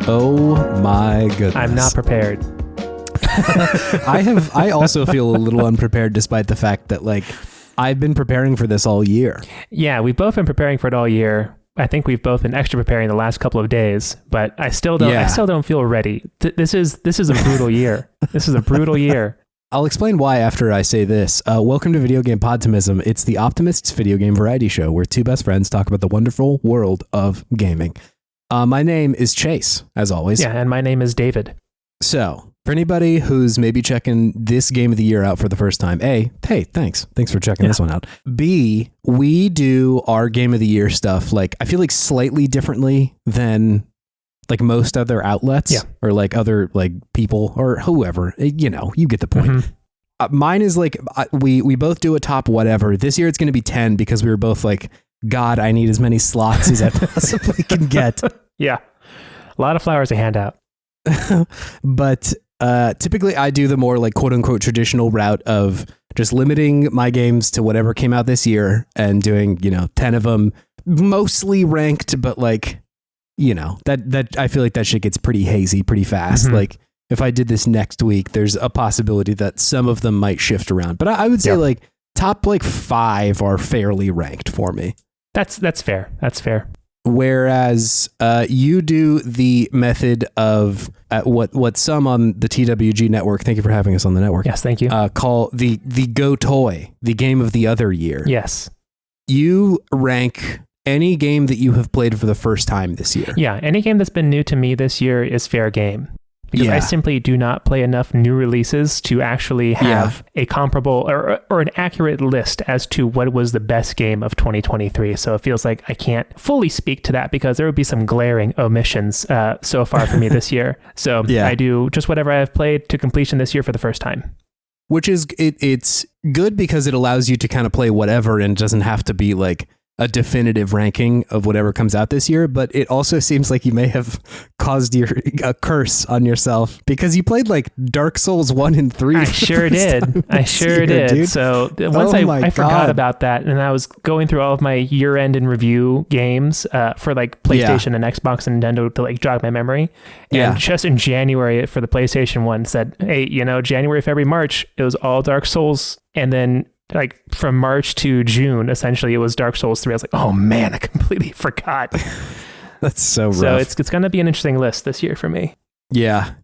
Oh my goodness. I'm not prepared. I also feel a little unprepared despite the fact that like I've been preparing for this all year. Yeah, we've both been preparing for it all year. I think we've both been extra preparing the last couple of days, but I still don't feel ready. This is a brutal year. This is a brutal year. I'll explain why after I say this. Welcome to Video Game Podtimism. It's the Optimists video game variety show where two best friends talk about the wonderful world of gaming. My name is Chase, as always. Yeah, and my name is David. So, for anybody who's maybe checking this game of the year out for the first time, A, hey, thanks for checking this one out. B, we do our game of the year stuff, like, I feel like slightly differently than like most other outlets or like other like people or whoever, you know, you get the point. Mm-hmm. Mine is like, we both do a top whatever. This year it's going to be 10 because we were both like, God, I need as many slots as I possibly can get. Yeah. A lot of flowers to hand out. But typically I do the more like quote unquote traditional route of just limiting my games to whatever came out this year and doing, 10 of them mostly ranked, but like, that I feel like that shit gets pretty hazy pretty fast. Mm-hmm. Like if I did this next week, there's a possibility that some of them might shift around, but I would say like top like 5 are fairly ranked for me. That's fair. That's fair. Whereas you do the method of what some on the TWG network, thank you for having us on the network. Yes, thank you. Call the Go Toy, the game of the other year. Yes. You rank any game that you have played for the first time this year. Yeah, any game that's been new to me this year is fair game. Because I simply do not play enough new releases to actually have a comparable or an accurate list as to what was the best game of 2023. So it feels like I can't fully speak to that because there would be some glaring omissions so far for me this year. So I do just whatever I have played to completion this year for the first time. Which is, it's good because it allows you to kind of play whatever and doesn't have to be like a definitive ranking of whatever comes out this year, but it also seems like you may have caused a curse on yourself because you played like Dark Souls 1 and 3. I sure did. I sure did. Dude. So once I forgot about that and I was going through all of my year-end and review games for like PlayStation and Xbox and Nintendo to like jog my memory. And just in January for the PlayStation one said, hey, January, February, March, it was all Dark Souls. And then like from March to June, essentially it was Dark Souls 3. I was like, oh man, I completely forgot. That's so rough. So it's going to be an interesting list this year for me. Yeah.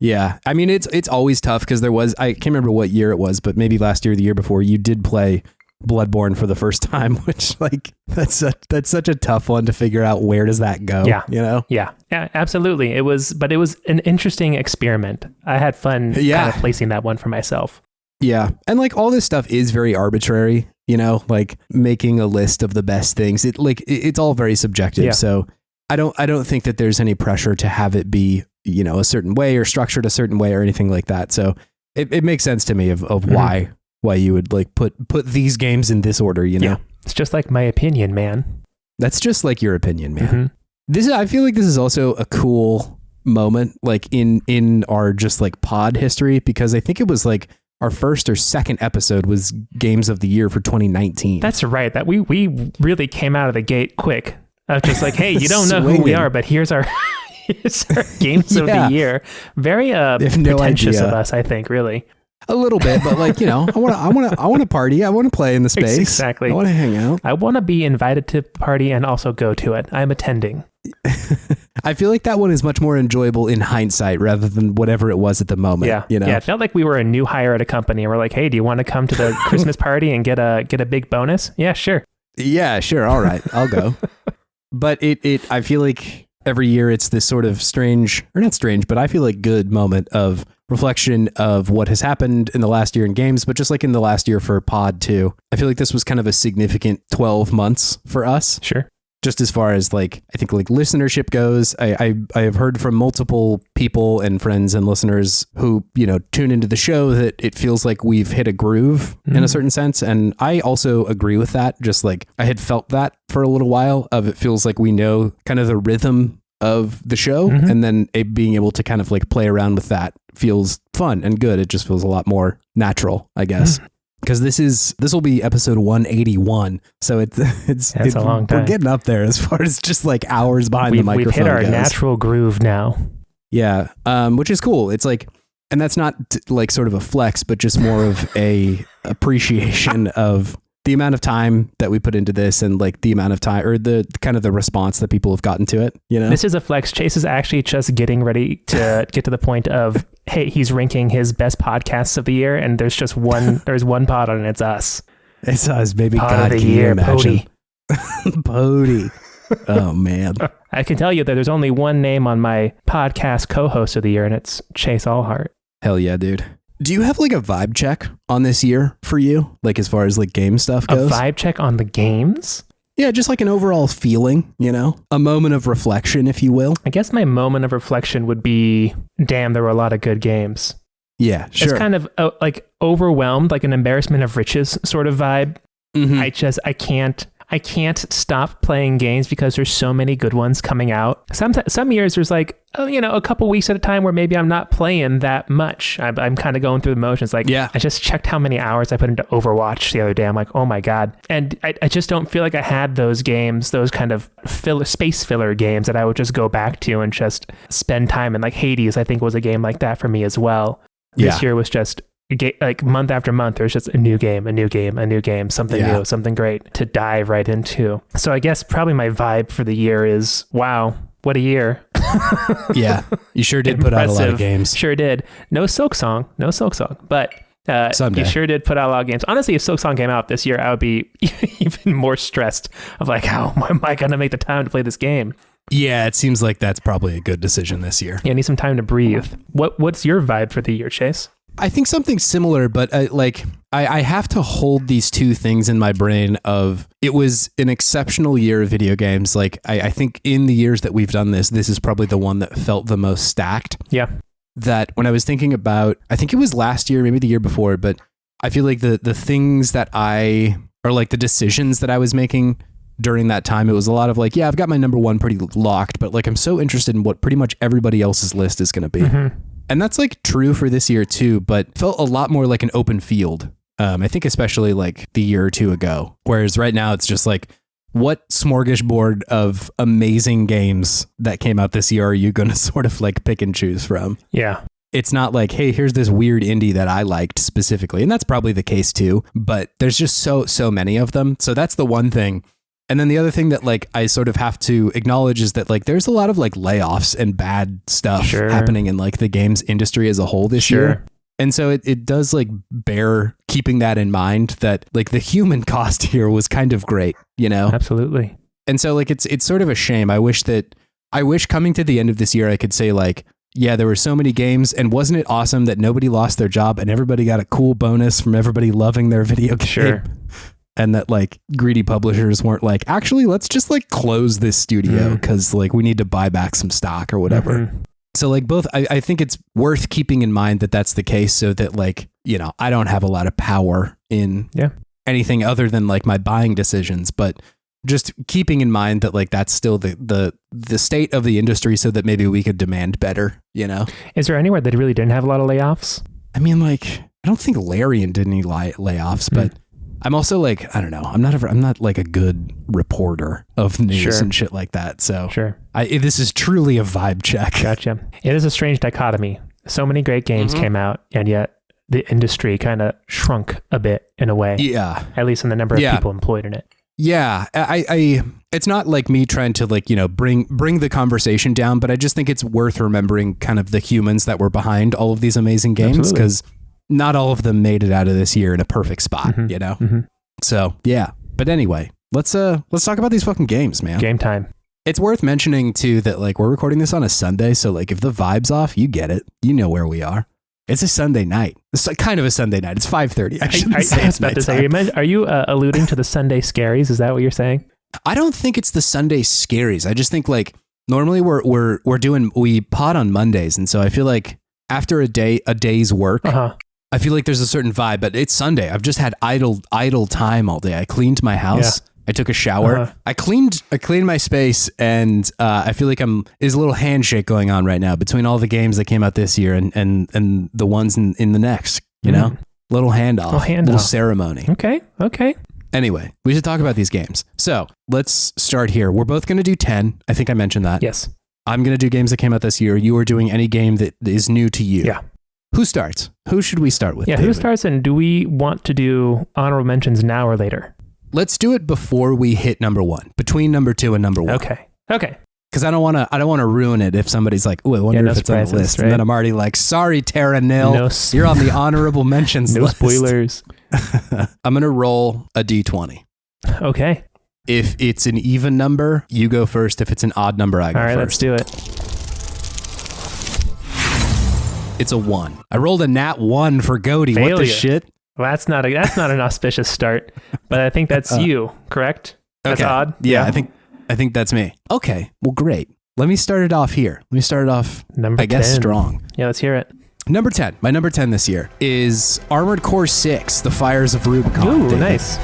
I mean, it's always tough because I can't remember what year it was, but maybe last year or the year before you did play Bloodborne for the first time, which like that's such a tough one to figure out where does that go. Yeah, absolutely. It was an interesting experiment. I had fun kind of placing that one for myself. Yeah. And like all this stuff is very arbitrary, like making a list of the best things. It's all very subjective. Yeah. So I don't think that there's any pressure to have it be, a certain way or structured a certain way or anything like that. So it makes sense to me of why you would like put these games in this order, Yeah. It's just like my opinion, man. That's just like your opinion, man. Mm-hmm. I feel like this is also a cool moment like in our just like pod history, because I think it was like our first or second episode was games of the year for 2019. That's right. That we really came out of the gate quick. Just like, hey, you don't know who we are, but here's our games of the year. Very pretentious of us, I think, really. A little bit, but like, I want to party. I want to play in the space. Exactly. I want to hang out. I want to be invited to party and also go to it. I'm attending. I feel like that one is much more enjoyable in hindsight rather than whatever it was at the moment. Yeah. Yeah. It felt like we were a new hire at a company and we're like, hey, do you want to come to the Christmas party and get a big bonus? Yeah, sure. Yeah, sure. All right. I'll go. But I feel like every year it's this sort of strange, or not strange, but I feel like good moment of reflection of what has happened in the last year in games, but just like in the last year for Pod too. I feel like this was kind of a significant 12 months for us. Sure. Just as far as like, I think like listenership goes, I have heard from multiple people and friends and listeners who, tune into the show that it feels like we've hit a groove in a certain sense. And I also agree with that. Just like I had felt that for a little while of it feels like we know kind of the rhythm of the show. Mm-hmm. And then being able to kind of like play around with that feels fun and good. It just feels a lot more natural, I guess. Mm-hmm. Because this will be episode 181, so it's a long time. We're getting up there as far as just like hours behind the microphone. We've hit our natural groove now. Yeah. Which is cool. It's like, and that's not like sort of a flex, but just more of a appreciation of the amount of time that we put into this and like the amount of time or the kind of the response that people have gotten to it, you know? This is a flex. Chase is actually just getting ready to get to the point of, hey, he's ranking his best podcasts of the year. And there's just there's one pod on it. It's us. It's us, baby. Pod God, of the can year, you imagine? Pody. Oh, man. I can tell you that there's only one name on my podcast co-host of the year, and it's Chase Allhart. Hell yeah, dude. Do you have like a vibe check on this year for you? Like as far as like game stuff goes? A vibe check on the games? Yeah, just like an overall feeling, you know? A moment of reflection, if you will. I guess my moment of reflection would be, damn, there were a lot of good games. Yeah, sure. It's kind of like overwhelmed, like an embarrassment of riches sort of vibe. Mm-hmm. I can't stop playing games because there's so many good ones coming out. Some years there's like, a couple weeks at a time where maybe I'm not playing that much. I'm kind of going through the motions. Like, yeah. I just checked how many hours I put into Overwatch the other day. I'm like, oh my God. And I just don't feel like I had those games, those kind of space filler games that I would just go back to and just spend time in. Like Hades, I think was a game like that for me as well. This year was just like month after month, there's just a new game, something new, something great to dive right into. So I guess probably my vibe for the year is, wow, what a year. Yeah, you sure did put out a lot of games. Sure did. No Silk Song, but someday. He sure did put out a lot of games. Honestly, if Silk Song came out this year, I would be even more stressed of like, how am I going to make the time to play this game? Yeah, it seems like that's probably a good decision this year. Yeah, I need some time to breathe. What's your vibe for the year, Chase? I think something similar, but I have to hold these two things in my brain of it was an exceptional year of video games. Like I think in the years that we've done this is probably the one that felt the most stacked. Yeah. That when I was thinking about, I think it was last year, maybe the year before, but I feel like the things that the decisions that I was making during that time, it was a lot of like, yeah, I've got my number one pretty locked, but like I'm so interested in what pretty much everybody else's list is going to be. Mm-hmm. And that's like true for this year too, but felt a lot more like an open field. I think especially like the year or two ago, whereas right now it's just like, what smorgasbord of amazing games that came out this year are you going to sort of like pick and choose from? Yeah. It's not like, hey, here's this weird indie that I liked specifically. And that's probably the case too, but there's just so many of them. So that's the one thing. And then the other thing that like I sort of have to acknowledge is that like there's a lot of like layoffs and bad stuff happening in like the games industry as a whole this year. And so it does like bear keeping that in mind that like the human cost here was kind of great, you know? Absolutely. And so like it's sort of a shame. I wish coming to the end of this year I could say like, yeah, there were so many games, and wasn't it awesome that nobody lost their job and everybody got a cool bonus from everybody loving their video game? Sure. And that like greedy publishers weren't like, actually, let's just like close this studio because like we need to buy back some stock or whatever. Mm-hmm. So like both, I think it's worth keeping in mind that that's the case so that like, you know, I don't have a lot of power in anything other than like my buying decisions, but just keeping in mind that like that's still the state of the industry so that maybe we could demand better, you know? Is there anywhere that really didn't have a lot of layoffs? I mean, like, I don't think Larian did any layoffs, but I'm also like, I don't know. I'm not like a good reporter of news and shit like that. So this is truly a vibe check. Gotcha. It is a strange dichotomy. So many great games came out, and yet the industry kind of shrunk a bit in a way. Yeah. At least in the number of people employed in it. Yeah. I it's not like me trying to like, you know, bring the conversation down, but I just think it's worth remembering kind of the humans that were behind all of these amazing games because not all of them made it out of this year in a perfect spot, you know? Mm-hmm. So, yeah. But anyway, let's talk about these fucking games, man. Game time. It's worth mentioning, too, that, like, we're recording this on a Sunday, so, like, if the vibe's off, you get it. You know where we are. It's a Sunday night. It's like kind of a Sunday night. It's 5:30. I was about to say, are you alluding to the Sunday scaries? Is that what you're saying? I don't think it's the Sunday scaries. I just think, like, normally we pod on Mondays, and so I feel like after a day's work, I feel like there's a certain vibe, but it's Sunday. I've just had idle time all day. I cleaned my house. Yeah. I took a shower. I cleaned my space, and I feel like there's a little handshake going on right now between all the games that came out this year and the ones in the next, you know? Little handoff. Little ceremony. Okay. Anyway, we should talk about these games. So let's start here. We're both going to do 10. I think I mentioned that. Yes. I'm going to do games that came out this year. You are doing any game that is new to you. Yeah. Who starts? Who should we start with? Yeah, David? who starts, and do we want to do honorable mentions now or later? Let's do it before we hit number 1, between number 2 and number 1. Okay. Because I don't want to ruin it if somebody's like, oh, I wonder if it's on the list. Right? And then I'm already like, sorry, Tara Nil, you're on the honorable mentions list. No spoilers. I'm going to roll a D20. Okay. If it's an even number, you go first. If it's an odd number, I go first. All right, let's do it. It's a 1. I rolled a nat 1 for Goaty. Failure. What the shit? Well, that's not an auspicious start, but I think that's you, correct? That's okay. odd. Yeah, I think that's me. Okay, well, great. Let me start it off here. Let me start it off, number 10. Strong. Yeah, let's hear it. Number 10. My number 10 this year is Armored Core 6, The Fires of Rubicon. Ooh, David. Nice.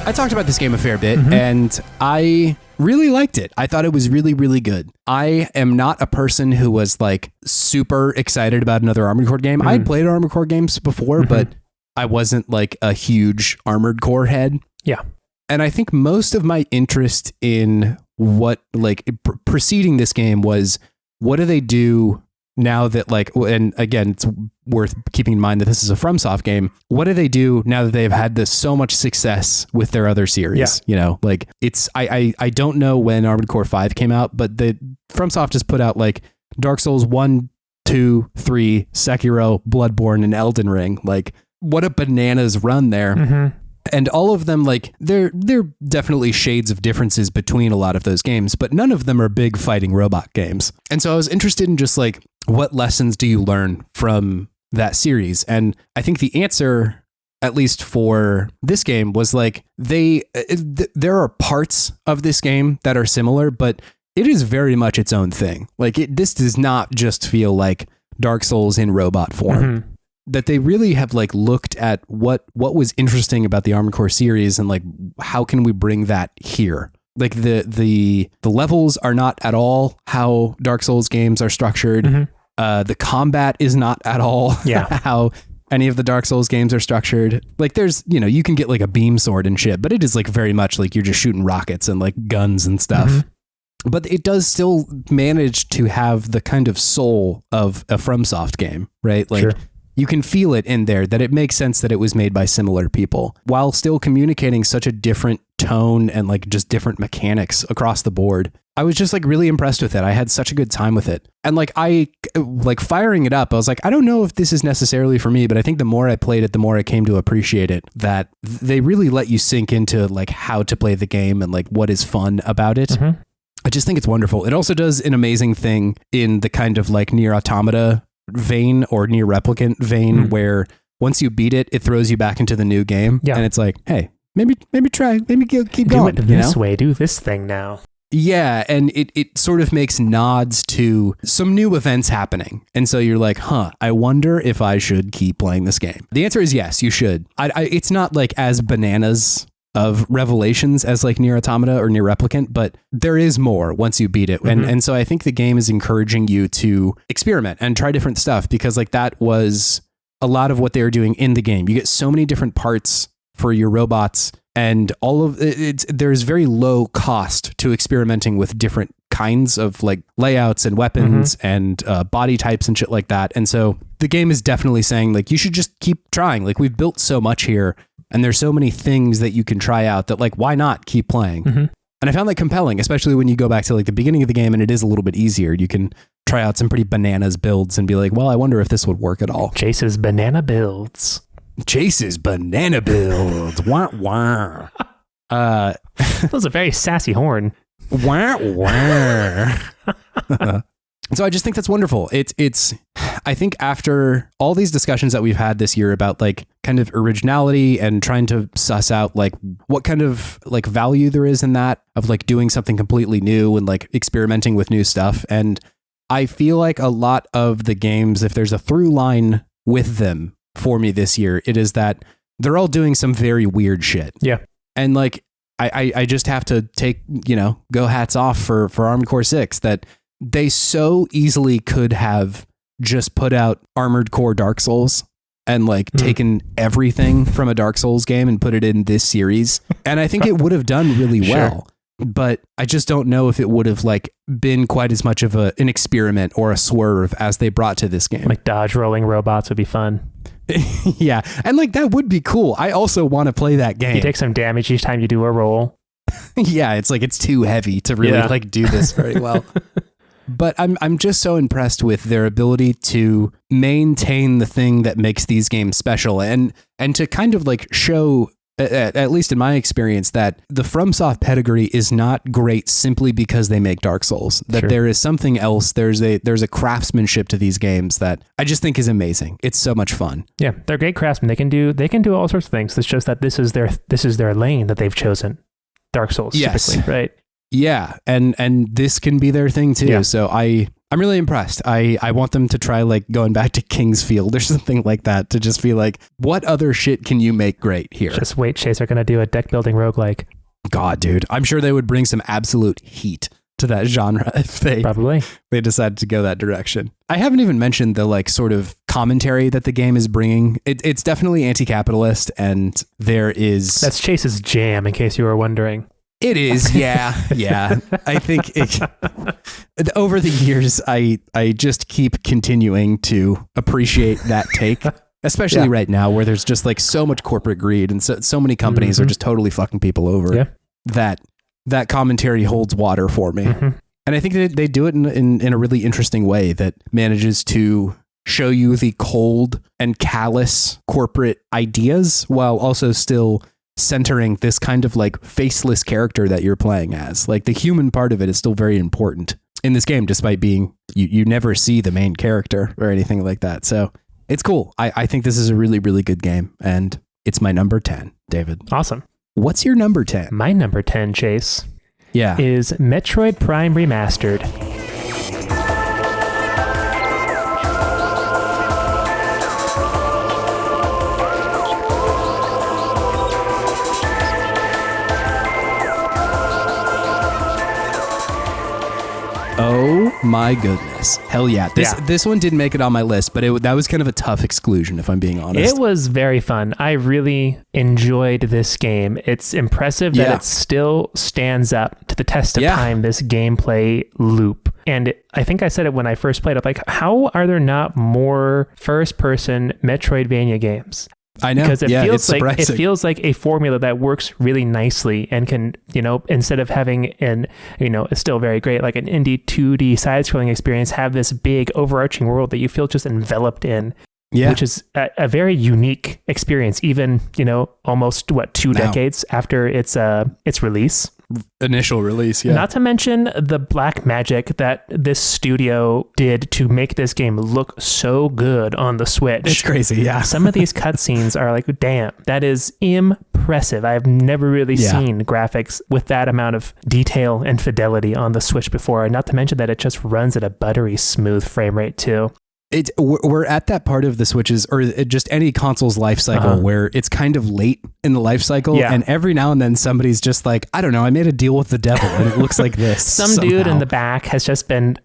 I talked about this game a fair bit, and I really liked it. I thought it was really, really good. I am not a person who was like super excited about another Armored Core game. I had played Armored Core games before, but I wasn't like a huge Armored Core head. Yeah. And I think most of my interest in what like preceding this game was, what do they do now that like, and again, it's worth keeping in mind that this is a FromSoft game. What do they do now that they've had this so much success with their other series? Yeah. You know, like it's, I don't know when Armored Core 5 came out, but the FromSoft just put out like Dark Souls 1, 2, 3, Sekiro, Bloodborne, and Elden Ring. Like what a bananas run there. And all of them, like, they're definitely shades of differences between a lot of those games, but none of them are big fighting robot games. And so I was interested in just like, what lessons do you learn from that series? And I think the answer, at least for this game, was like, there are parts of this game that are similar, but it is very much its own thing. Like this does not just feel like Dark Souls in robot form. That they really have like looked at what was interesting about the Armored Core series and like how can we bring that here? Like the levels are not at all how Dark Souls games are structured. The combat is not at all how any of the Dark Souls games are structured. Like there's, you know, you can get like a beam sword and shit, but it is like very much like you're just shooting rockets and like guns and stuff. But it does still manage to have the kind of soul of a FromSoft game, right? Like you can feel it in there, that it makes sense that it was made by similar people while still communicating such a different tone and like just different mechanics across the board. I was just like really impressed with it. I had such a good time with it. And like I like firing it up, I was like, I don't know if this is necessarily for me, but I think the more I played it, the more I came to appreciate it, that they really let you sink into like how to play the game and like what is fun about it. I just think it's wonderful. It also does an amazing thing in the kind of like Nier Automata vein or Nier Replicant vein where once you beat it, it throws you back into the new game. And it's like, hey, maybe try, maybe keep going. Do it this way, do this thing now. Yeah, and it sort of makes nods to some new events happening. And so you're like, I wonder if I should keep playing this game. The answer is yes, you should. It's not like as bananas of revelations as like Nier Automata or Nier Replicant, but there is more once you beat it. And so I think the game is encouraging you to experiment and try different stuff, because like that was a lot of what they were doing in the game. You get so many different parts for your robots, and all of it, there's very low cost to experimenting with different kinds of like layouts and weapons and body types and shit like that. And so the game is definitely saying like, you should just keep trying. Like we've built so much here, and there's so many things that you can try out that like, why not keep playing? And I found that compelling, especially when you go back to like the beginning of the game and it is a little bit easier. You can try out some pretty bananas builds and be like, well, I wonder if this would work at all. Chase's banana builds. Wah, wah. That was a very sassy horn. Wah, wah. So I just think that's wonderful. It's I think after all these discussions that we've had this year about like kind of originality and trying to suss out like what kind of like value there is in that of like doing something completely new and like experimenting with new stuff. And I feel like a lot of the games, if there's a through line with them for me this year, it is that they're all doing some very weird shit. Yeah. And like I just have to go hats off for Armored Core 6 that they so easily could have just put out Armored Core Dark Souls and taken everything from a Dark Souls game and put it in this series. And I think it would have done really well, but I just don't know if it would have been quite as much of an experiment or a swerve as they brought to this game. Like dodge rolling robots would be fun. Yeah. And that would be cool. I also want to play that game. You take some damage each time you do a roll. Yeah. It's too heavy to really do this very well. But I'm just so impressed with their ability to maintain the thing that makes these games special and to kind of show, at least in my experience, that the FromSoft pedigree is not great simply because they make Dark Souls. That there is something else. There's a craftsmanship to these games that I just think is amazing. It's so much fun. Yeah, they're great craftsmen. They can do all sorts of things. It's just that this is their lane that they've chosen. Dark Souls, typically, right? Yeah, and this can be their thing too. Yeah. So I'm really impressed. I want them to try going back to King's Field or something like that to just be what other shit can you make great here? Just wait, Chase, they're going to do a deck building roguelike. God, dude. I'm sure they would bring some absolute heat to that genre if they decided to go that direction. I haven't even mentioned the sort of commentary that the game is bringing. It's definitely anti-capitalist, and that's Chase's jam, in case you were wondering. It is, yeah. I think over the years, I just keep continuing to appreciate that take, especially right now where there's just so much corporate greed and so many companies are just totally fucking people over. Yeah. That commentary holds water for me. Mm-hmm. And I think that they do it in a really interesting way that manages to show you the cold and callous corporate ideas while also still centering this kind of faceless character that you're playing as. The human part of it is still very important in this game, despite being, you never see the main character or anything like that. So it's cool. I think this is a really, really good game, and it's my number 10, David. Awesome. What's your number 10? My number 10, Chase, is Metroid Prime Remastered. Oh my goodness. Hell yeah. This one didn't make it on my list, but that was kind of a tough exclusion, if I'm being honest. It was very fun. I really enjoyed this game. It's impressive that it still stands up to the test of time, this gameplay loop. And I think I said it when I first played it, how are there not more first-person Metroidvania games? I know. Because it feels like a formula that works really nicely and can, instead of having it's still very great, an indie 2D side-scrolling experience, have this big overarching world that you feel just enveloped in. Yeah. Which is a very unique experience, even, almost 2 decades after its release. Initial release, yeah. Not to mention the black magic that this studio did to make this game look so good on the Switch. It's crazy, yeah. Some of these cutscenes are damn, that is impressive. I've never really seen graphics with that amount of detail and fidelity on the Switch before. Not to mention that it just runs at a buttery smooth frame rate too. We're at that part of the Switch's or just any console's life cycle where it's kind of late in the life cycle, and every now and then somebody's just I don't know, I made a deal with the devil and it looks like this. Some dude in the back has just been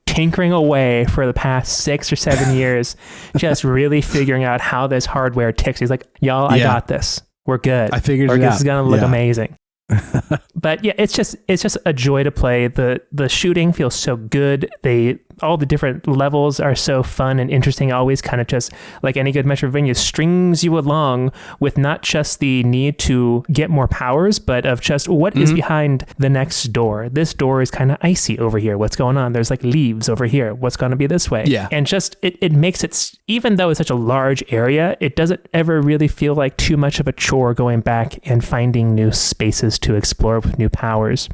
tinkering away for the past 6 or 7 years, just really figuring out how this hardware ticks. He's y'all, I got this. We're good. I figured it out. This is gonna look amazing. But yeah, it's just a joy to play. The shooting feels so good. All the different levels are so fun and interesting. Always kind of just like any good Metroidvania strings you along with not just the need to get more powers, but of just what is behind the next door. This door is kind of icy over here. What's going on? There's leaves over here. What's going to be this way? Yeah. And just it makes it, even though it's such a large area, it doesn't ever really feel like too much of a chore going back and finding new spaces to explore with new powers.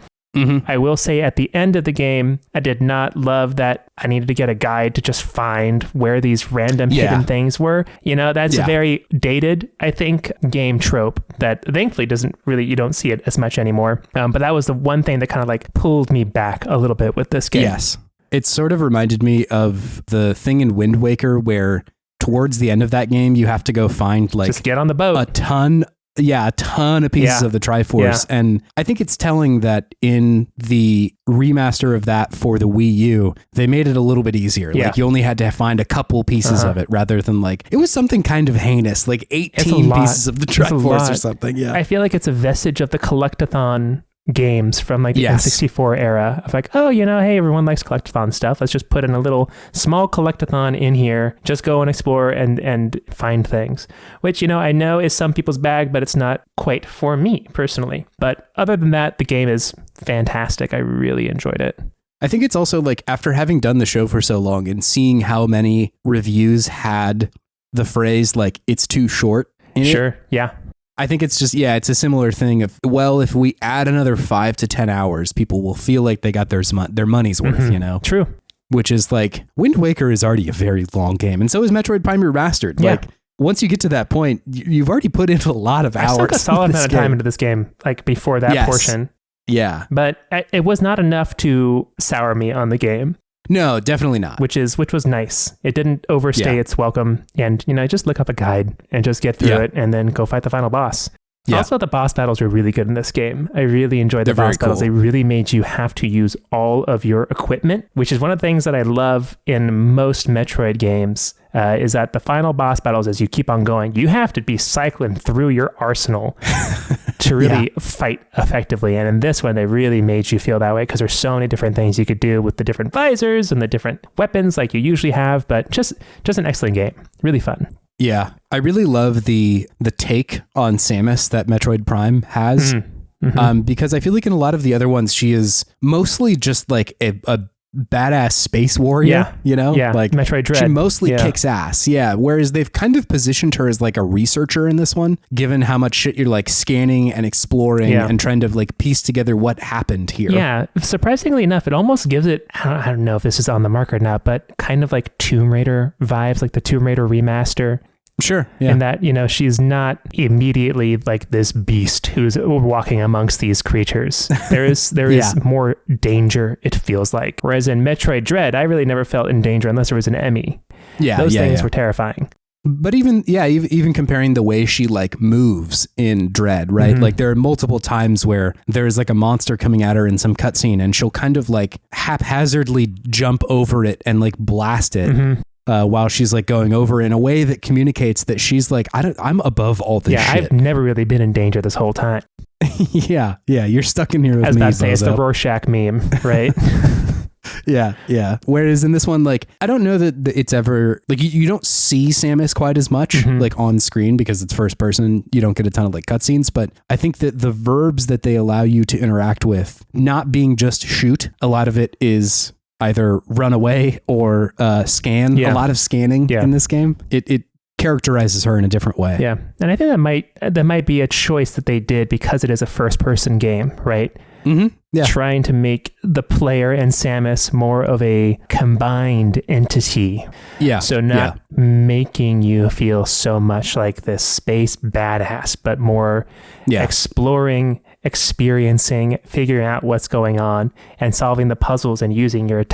I will say at the end of the game, I did not love that I needed to get a guide to just find where these random hidden things were. That's a very dated, I think, game trope that thankfully you don't see it as much anymore. But that was the one thing that kind of pulled me back a little bit with this game. Yes. It sort of reminded me of the thing in Wind Waker where towards the end of that game, you have to go find just get on the boat. A ton a ton of pieces of the Triforce. Yeah. And I think it's telling that in the remaster of that for the Wii U, they made it a little bit easier. Yeah. Like you only had to find a couple pieces of it rather than like, it was something kind of heinous, like 18 pieces of the Triforce or something. Yeah. I feel like it's a vestige of the collectathon games from like the N64 era of like, oh, hey, everyone likes collectathon stuff. Let's just put in a little small collectathon in here. Just go and explore and find things, which, I know is some people's bag, but it's not quite for me personally. But other than that, the game is fantastic. I really enjoyed it. I think it's also like after having done the show for so long and seeing how many reviews had the phrase like it's too short in it. Yeah. I think it's just, it's a similar thing of, well, if we add another 5 to 10 hours, people will feel like they got their money's worth, True. Which is like, Wind Waker is already a very long game. And so is Metroid Prime Remastered. Yeah. Like, once you get to that point, you've already put in a lot of hours. I stuck a solid amount of time into this game, like before that portion. Yeah. But it was not enough to sour me on the game. No, definitely not. Which was nice. It didn't overstay its welcome. And, just look up a guide and just get through it and then go fight the final boss. Yeah. Also, the boss battles were really good in this game. I really enjoyed the boss battles. They really made you have to use all of your equipment, which is one of the things that I love in most Metroid games, is that the final boss battles, as you keep on going, you have to be cycling through your arsenal to really fight effectively. And in this one, they really made you feel that way because there's so many different things you could do with the different visors and the different weapons like you usually have, but just an excellent game. Really fun. Yeah, I really love the take on Samus that Metroid Prime has, because I feel like in a lot of the other ones, she is mostly just like a badass space warrior, like Metroid Dread. She mostly kicks ass. Yeah. Whereas they've kind of positioned her as like a researcher in this one, given how much shit you're like scanning and exploring and trying to like piece together what happened here. Yeah. Surprisingly enough, it almost gives it, I don't know if this is on the mark or not, but kind of like Tomb Raider vibes, like the Tomb Raider remaster. Sure. Yeah. And that, she's not immediately like this beast who's walking amongst these creatures. There is more danger, it feels like. Whereas in Metroid Dread, I really never felt in danger unless there was an Emmy. Yeah. Those things were terrifying. But even comparing the way she like moves in Dread, right? Like there are multiple times where there's like a monster coming at her in some cutscene and she'll kind of like haphazardly jump over it and like blast it. While she's like going over in a way that communicates that she's like, I'm above all this shit. I've never really been in danger this whole time. Yeah. You're stuck in here with me. I was about to say, it's the Rorschach meme, right? Yeah. Whereas in this one, like, I don't know that it's ever, like, you don't see Samus quite as much, like, on screen because it's first person. You don't get a ton of, like, cutscenes. But I think that the verbs that they allow you to interact with, not being just shoot, a lot of it is either run away or scan. A lot of scanning in this game. It characterizes her in a different way. Yeah. And I think that might be a choice that they did because it is a first person game, right? Yeah. Trying to make the player and Samus more of a combined entity. Yeah. So not making you feel so much like this space badass, but more exploring, experiencing, figuring out what's going on, and solving the puzzles and using your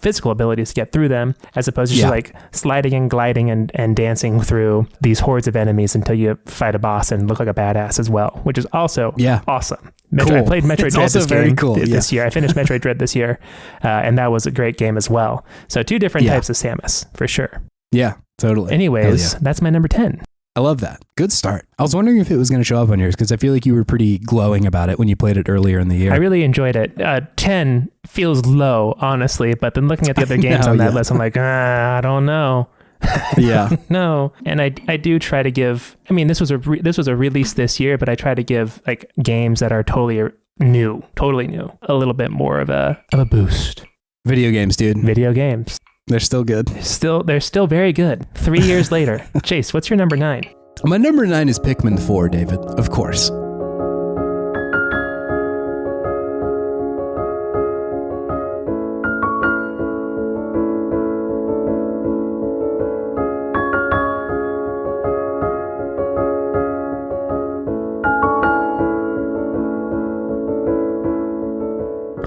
physical abilities to get through them, as opposed to just like sliding and gliding and dancing through these hordes of enemies until you fight a boss and look like a badass as well, which is also awesome. Cool. I played Metroid Dread this year. I finished Metroid Dread this year, and that was a great game as well. So two different types of Samus, for sure. Yeah, totally. Anyways, that's my number 10. I love that. Good start. I was wondering if it was going to show up on yours because I feel like you were pretty glowing about it when you played it earlier in the year. I really enjoyed it. 10 feels low, honestly, but then looking at the other games on that list, I'm like, I don't know. No. And I do try to give, I mean, this was a release this year, but I try to give like games that are totally new, a little bit more of a boost. Video games, dude. Video games. They're still good. They're still very good. 3 years later. Chase, what's your number 9? My number 9 is Pikmin 4, David. Of course.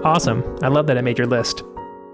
Awesome. I love that it made your list.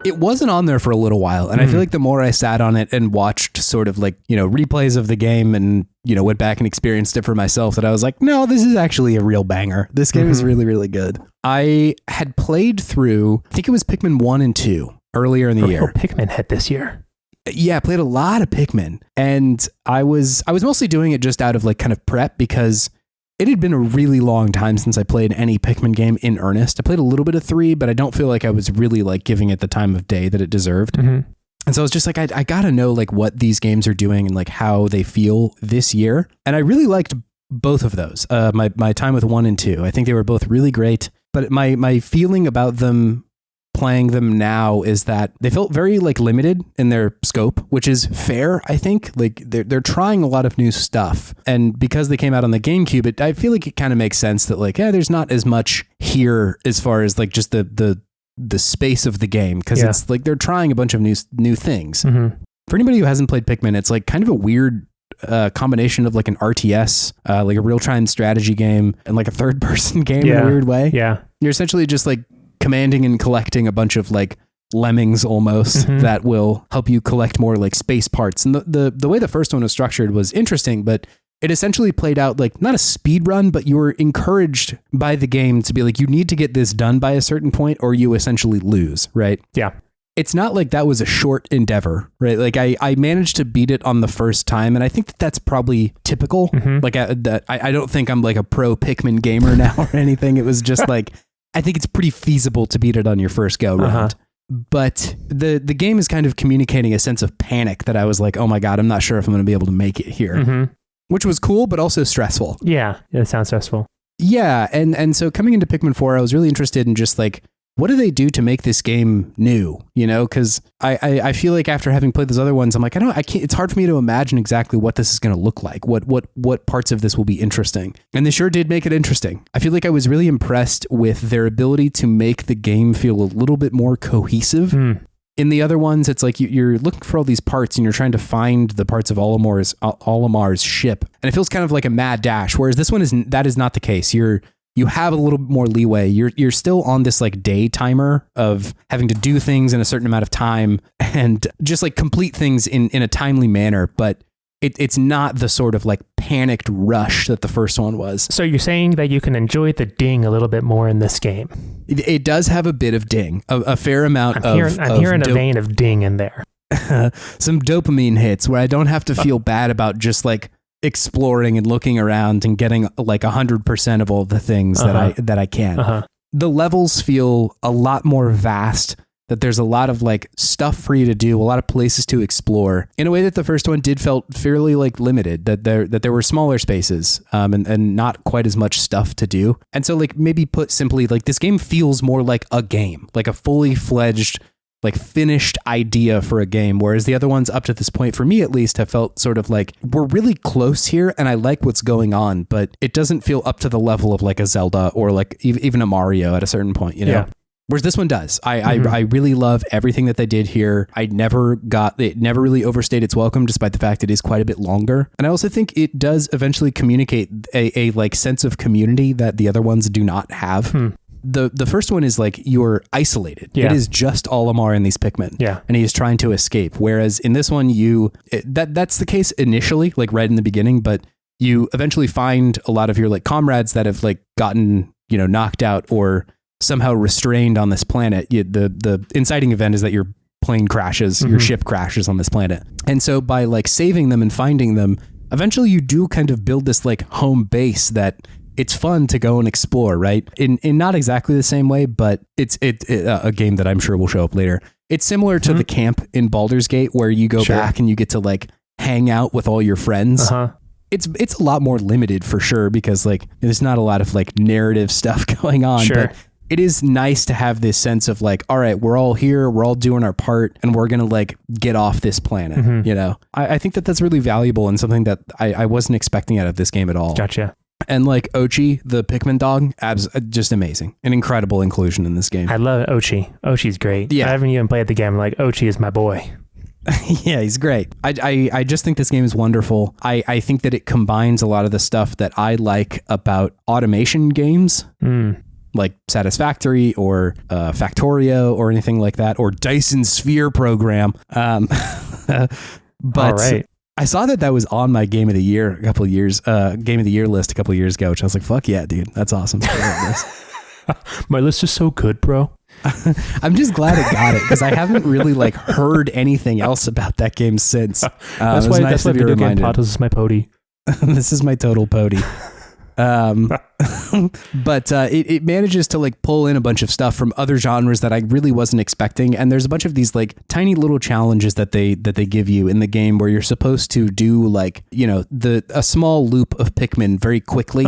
It wasn't on there for a little while, and I feel like the more I sat on it and watched sort of like, replays of the game and went back and experienced it for myself that I was like, no, this is actually a real banger. This game is really, really good. I had played through, I think it was Pikmin 1 and 2 earlier in the year. Pikmin hit this year. Yeah, I played a lot of Pikmin, and I was mostly doing it just out of like kind of prep because it had been a really long time since I played any Pikmin game in earnest. I played a little bit of 3, but I don't feel like I was really like giving it the time of day that it deserved. And so I was just like, I gotta know like what these games are doing and like how they feel this year. And I really liked both of those. My time with 1 and 2, I think they were both really great. But my feeling about them playing them now is that they felt very like limited in their scope, which is fair. I think like they're trying a lot of new stuff, and because they came out on the GameCube, I feel like it kind of makes sense that like, there's not as much here as far as like just the space of the game, because it's like they're trying a bunch of new things. For anybody who hasn't played Pikmin, it's like kind of a weird combination of like an RTS, like a real-time strategy game, and like a third-person game in a weird way. Yeah, you're essentially just like commanding and collecting a bunch of like lemmings almost that will help you collect more like space parts. And the way the first one was structured was interesting, but it essentially played out like not a speed run, but you were encouraged by the game to be like, you need to get this done by a certain point or you essentially lose, right? Yeah. It's not like that was a short endeavor, right? Like I managed to beat it on the first time, and I think that's probably typical. Like I don't think I'm like a pro Pikmin gamer now or anything. It was just like, I think it's pretty feasible to beat it on your first go round. But the game is kind of communicating a sense of panic that I was like, oh my God, I'm not sure if I'm going to be able to make it here, which was cool, but also stressful. Yeah, it sounds stressful. Yeah, and so coming into Pikmin 4, I was really interested in just like, what do they do to make this game new? Because I feel like after having played those other ones, I'm like, I can't. It's hard for me to imagine exactly what this is going to look like. What parts of this will be interesting? And they sure did make it interesting. I feel like I was really impressed with their ability to make the game feel a little bit more cohesive. In the other ones, it's like you're looking for all these parts and you're trying to find the parts of Olimar's ship, and it feels kind of like a mad dash. Whereas this one that is not the case. You have a little bit more leeway. You're still on this like day timer of having to do things in a certain amount of time and just like complete things in a timely manner, but it's not the sort of like panicked rush that the first one was. So you're saying that you can enjoy the ding a little bit more in this game? It does have a bit of ding, a fair amount I'm hearing a vein of ding in there. Some dopamine hits where I don't have to feel bad about just like exploring and looking around and getting like 100% of all the things that I can. The levels feel a lot more vast, that there's a lot of like stuff for you to do, a lot of places to explore in a way that the first one felt fairly like limited, that there were smaller spaces and not quite as much stuff to do. And so like maybe put simply, like this game feels more like a game, like a fully fledged like finished idea for a game, whereas the other ones up to this point, for me at least, have felt sort of like we're really close here and I like what's going on, but it doesn't feel up to the level of like a Zelda or like even a Mario at a certain point, Yeah. Whereas this one does. I really love everything that they did here. It never really overstayed its welcome, despite the fact it is quite a bit longer. And I also think it does eventually communicate a like sense of community that the other ones do not have. The first one is like you're isolated. It is just Olimar and these Pikmin. And he is trying to escape. Whereas in this one, that's the case initially, like right in the beginning, but you eventually find a lot of your like comrades that have like gotten, knocked out or somehow restrained on this planet. The inciting event is that your plane crashes, your ship crashes on this planet. And so by like saving them and finding them, eventually you do kind of build this like home base that it's fun to go and explore, right? In not exactly the same way, but it's a game that I'm sure will show up later. It's similar to the camp in Baldur's Gate where you go back and you get to like hang out with all your friends. It's a lot more limited for sure because like there's not a lot of like narrative stuff going on, but it is nice to have this sense of like, all right, we're all here, we're all doing our part, and we're going to like get off this planet, I think that's really valuable and something that I wasn't expecting out of this game at all. Gotcha. And like Ochi, the Pikmin dog, just amazing. An incredible inclusion in this game. I love Ochi. Ochi's great. Yeah. I haven't even played the game. I'm like, Ochi is my boy. Yeah, he's great. I just think this game is wonderful. I think that it combines a lot of the stuff that I like about automation games, like Satisfactory or Factorio or anything like that, or Dyson Sphere Program. But I saw that was on my game of the year list a couple of years ago, which I was like, fuck yeah, dude, that's awesome. My list is so good, bro. I'm just glad it got it because I haven't really like heard anything else about that game since. That's why Video Game Podcast is my pody. This is my total pody. But it manages to like pull in a bunch of stuff from other genres that I really wasn't expecting. And there's a bunch of these like tiny little challenges that they give you in the game where you're supposed to do like, you know, a small loop of Pikmin very quickly.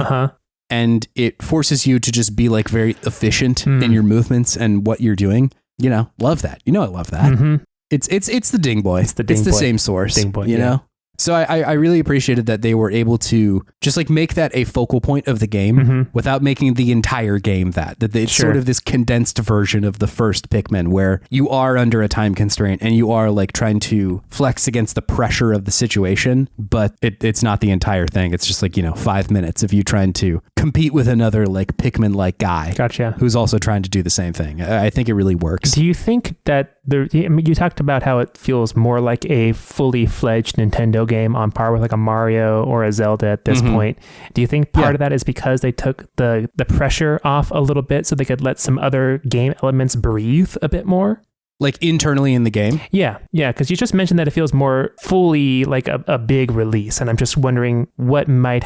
And it forces you to just be like very efficient in your movements and what you're doing. You know, love that. You know, I love that. Mm-hmm. It's the Ding Boy. It's the same source. Ding Boy, you know? So I really appreciated that they were able to just like make that a focal point of the game without making the entire game that it's sort of this condensed version of the first Pikmin where you are under a time constraint and you are like trying to flex against the pressure of the situation, but it's not the entire thing. It's just like, you know, 5 minutes of you trying to compete with another like Pikmin-like guy. Gotcha. Who's also trying to do the same thing. I think it really works. Do you think that you talked about how it feels more like a fully fledged Nintendo game on par with like a Mario or a Zelda at this point? Do you think part of that is because they took the pressure off a little bit so they could let some other game elements breathe a bit more? Like internally in the game? Yeah, because you just mentioned that it feels more fully like a big release, and I'm just wondering what might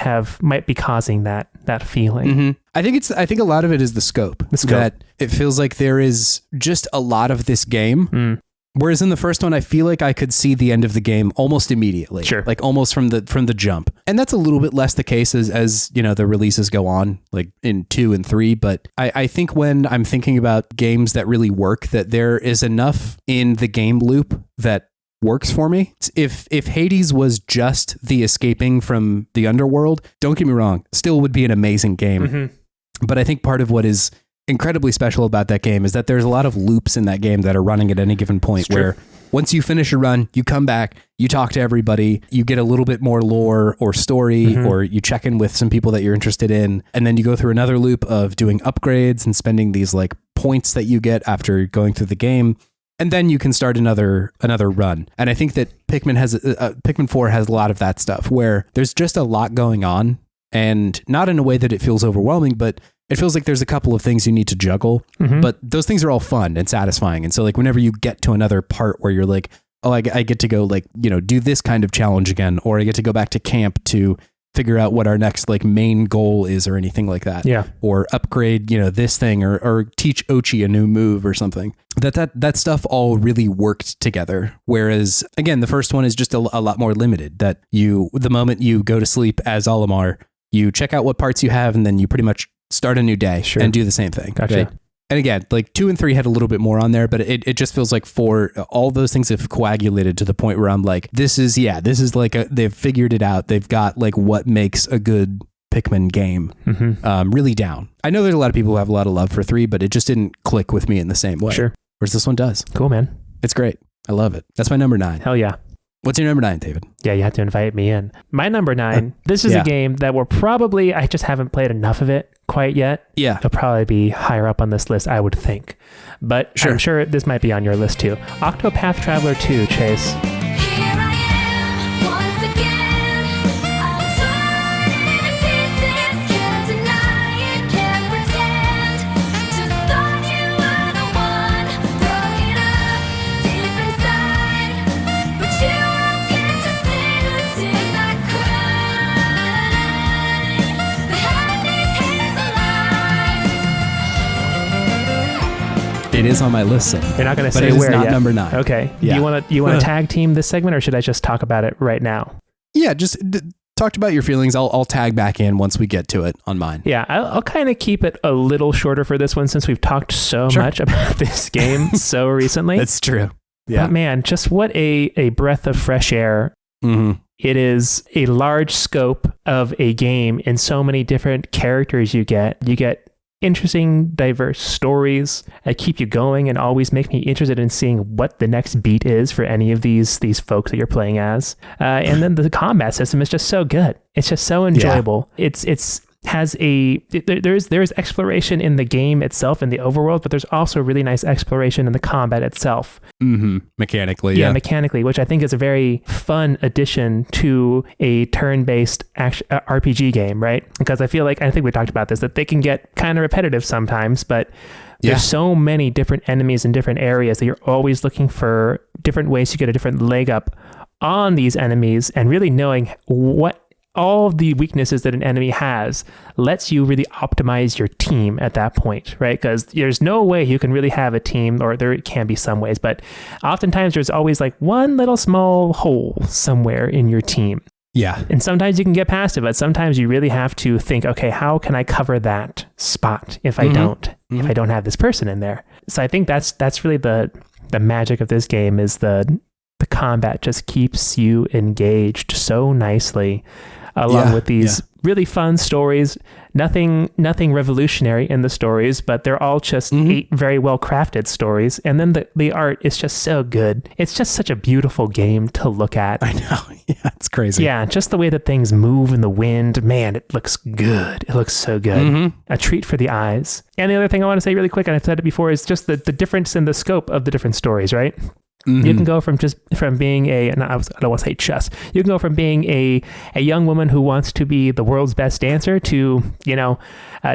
be causing that feeling. I think a lot of it is the scope. That it feels like there is just a lot of this game. Whereas in the first one, I feel like I could see the end of the game almost immediately. Sure. Like almost from the jump. And that's a little bit less the case as you know, the releases go on, like in 2 and 3. But I think when I'm thinking about games that really work, that there is enough in the game loop that works for me. If Hades was just the escaping from the underworld, don't get me wrong, still would be an amazing game. But I think part of what is incredibly special about that game is that there's a lot of loops in that game that are running at any given point where once you finish a run, you come back, you talk to everybody, you get a little bit more lore or story, or you check in with some people that you're interested in. And then you go through another loop of doing upgrades and spending these like points that you get after going through the game. And then you can start another run. And I think that Pikmin 4 has a lot of that stuff where there's just a lot going on, and not in a way that it feels overwhelming, but it feels like there's a couple of things you need to juggle, but those things are all fun and satisfying. And so like whenever you get to another part where you're like, oh, I get to go like, you know, do this kind of challenge again, or I get to go back to camp to figure out what our next like main goal is or anything like that. Yeah. Or upgrade, you know, this thing or teach Ochi a new move or something. That stuff all really worked together. Whereas again, the first one is just a lot more limited, that the moment you go to sleep as Olimar, you check out what parts you have and then you pretty much start a new day and do the same thing. Gotcha. Right? And again, like 2 and 3 had a little bit more on there, but it just feels like 4, all those things have coagulated to the point where I'm like, this is like they've figured it out. They've got like what makes a good Pikmin game really down. I know there's a lot of people who have a lot of love for 3, but it just didn't click with me in the same way. Sure. Whereas this one does. Cool, man. It's great. I love it. That's my number 9. Hell yeah. What's your number 9, David? Yeah, you have to invite me in. My number 9, this is a game that I just haven't played enough of it quite yet. Yeah. It'll probably be higher up on this list, I would think. But I'm sure this might be on your list too. Octopath Traveler 2, Chase. It is on my list, so. You're not going to say where yet. But it is not number 9. Okay. Yeah. You want to tag team this segment, or should I just talk about it right now? Yeah, just talked about your feelings. I'll tag back in once we get to it on mine. Yeah, I'll kind of keep it a little shorter for this one since we've talked so much about this game so recently. That's true. Yeah. But man, just what a breath of fresh air. It is a large scope of a game in so many different characters you get. You get interesting, diverse stories that keep you going and always make me interested in seeing what the next beat is for any of these folks that you're playing as. And then the combat system is just so good. It's just so enjoyable. Yeah. It's has there's exploration in the game itself in the overworld, but there's also really nice exploration in the combat itself. Mechanically, yeah, mechanically, which I think is a very fun addition to a turn-based RPG game, right? Because I think we talked about this, that they can get kind of repetitive sometimes, but there's so many different enemies in different areas that you're always looking for different ways to get a different leg up on these enemies, and really knowing what all the weaknesses that an enemy has lets you really optimize your team at that point, right? Because there's no way you can really have a team, or there can be some ways, but oftentimes there's always like one little small hole somewhere in your team. Yeah. And sometimes you can get past it, but sometimes you really have to think, okay, how can I cover that spot if I don't have this person in there? So I think that's really the magic of this game, is the combat just keeps you engaged so nicely, along with these really fun stories. Nothing revolutionary in the stories, but they're all just 8 very well crafted stories. And then the art is just so good. It's just such a beautiful game to look at. I know. Yeah, it's crazy. Yeah, just the way that things move in the wind, man, it looks good. It looks so good. A treat for the eyes. And the other thing I want to say really quick, and I've said it before, is just the difference in the scope of the different stories, right? You can go from being I don't want to say just, you can go from being a young woman who wants to be the world's best dancer to,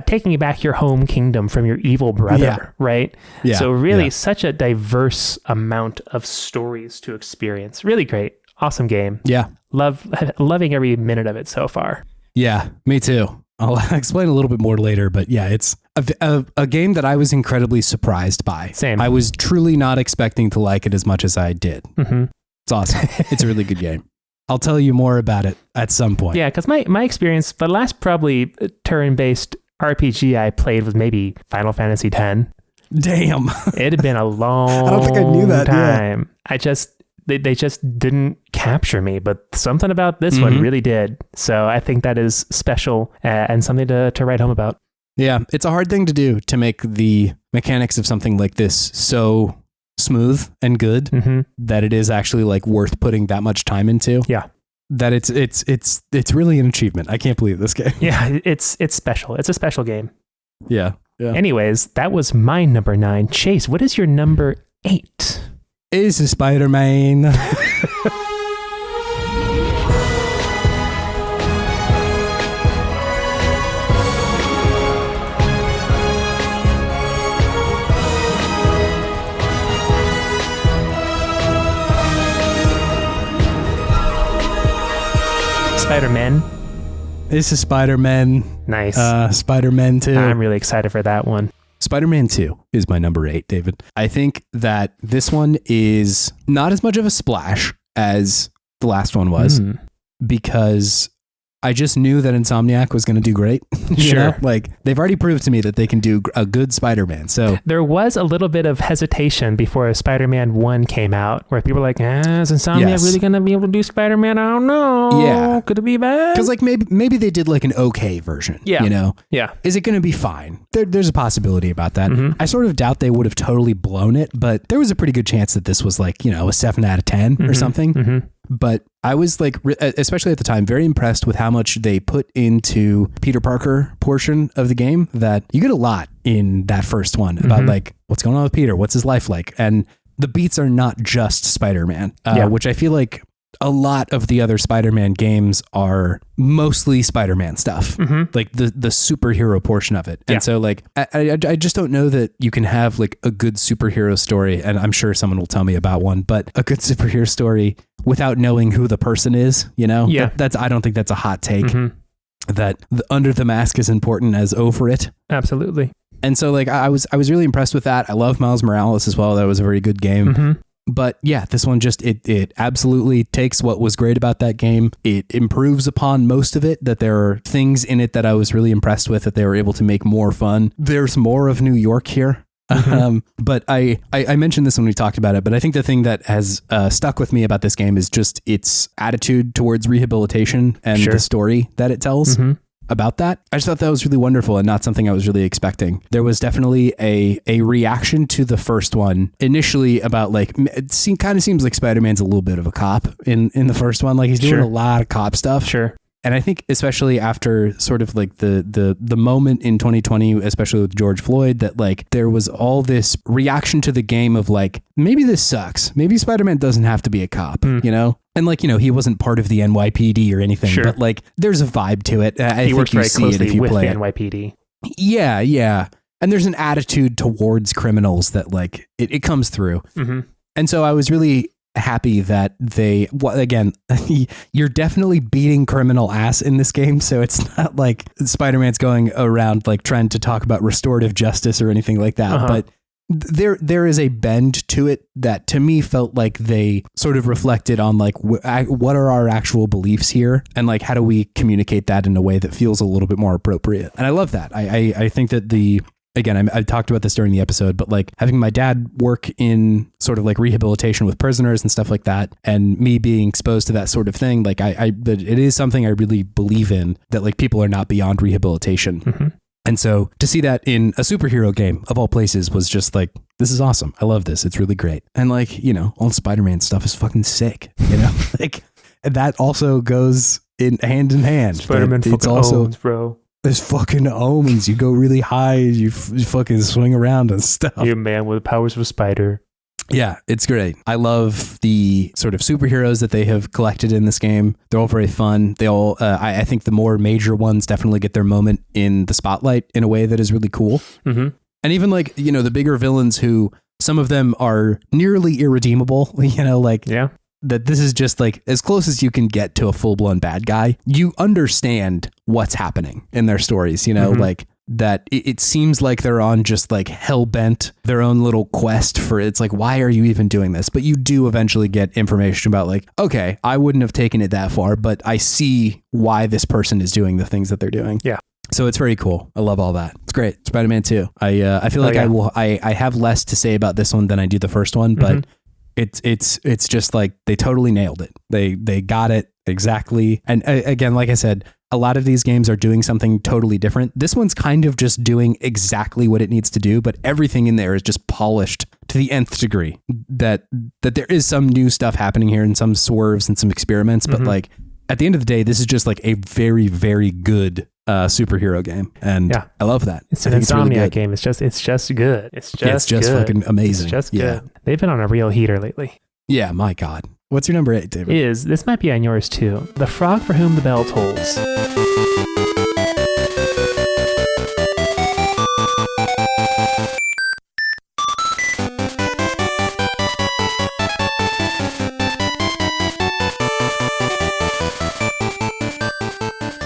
taking back your home kingdom from your evil brother, right? Yeah. So really such a diverse amount of stories to experience. Really great. Awesome game. Yeah. Loving every minute of it so far. Yeah, me too. I'll explain a little bit more later, but yeah, it's a game that I was incredibly surprised by. Same. I was truly not expecting to like it as much as I did. It's awesome. It's a really good game. I'll tell you more about it at some point. Yeah, because my experience, the last probably turn-based RPG I played was maybe Final Fantasy X. Damn. It had been a long I don't think I knew that time. Yeah. They just didn't capture me, but something about this one really did. So I think that is special and something to write home about. Yeah, it's a hard thing to do, to make the mechanics of something like this so smooth and good that it is actually like worth putting that much time into. Yeah. That it's really an achievement. I can't believe this game. Yeah, it's special. It's a special game. Yeah. Anyways, that was my number 9. Chase, what is your number 8? Is a Spider-Man. Spider-Man. This is Spider-Man. Nice. Spider-Man 2. I'm really excited for that one. Spider-Man 2 is my number 8, David. I think that this one is not as much of a splash as the last one was, because I just knew that Insomniac was going to do great. Sure. Like, they've already proved to me that they can do a good Spider-Man. So there was a little bit of hesitation before Spider-Man 1 came out, where people were like, is Insomniac really going to be able to do Spider-Man? I don't know. Yeah. Could it be bad? Because like maybe they did like an okay version. Yeah. Yeah. Is it going to be fine? There's a possibility about that. I sort of doubt they would have totally blown it, but there was a pretty good chance that this was like, a 7 out of 10 or something. But I was like, especially at the time, very impressed with how much they put into Peter Parker portion of the game, that you get a lot in that first one about like, what's going on with Peter? What's his life like? And the beats are not just Spider-Man, which I feel like a lot of the other Spider-Man games are mostly Spider-Man stuff, like the superhero portion of it. And so like, I just don't know that you can have like a good superhero story, and I'm sure someone will tell me about one, but a good superhero story without knowing who the person is, Yeah. I don't think that's a hot take. That under the mask is important as over it. Absolutely. And so like, I was really impressed with that. I love Miles Morales as well. That was a very good game. But yeah, this one just, it absolutely takes what was great about that game. It improves upon most of it, that there are things in it that I was really impressed with, that they were able to make more fun. There's more of New York here. But I mentioned this when we talked about it, but I think the thing that has stuck with me about this game is just its attitude towards rehabilitation and the story that it tells. About that. I just thought that was really wonderful and not something I was really expecting. There was definitely a reaction to the first one initially about like, kind of seems like Spider-Man's a little bit of a cop in the first one. Like he's doing a lot of cop stuff. Sure. And I think especially after sort of like the moment in 2020, especially with George Floyd, that like there was all this reaction to the game of like, maybe this sucks. Maybe Spider-Man doesn't have to be a cop, you know? And like, you know, he wasn't part of the NYPD or anything, but like there's a vibe to it. I think works you very see it if you with play the it. NYPD. Yeah, yeah. And there's an attitude towards criminals that like it comes through. Mm-hmm. And so I was really happy that they, well, again, you're definitely beating criminal ass in this game. So it's not like Spider-Man's going around like trying to talk about restorative justice or anything like that. But there is a bend to it that to me felt like they sort of reflected on like what are our actual beliefs here, and like how do we communicate that in a way that feels a little bit more appropriate. And I love that. I think that again, I talked about this during the episode, but like having my dad work in sort of like rehabilitation with prisoners and stuff like that, and me being exposed to that sort of thing, like it is something I really believe in, that like people are not beyond rehabilitation. Mm-hmm. And so to see that in a superhero game of all places was just like, this is awesome. I love this. It's really great. And like, you know, all Spider-Man stuff is fucking sick, you know, like that also goes in hand. Spider-Man fucking owns, bro. There's fucking omens. You go really high. You fucking swing around and stuff. You're a man with the powers of a spider. Yeah, it's great. I love the sort of superheroes that they have collected in this game. They're all very fun. They all, I think the more major ones definitely get their moment in the spotlight in a way that is really cool. Mm-hmm. And even like, you know, the bigger villains who some of them are nearly irredeemable, you know, like that this is just like as close as you can get to a full-blown bad guy. You understand what's happening in their stories, you know, like that it seems like they're on just like hell-bent their own little quest for, it's like, why are you even doing this? But you do eventually get information about like, okay, I wouldn't have taken it that far, but I see why this person is doing the things that they're doing. Yeah. So it's very cool. I love all that. It's great. Spider-Man 2. I feel like I have less to say about this one than I do the first one, but it's just like they totally nailed it. They got it exactly. And again, like I said, a lot of these games are doing something totally different. This one's kind of just doing exactly what it needs to do, but everything in there is just polished to the nth degree. That there is some new stuff happening here and some swerves and some experiments, but like at the end of the day, this is just like a very, very good superhero game, and I love that. It's an Insomniac game. It's just good. It's just good. Fucking amazing. It's just good. They've been on a real heater lately. Yeah, my God. What's your number 8, David? This might be on yours too. The Frog for Whom the Bell Tolls.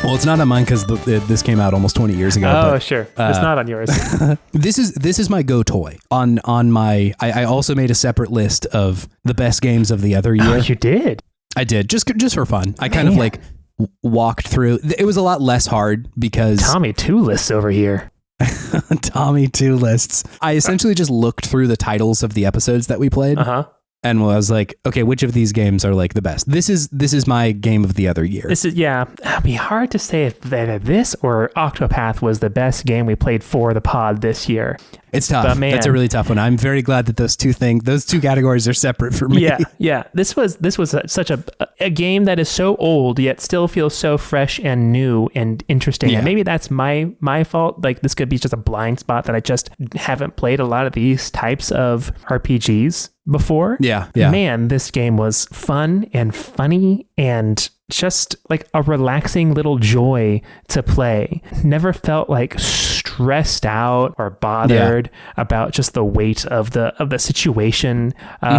Well, it's not on mine because this came out almost 20 years ago. Oh, but, sure. It's not on yours. This is my go toy on my. I also made a separate list of the best games of the other year. Oh, you did? I did just for fun. I kind of like walked through. It was a lot less hard because Tommy 2 lists over here. Tommy 2 lists. I essentially just looked through the titles of the episodes that we played. And I was like, okay, which of these games are like the best? This is my game of the other year. It'd be hard to say if this or Octopath was the best game we played for the pod this year. It's tough. But man, that's a really tough one. I'm very glad that those two categories are separate for me. Yeah. This was such a game that is so old yet still feels so fresh and new and interesting. Yeah. And maybe that's my fault. Like this could be just a blind spot that I just haven't played a lot of these types of RPGs before. Yeah. Man, this game was fun and funny and just like a relaxing little joy to play. Never felt like stressed out or bothered about just the weight of the situation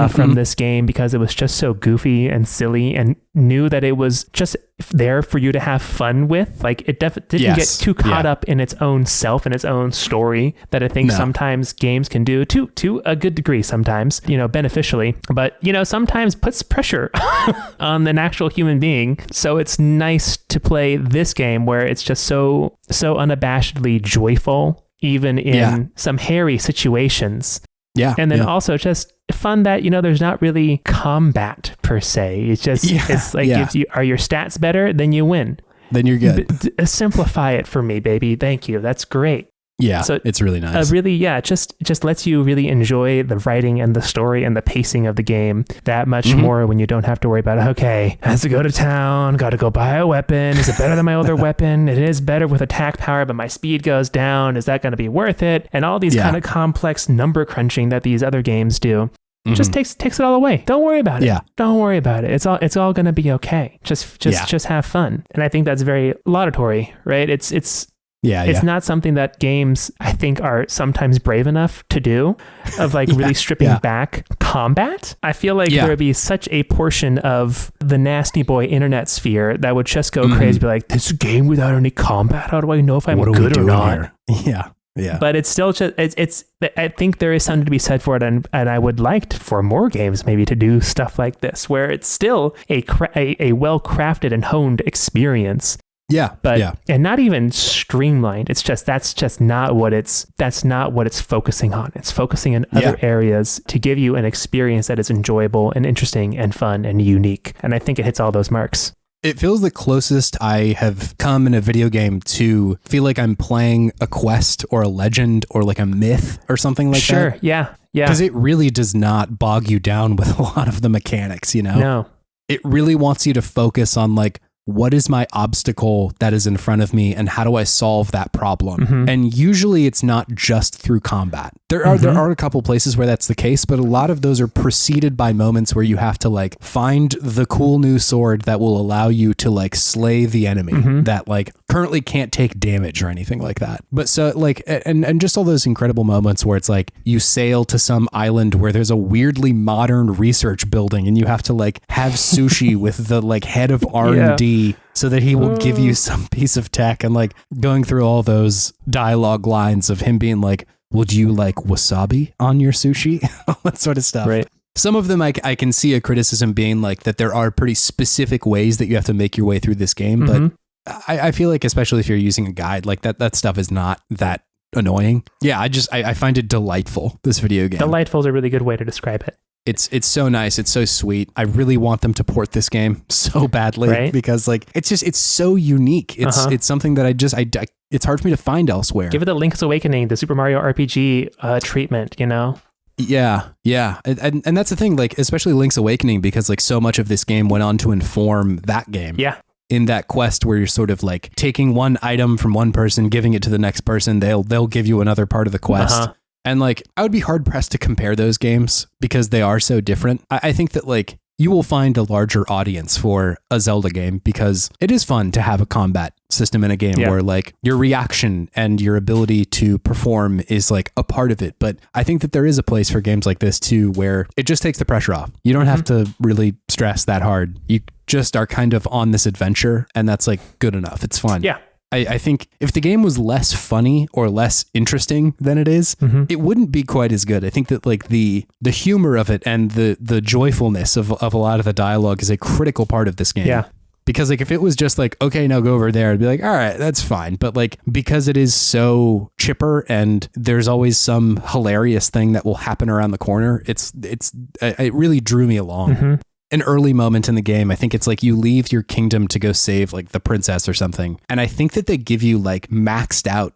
from this game, because it was just so goofy and silly, and knew that it was just there for you to have fun with. Like it didn't get too caught up in its own self and its own story that I think sometimes games can do to a good degree, sometimes, beneficially, but sometimes puts pressure on an actual human being. So it's nice to play this game where it's just so unabashedly joyful, even in some hairy situations. Yeah. And then also just fun that, there's not really combat per se. It's just, it's like, are your stats better? Then you win. Then you're good. Simplify it for me, baby. Thank you. That's great. Yeah, so it's really nice. Just lets you really enjoy the writing and the story and the pacing of the game that much more when you don't have to worry about, okay, I have to go to town, got to go buy a weapon. Is it better than my other weapon? It is better with attack power, but my speed goes down. Is that going to be worth it? And all these kind of complex number crunching that these other games do. Just takes it all away. Don't worry about it. Don't worry about it. It's all going to be okay. Just have fun. And I think that's very laudatory, right? It's not something that games, I think, are sometimes brave enough to do, of like really stripping back combat. I feel like there would be such a portion of the nasty boy internet sphere that would just go crazy, be like, this is a game without any combat. How do I know if I'm good or not? Here? Yeah. But it's still just, I think there is something to be said for it. And I would like for more games maybe to do stuff like this, where it's still a well-crafted and honed experience. And not even streamlined. It's just, that's not what it's focusing on. It's focusing in other areas to give you an experience that is enjoyable and interesting and fun and unique. And I think it hits all those marks. It feels the closest I have come in a video game to feel like I'm playing a quest or a legend or like a myth or something like that. Sure, yeah. Because it really does not bog you down with a lot of the mechanics, you know? No. It really wants you to focus on like, what is my obstacle that is in front of me and how do I solve that problem? And usually it's not just through combat. There are a couple places where that's the case, but a lot of those are preceded by moments where you have to like find the cool new sword that will allow you to like slay the enemy that like currently can't take damage or anything like that. But so like, and just all those incredible moments where it's like you sail to some island where there's a weirdly modern research building and you have to like have sushi with the like head of R&D so that he will give you some piece of tech, and like going through all those dialogue lines of him being like, would you like wasabi on your sushi? All that sort of stuff. Right. Some of them I can see a criticism being like that there are pretty specific ways that you have to make your way through this game. But I feel like, especially if you're using a guide, like that stuff is not that annoying. Yeah, I find it delightful, this video game. Delightful is a really good way to describe it. It's so nice. It's so sweet. I really want them to port this game so badly because like it's so unique. It's something that it's hard for me to find elsewhere. Give it the Link's Awakening, the Super Mario RPG treatment, you know? Yeah. And that's the thing, like especially Link's Awakening, because like so much of this game went on to inform that game. Yeah. In that quest where you're sort of like taking one item from one person, giving it to the next person, they'll give you another part of the quest. And like, I would be hard pressed to compare those games because they are so different. I think that like you will find a larger audience for a Zelda game because it is fun to have a combat system in a game where like your reaction and your ability to perform is like a part of it. But I think that there is a place for games like this too, where it just takes the pressure off. You don't have to really stress that hard. You just are kind of on this adventure, and that's like good enough. It's fun. Yeah. I think if the game was less funny or less interesting than it is, it wouldn't be quite as good. I think that like the humor of it and the joyfulness of a lot of the dialogue is a critical part of this game. Yeah. Because like if it was just like, okay, now go over there, I'd be like, all right, that's fine. But like because it is so chipper and there's always some hilarious thing that will happen around the corner, it really drew me along. An early moment in the game, I think it's like you leave your kingdom to go save like the princess or something. And I think that they give you like maxed out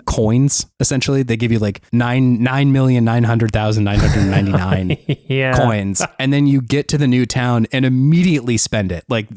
coins. Essentially, they give you like 9,900,999 coins. And then you get to the new town and immediately spend it like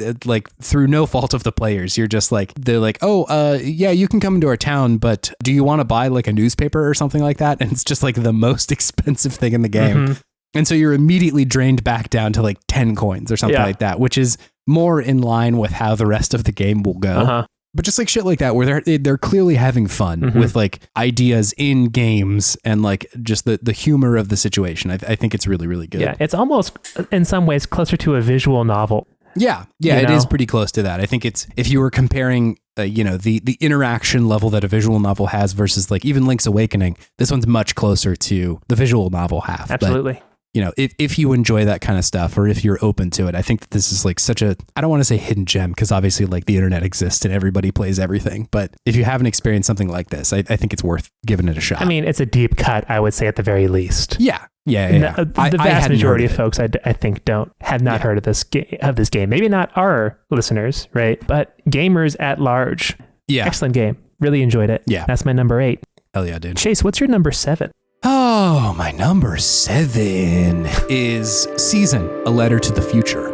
through no fault of the players. You're just like, they're like, oh, yeah, you can come into our town, but do you want to buy like a newspaper or something like that? And it's just like the most expensive thing in the game. And so you're immediately drained back down to like 10 coins or something like that, which is more in line with how the rest of the game will go. But just like shit like that, where they're clearly having fun with like ideas in games and like just the humor of the situation. I think it's really, really good. Yeah, it's almost in some ways closer to a visual novel. Yeah, it is pretty close to that. I think it's, if you were comparing the interaction level that a visual novel has versus like even Link's Awakening, this one's much closer to the visual novel half. Absolutely. But, if you enjoy that kind of stuff, or if you're open to it, I think that this is like such a, I don't want to say hidden gem, because obviously like the internet exists and everybody plays everything. But if you haven't experienced something like this, I think it's worth giving it a shot. I mean, it's a deep cut, I would say at the very least. Yeah. The vast majority of folks, I think, have not heard of this game. Maybe not our listeners, right? But gamers at large. Yeah. Excellent game. Really enjoyed it. Yeah. That's my number 8. Hell yeah, dude. Chase, what's your number 7? Oh, my number 7 is Season, A Letter to the Future.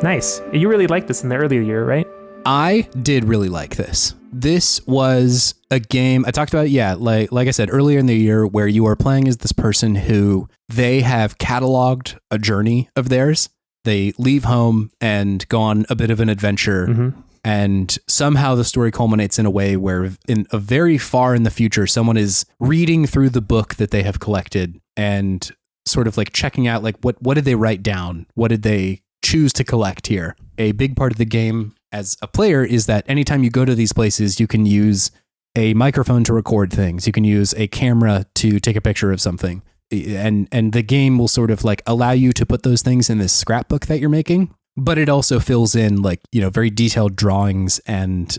Nice. You really liked this in the earlier year, right? I did really like this. This was a game I talked about, like I said earlier in the year, where you are playing as this person who they have cataloged a journey of theirs. They leave home and go on a bit of an adventure, and somehow the story culminates in a way where in a very far in the future, someone is reading through the book that they have collected and sort of like checking out like what did they write down? What did they choose to collect here? A big part of the game as a player is that anytime you go to these places, you can use a microphone to record things. You can use a camera to take a picture of something. And the game will sort of like allow you to put those things in this scrapbook that you're making, but it also fills in like, very detailed drawings. And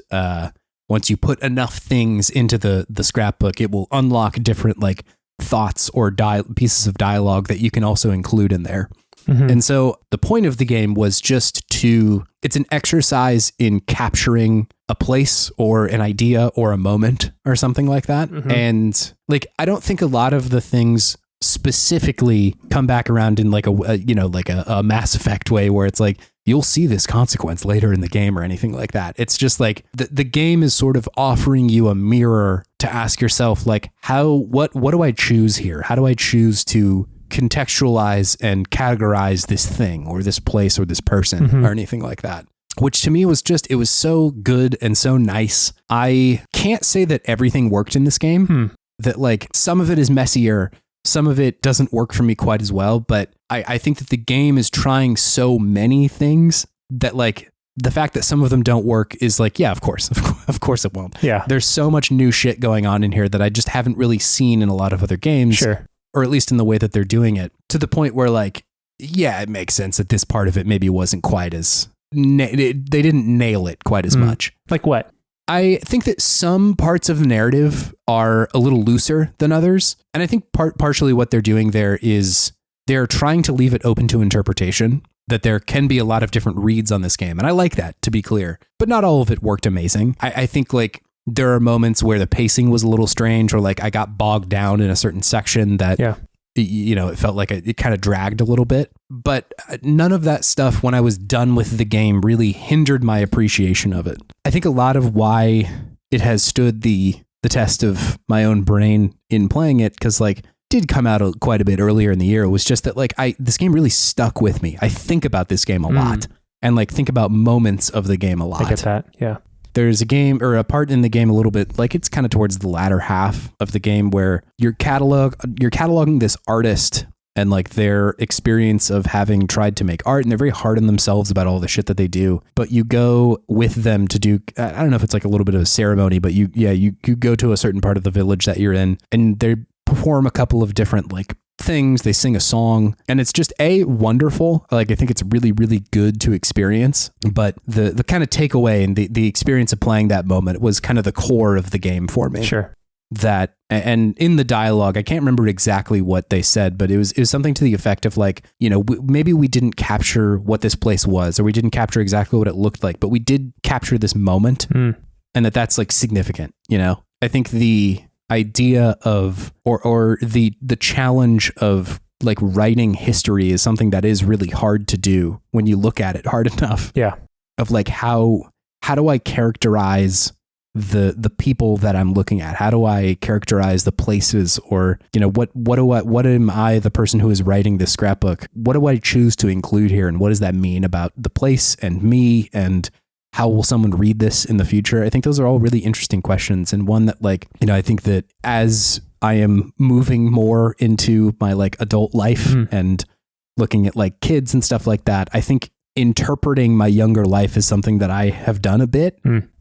once you put enough things into the scrapbook, it will unlock different like thoughts or pieces of dialogue that you can also include in there. And so the point of the game was just it's an exercise in capturing a place or an idea or a moment or something like that. And like, I don't think a lot of the things specifically come back around in like a Mass Effect way where it's like, you'll see this consequence later in the game or anything like that. It's just like the game is sort of offering you a mirror to ask yourself, like, what do I choose here? How do I choose to contextualize and categorize this thing or this place or this person or anything like that? Which to me was it was so good and so nice. I can't say that everything worked in this game, that like some of it is messier, some of it doesn't work for me quite as well, but I think that the game is trying so many things that like the fact that some of them don't work is like, yeah, of course it won't. Yeah. There's so much new shit going on in here that I just haven't really seen in a lot of other games. Sure. Or at least in the way that they're doing it, to the point where like, yeah, it makes sense that this part of it maybe wasn't quite as, they didn't nail it quite as much. Like what? I think that some parts of the narrative are a little looser than others. And I think partially what they're doing there is they're trying to leave it open to interpretation, that there can be a lot of different reads on this game. And I like that, to be clear, but not all of it worked amazing. I think like, there are moments where the pacing was a little strange, or like I got bogged down in a certain section that, it felt like it kind of dragged a little bit. But none of that stuff, when I was done with the game, really hindered my appreciation of it. I think a lot of why it has stood the test of my own brain in playing it, because like did come out quite a bit earlier in the year, was just that like this game really stuck with me. I think about this game a lot and like think about moments of the game a lot. I get that. Yeah. There's a game or a part in the game a little bit, like it's kind of towards the latter half of the game where you're cataloging this artist and like their experience of having tried to make art, and they're very hard on themselves about all the shit that they do. But you go with them to do, I don't know if it's like a little bit of a ceremony, but you go to a certain part of the village that you're in, and they perform a couple of different like things. They sing a song, and it's just wonderful. Like I think it's really, really good to experience. But the kind of takeaway and the experience of playing that moment was kind of the core of the game for me. Sure. That, and in the dialogue, I can't remember exactly what they said, but it was something to the effect of like, maybe we didn't capture what this place was, or we didn't capture exactly what it looked like, but we did capture this moment, and that's like significant. I think the idea of or the challenge of like writing history is something that is really hard to do when you look at it hard enough. Yeah. Of like how do I characterize the people that I'm looking at? How do I characterize the places, or what am I, the person who is writing this scrapbook, what do I choose to include here, and what does that mean about the place and me, and how will someone read this in the future? I think those are all really interesting questions, and one that like, I think that as I am moving more into my like adult life and looking at like kids and stuff like that, I think interpreting my younger life is something that I have done a bit.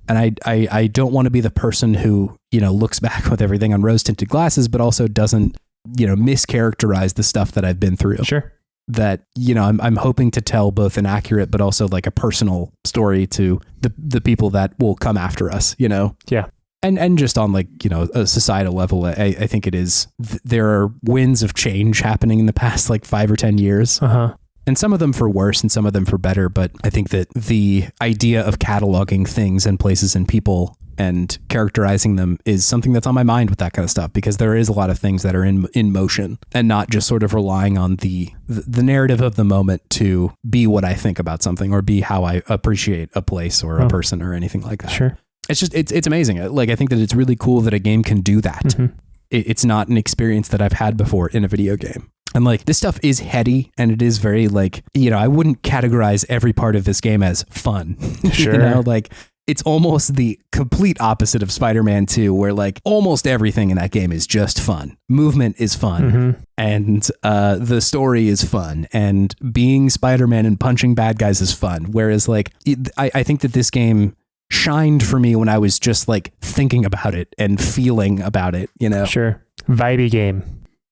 And I don't want to be the person who, looks back with everything on rose tinted glasses, but also doesn't, mischaracterize the stuff that I've been through. Sure. that, you know, I'm hoping to tell both an accurate but also like a personal story to the people that will come after us, you know? Yeah. And just on like, you know, a societal level, I think it is, there are winds of change happening in the past like 5 or 10 years. Uh-huh. And some of them for worse and some of them for better. But I think that the idea of cataloging things and places and people and characterizing them is something that's on my mind with that kind of stuff, because there is a lot of things that are in motion and not just sort of relying on the narrative of the moment to be what I think about something or be how I appreciate a place or a person or anything like that. Sure. It's just, it's amazing. Like, I think that it's really cool that a game can do that. Mm-hmm. It's not an experience that I've had before in a video game. And like, this stuff is heady and it is very like, you know, I wouldn't categorize every part of this game as fun. Sure. You know, like it's almost the complete opposite of Spider-Man 2, where like almost everything in that game is just fun. Movement is fun. And the story is fun. And being Spider-Man and punching bad guys is fun. Whereas like, I think that this game shined for me when I was just like thinking about it and feeling about it, you know? Sure. Vibey game.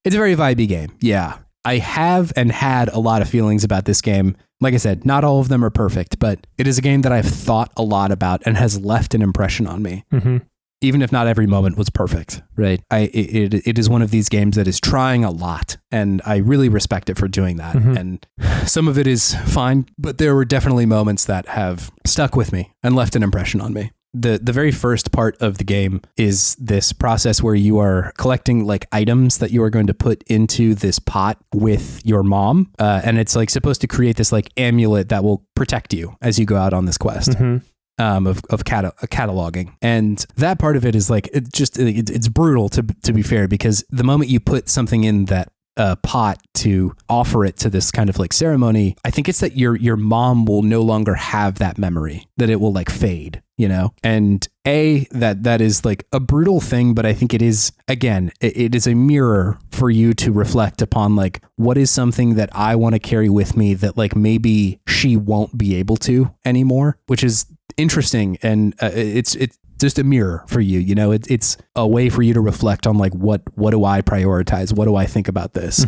It's a very vibey game. Yeah. I have and had a lot of feelings about this game. Like I said, not all of them are perfect, but it is a game that I've thought a lot about and has left an impression on me. Even if not every moment was perfect, right? It is one of these games that is trying a lot, and I really respect it for doing that. And some of it is fine, but there were definitely moments that have stuck with me and left an impression on me. The very first part of the game is this process where you are collecting like items that you are going to put into this pot with your mom. And it's like supposed to create this like amulet that will protect you as you go out on this quest. Of cataloging. And that part of it is like, it's brutal to be fair, because the moment you put something in that pot to offer it to this kind of like ceremony, I think it's that your mom will no longer have that memory, that it will like fade, you know? And that is like a brutal thing, but I think it is, again, it is a mirror for you to reflect upon like, what is something that I want to carry with me that like maybe she won't be able to anymore, which is interesting. And it's just a mirror for you, you know, it's a way for you to reflect on like, what do I prioritize? What do I think about this?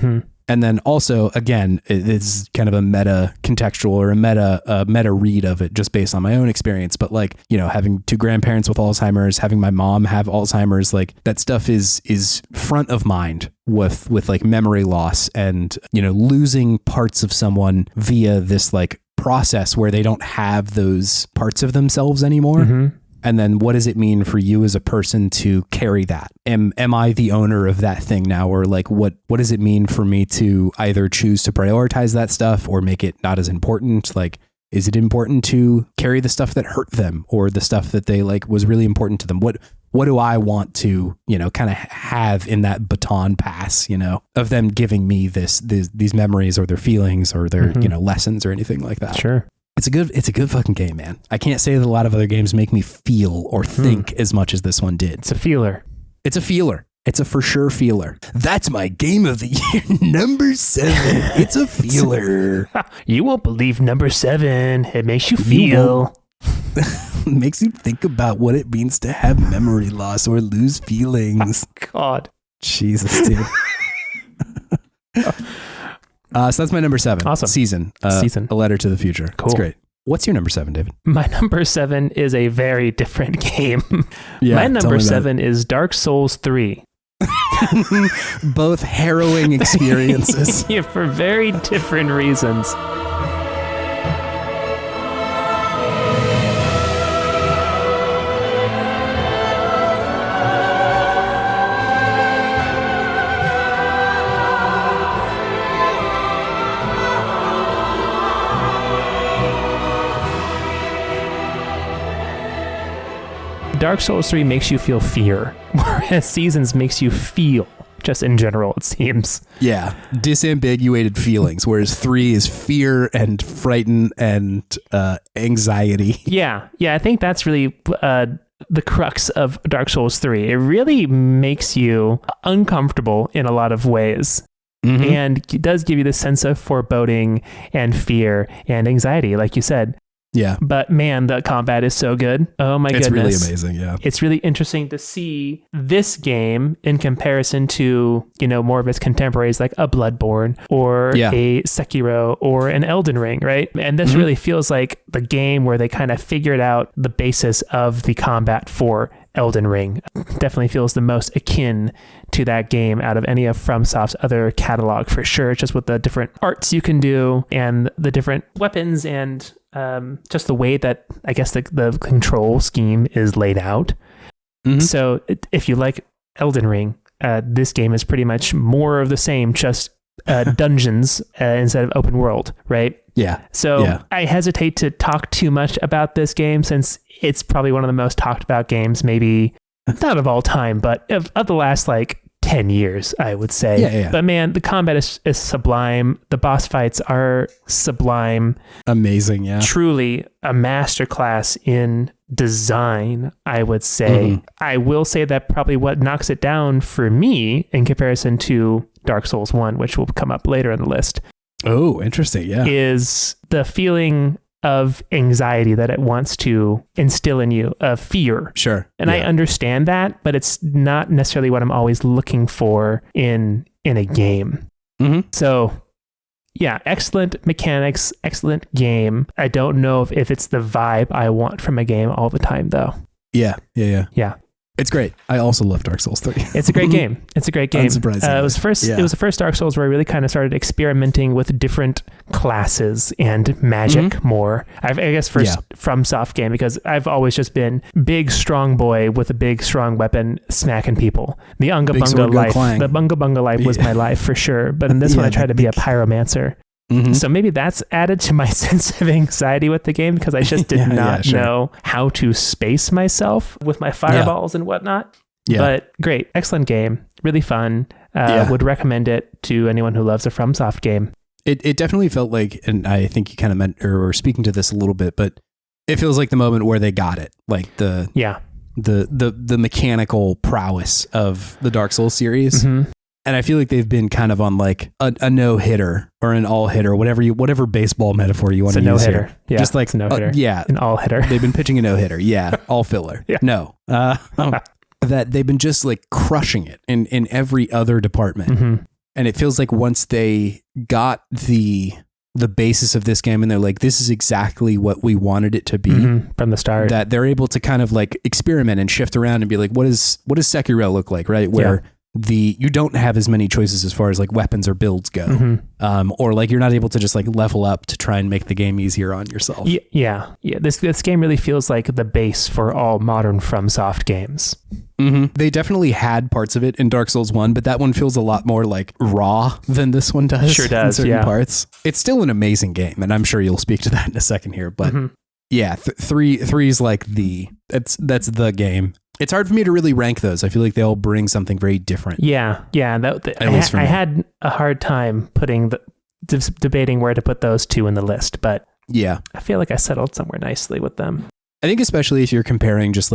And then also, again, it's kind of a meta contextual or a meta read of it just based on my own experience. But like, you know, having 2 grandparents with Alzheimer's, having my mom have Alzheimer's, like that stuff is front of mind with like memory loss and, you know, losing parts of someone via this like process where they don't have those parts of themselves anymore. And then what does it mean for you as a person to carry that? Am I the owner of that thing now? Or like, what does it mean for me to either choose to prioritize that stuff or make it not as important? Like, is it important to carry the stuff that hurt them or the stuff that they like was really important to them? What do I want to, you know, kind of have in that baton pass, you know, of them giving me these memories or their feelings or their, you know, lessons or anything like that? Sure. It's a good fucking game, man. I can't say that a lot of other games make me feel or think as much as this one did. It's a feeler. It's a feeler. It's a for sure feeler. That's my game of the year, number 7. It's a feeler. You won't believe number 7. It makes you feel. Makes you think about what it means to have memory loss or lose feelings. God. Jesus, dude. So that's my number 7. Awesome. Season. A Letter to the Future. Cool. It's great. What's your number 7, David? My number 7 is a very different game. Yeah, my number 7 is Dark Souls 3. Both harrowing experiences. Yeah, for very different reasons. Dark Souls 3 makes you feel fear, whereas Seasons makes you feel, just in general, it seems. Yeah, disambiguated feelings, whereas 3 is fear and frighten and anxiety. Yeah, I think that's really the crux of Dark Souls 3. It really makes you uncomfortable in a lot of ways. And it does give you this sense of foreboding and fear and anxiety, like you said. Yeah. But man, the combat is so good. Oh my goodness. It's really amazing, yeah. It's really interesting to see this game in comparison to, more of its contemporaries like a Bloodborne or a Sekiro or an Elden Ring, right? And this really feels like the game where they kind of figured out the basis of the combat for Elden Ring. Definitely feels the most akin to that game out of any of FromSoft's other catalog for sure, just with the different arts you can do and the different weapons and just the way that I guess the control scheme is laid out. So if you like Elden Ring, this game is pretty much more of the same, just dungeons instead of open world, right? Yeah. So I hesitate to talk too much about this game since it's probably one of the most talked about games, maybe not of all time, but of the last 10 years, I would say. Yeah. But man, the combat is sublime. The boss fights are sublime. Amazing, yeah. Truly a masterclass in design, I would say. I will say that probably what knocks it down for me in comparison to Dark Souls 1, which will come up later in the list. Oh, interesting, yeah. Is the feeling of anxiety that it wants to instill in you, of fear. Sure. And I understand that, but it's not necessarily what I'm always looking for in a game. So yeah, excellent mechanics, excellent game. I don't know if it's the vibe I want from a game all the time though. Yeah. It's great. I also love Dark Souls 3. It's a great game. Unsurprisingly. It was the first Dark Souls where I really kind of started experimenting with different classes and magic more. I guess first FromSoft game, because I've always just been big strong boy with a big strong weapon smacking people. The Unga Bunga life. The Bunga Bunga life was my life for sure. But in this one I tried to be a pyromancer. So maybe that's added to my sense of anxiety with the game because I just did not know how to space myself with my fireballs and whatnot. But great, excellent game, really fun. Would recommend it to anyone who loves a FromSoft game. It definitely felt like, and I think you kind of meant or were speaking to this a little bit, but it feels like the moment where they got it, like the mechanical prowess of the Dark Souls series. And I feel like they've been kind of on a no hitter or an all hitter, whatever baseball metaphor you want to use here. Yeah, just like it's a no hitter. An all hitter. They've been pitching a no hitter. Yeah, all filler. No, that they've been just crushing it in every other department. And it feels like once they got the basis of this game and they're like, this is exactly what we wanted it to be from the start, that they're able to kind of experiment and shift around and be like, what does Sekiro look like, right? Where you don't have as many choices as far as weapons or builds go, or you're not able to just level up to try and make the game easier on yourself. This game really feels like the base for all modern FromSoft games. They definitely had parts of it in Dark Souls 1, but that one feels a lot more raw than this one does. Sure does, in certain parts. It's still an amazing game, and I'm sure you'll speak to that in a second here. But three's that's the game. It's hard for me to really rank those. I feel like they all bring something very different. Yeah. I had a hard time debating where to put those two in the list, but I feel like I settled somewhere nicely with them. I think especially if you're comparing just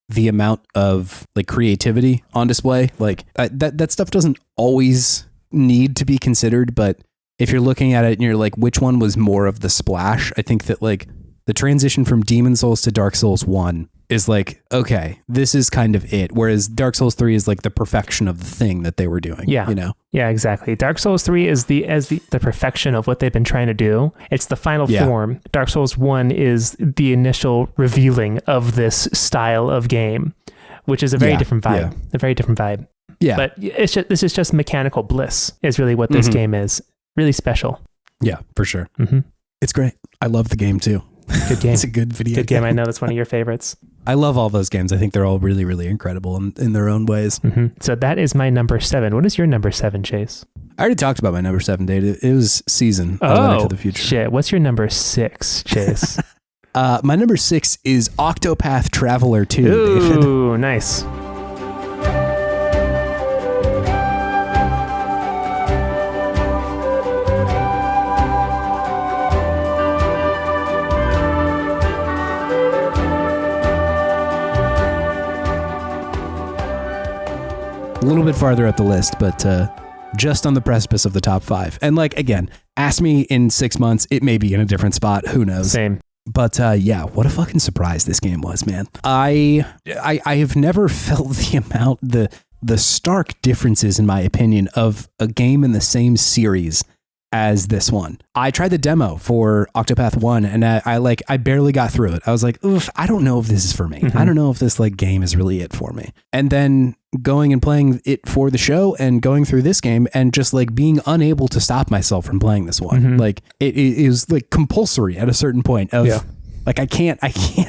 the amount of creativity on display, that stuff doesn't always need to be considered. But if you're looking at it and you're which one was more of the splash, I think that the transition from Demon Souls to Dark Souls 1 is okay, this is kind of it. Whereas Dark Souls 3 is the perfection of the thing that they were doing. Yeah. Yeah, exactly. Dark Souls 3 is the perfection of what they've been trying to do. It's the final form. Dark Souls 1 is the initial revealing of this style of game, which is a very different vibe. Yeah. A very different vibe. Yeah. But this is just mechanical bliss is really what this game is. Really special. Yeah, for sure. It's great. I love the game too. Good game. It's a good video Good game. I know that's one of your favorites. I love all those games. I think they're all really, really incredible in their own ways. So that is my number 7. What is your number 7, Chase? I already talked about my number 7, Dave. It was Season. Oh, the Future. Shit. What's your number 6, Chase? My number 6 is Octopath Traveler 2. Ooh, David. Nice. A little bit farther up the list, but just on the precipice of the top 5. And again, ask me in 6 months, it may be in a different spot. Who knows? Same. But yeah, what a fucking surprise this game was, man. I have never felt the stark differences, in my opinion, of a game in the same series as this one. I tried the demo for Octopath 1 and I barely got through it. I was like, oof, I don't know if this is for me. Mm-hmm. I don't know if this like game is really it for me. And then going and playing it for the show and going through this game and just like being unable to stop myself from playing this one. Mm-hmm. Like it is like compulsory at a certain point of like, I can't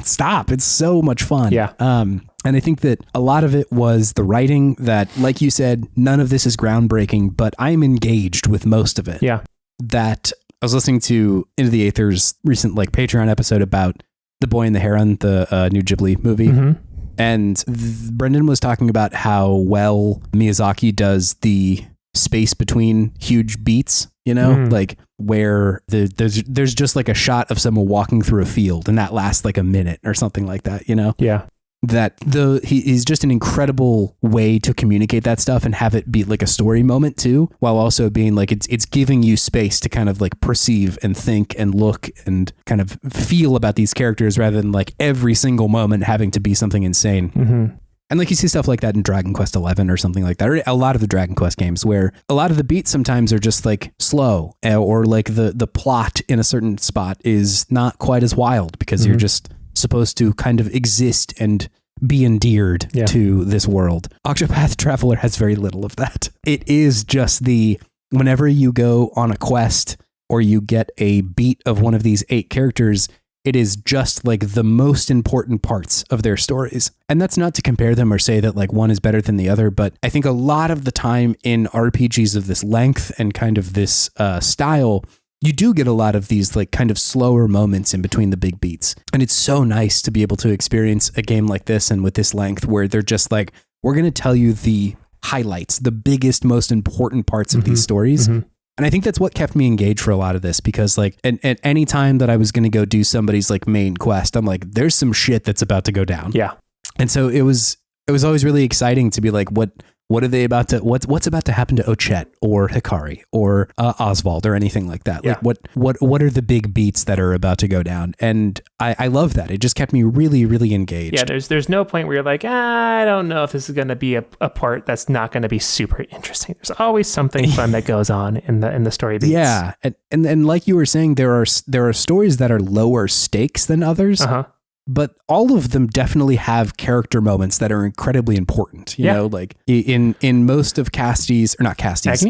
stop. It's so much fun. Yeah. And I think that a lot of it was the writing that, like you said, none of this is groundbreaking, but I'm engaged with most of it. Yeah. That I was listening to Into the Aether's recent like Patreon episode about The Boy and the Heron, the new Ghibli movie. Mm-hmm. And Brendan was talking about how well Miyazaki does the space between huge beats, you know, like where there's just like a shot of someone walking through a field and that lasts like a minute or something like that, you know? Yeah. That he's just an incredible way to communicate that stuff and have it be like a story moment too, while also being like it's giving you space to kind of like perceive and think and look and kind of feel about these characters rather than like every single moment having to be something insane. Mm-hmm. And like you see stuff like that in Dragon Quest 11 or something like that, or a lot of the Dragon Quest games where a lot of the beats sometimes are just like slow, or like the plot in a certain spot is not quite as wild because you're just supposed to kind of exist and be endeared to this world. Octopath Traveler has very little of that. It is just whenever you go on a quest or you get a beat of one of these 8 characters, it is just like the most important parts of their stories. And that's not to compare them or say that like one is better than the other, but I think a lot of the time in RPGs of this length and kind of this style, you do get a lot of these like kind of slower moments in between the big beats. And it's so nice to be able to experience a game like this and with this length where they're just like, we're going to tell you the highlights, the biggest, most important parts of these stories. Mm-hmm. And I think that's what kept me engaged for a lot of this, because like at any time that I was going to go do somebody's like main quest, I'm like, there's some shit that's about to go down. Yeah. And so it was always really exciting to be like, what are they about to, what's about to happen to Ochette or Hikari or Oswald or anything like that? Yeah. Like what are the big beats that are about to go down? And I love that. It just kept me really, really engaged. Yeah. There's no point where you're like, I don't know if this is going to be a part that's not going to be super interesting. There's always something fun that goes on in the story beats. Yeah. And like you were saying, there are stories that are lower stakes than others. Uh-huh. But all of them definitely have character moments that are incredibly important. You know, like in most of Casti's, or not Casti's.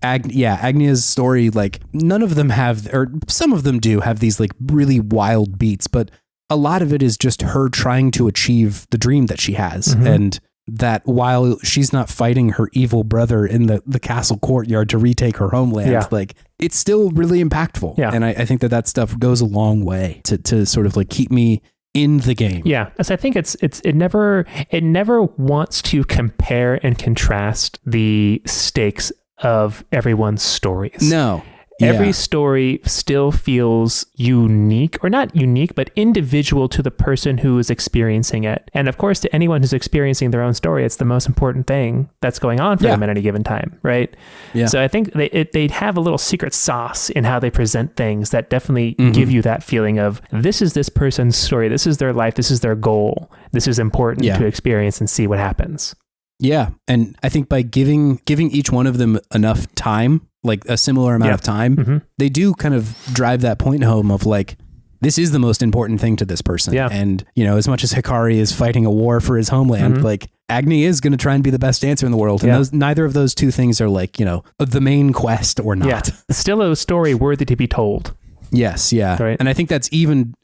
Agni? Agnia's story, like none of them have, or some of them do have these like really wild beats, but a lot of it is just her trying to achieve the dream that she has. Mm-hmm. And that while she's not fighting her evil brother in the castle courtyard to retake her homeland, like it's still really impactful. Yeah. And I think that stuff goes a long way to sort of like keep me in the game. Yeah. So I think it never wants to compare and contrast the stakes of everyone's stories. No. Every story still feels unique, or not unique, but individual to the person who is experiencing it. And of course, to anyone who's experiencing their own story, it's the most important thing that's going on for them at any given time, right? Yeah. So I think they have a little secret sauce in how they present things that definitely give you that feeling of, this is this person's story, this is their life, this is their goal, this is important to experience and see what happens. Yeah. And I think by giving each one of them enough time, like a similar amount of time, they do kind of drive that point home of like, this is the most important thing to this person. Yeah. And, you know, as much as Hikari is fighting a war for his homeland, like Agni is going to try and be the best dancer in the world. And neither of those two things are like, you know, the main quest or not. Yeah. It's still a story worthy to be told. Yes, yeah. Right. And I think that's even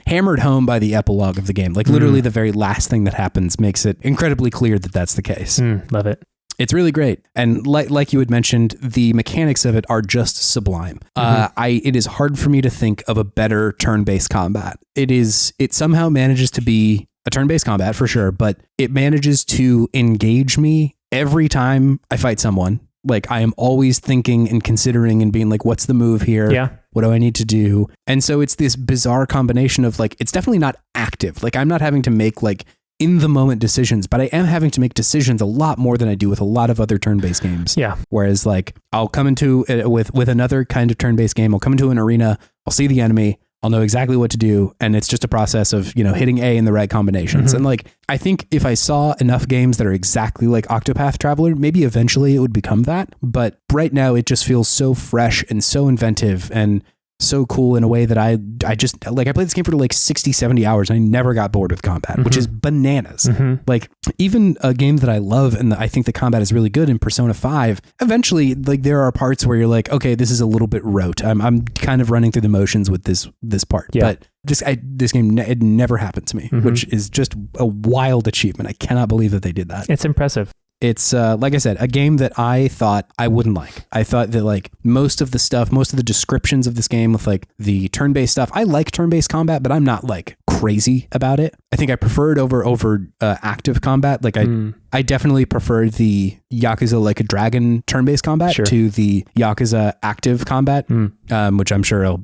hammered home by the epilogue of the game. Like literally the very last thing that happens makes it incredibly clear that that's the case. Love it. It's really great. And like you had mentioned, the mechanics of it are just sublime. It is hard for me to think of a better turn-based combat. It somehow manages to be a turn-based combat for sure, but it manages to engage me every time I fight someone. Like I am always thinking and considering and being like, what's the move here? Yeah. What do I need to do? And so it's this bizarre combination of like, it's definitely not active. Like I'm not having to make like in the moment decisions, but I am having to make decisions a lot more than I do with a lot of other turn-based games. Yeah. Whereas like I'll come into with another kind of turn-based game, I'll come into an arena, I'll see the enemy, I'll know exactly what to do. And it's just a process of, hitting A in the right combinations. And like, I think if I saw enough games that are exactly like Octopath Traveler, maybe eventually it would become that. But right now it just feels so fresh and so inventive and so cool in a way that I just like, I played this game for like 60, 70 hours and I never got bored with combat, which is bananas. Like even a game that I love and I think the combat is really good in Persona 5, eventually like there are parts where you're like, okay, this is a little bit rote. I'm kind of running through the motions with this part, but this game, it never happened to me, which is just a wild achievement. I cannot believe that they did that. It's impressive. It's, like I said, a game that I thought I wouldn't like. I thought that like most of the descriptions of this game with like the turn-based stuff, I like turn-based combat, but I'm not like crazy about it. I think I prefer it over active combat. Like I definitely prefer the Yakuza Like a Dragon turn-based combat to the Yakuza active combat, which I'm sure,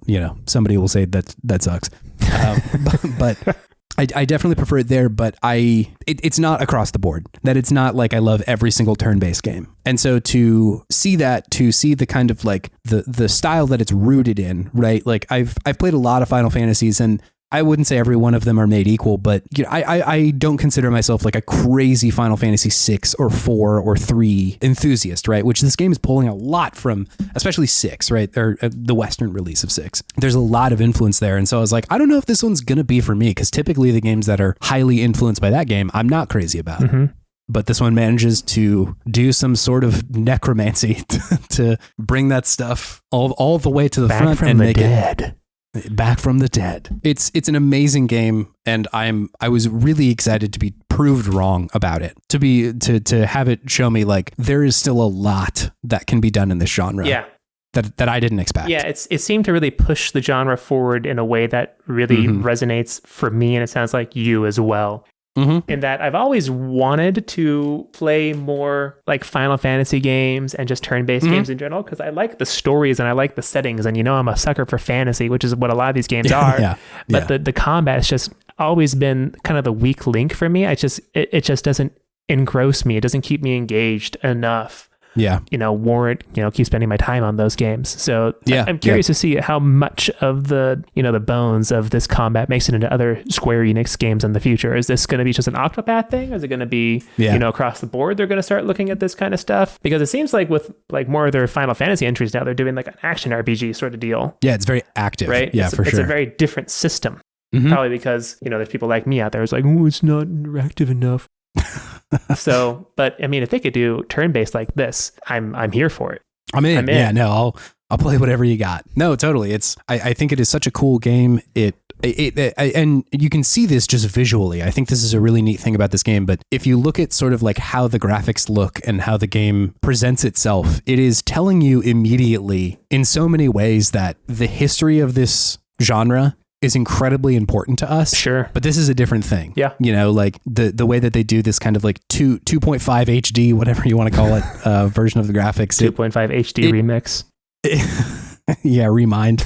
somebody will say that sucks. But I definitely prefer it there, but it's not across the board. That it's not like I love every single turn-based game. And so to see the kind of like the style that it's rooted in, right? Like I've played a lot of Final Fantasies and I wouldn't say every one of them are made equal, but I don't consider myself like a crazy Final Fantasy 6 or 4 or 3 enthusiast, right? Which this game is pulling a lot from, especially 6, right? Or the Western release of 6. There's a lot of influence there. And so I was like, I don't know if this one's going to be for me, because typically the games that are highly influenced by that game, I'm not crazy about. But this one manages to do some sort of necromancy to bring that stuff all the way to the front and make it back from the dead. It's an amazing game, and I was really excited to be proved wrong about it. To have it show me like there is still a lot that can be done in this genre. Yeah. That I didn't expect. Yeah, it seemed to really push the genre forward in a way that really resonates for me, and it sounds like you as well. In that I've always wanted to play more like Final Fantasy games and just turn-based games in general, because I like the stories and I like the settings, and I'm a sucker for fantasy, which is what a lot of these games are. But the combat has just always been kind of the weak link for me. It just doesn't engross me. It doesn't keep me engaged enough. Warrant, keep spending my time on those games. So I'm curious to see how much of the, the bones of this combat makes it into other Square Enix games in the future. Is this going to be just an Octopath thing? Or is it going to be, across the board, they're going to start looking at this kind of stuff? Because it seems like with like more of their Final Fantasy entries now, they're doing like an action RPG sort of deal. Yeah, it's very active. Right? Yeah, for sure. It's a very different system. Probably because, there's people like me out there who's like, oh, it's not interactive enough. So, but I mean, if they could do turn-based like this, I'm here for it. I'm in. Yeah, no, I'll play whatever you got. No, totally. I think it is such a cool game. And you can see this just visually. I think this is a really neat thing about this game. But if you look at sort of like how the graphics look and how the game presents itself, it is telling you immediately in so many ways that the history of this genre is incredibly important to us. Sure. But this is a different thing. Yeah. Like the way that they do this kind of like 2.5 HD, whatever you want to call it, version of the graphics. 2.5 HD remix. Remind.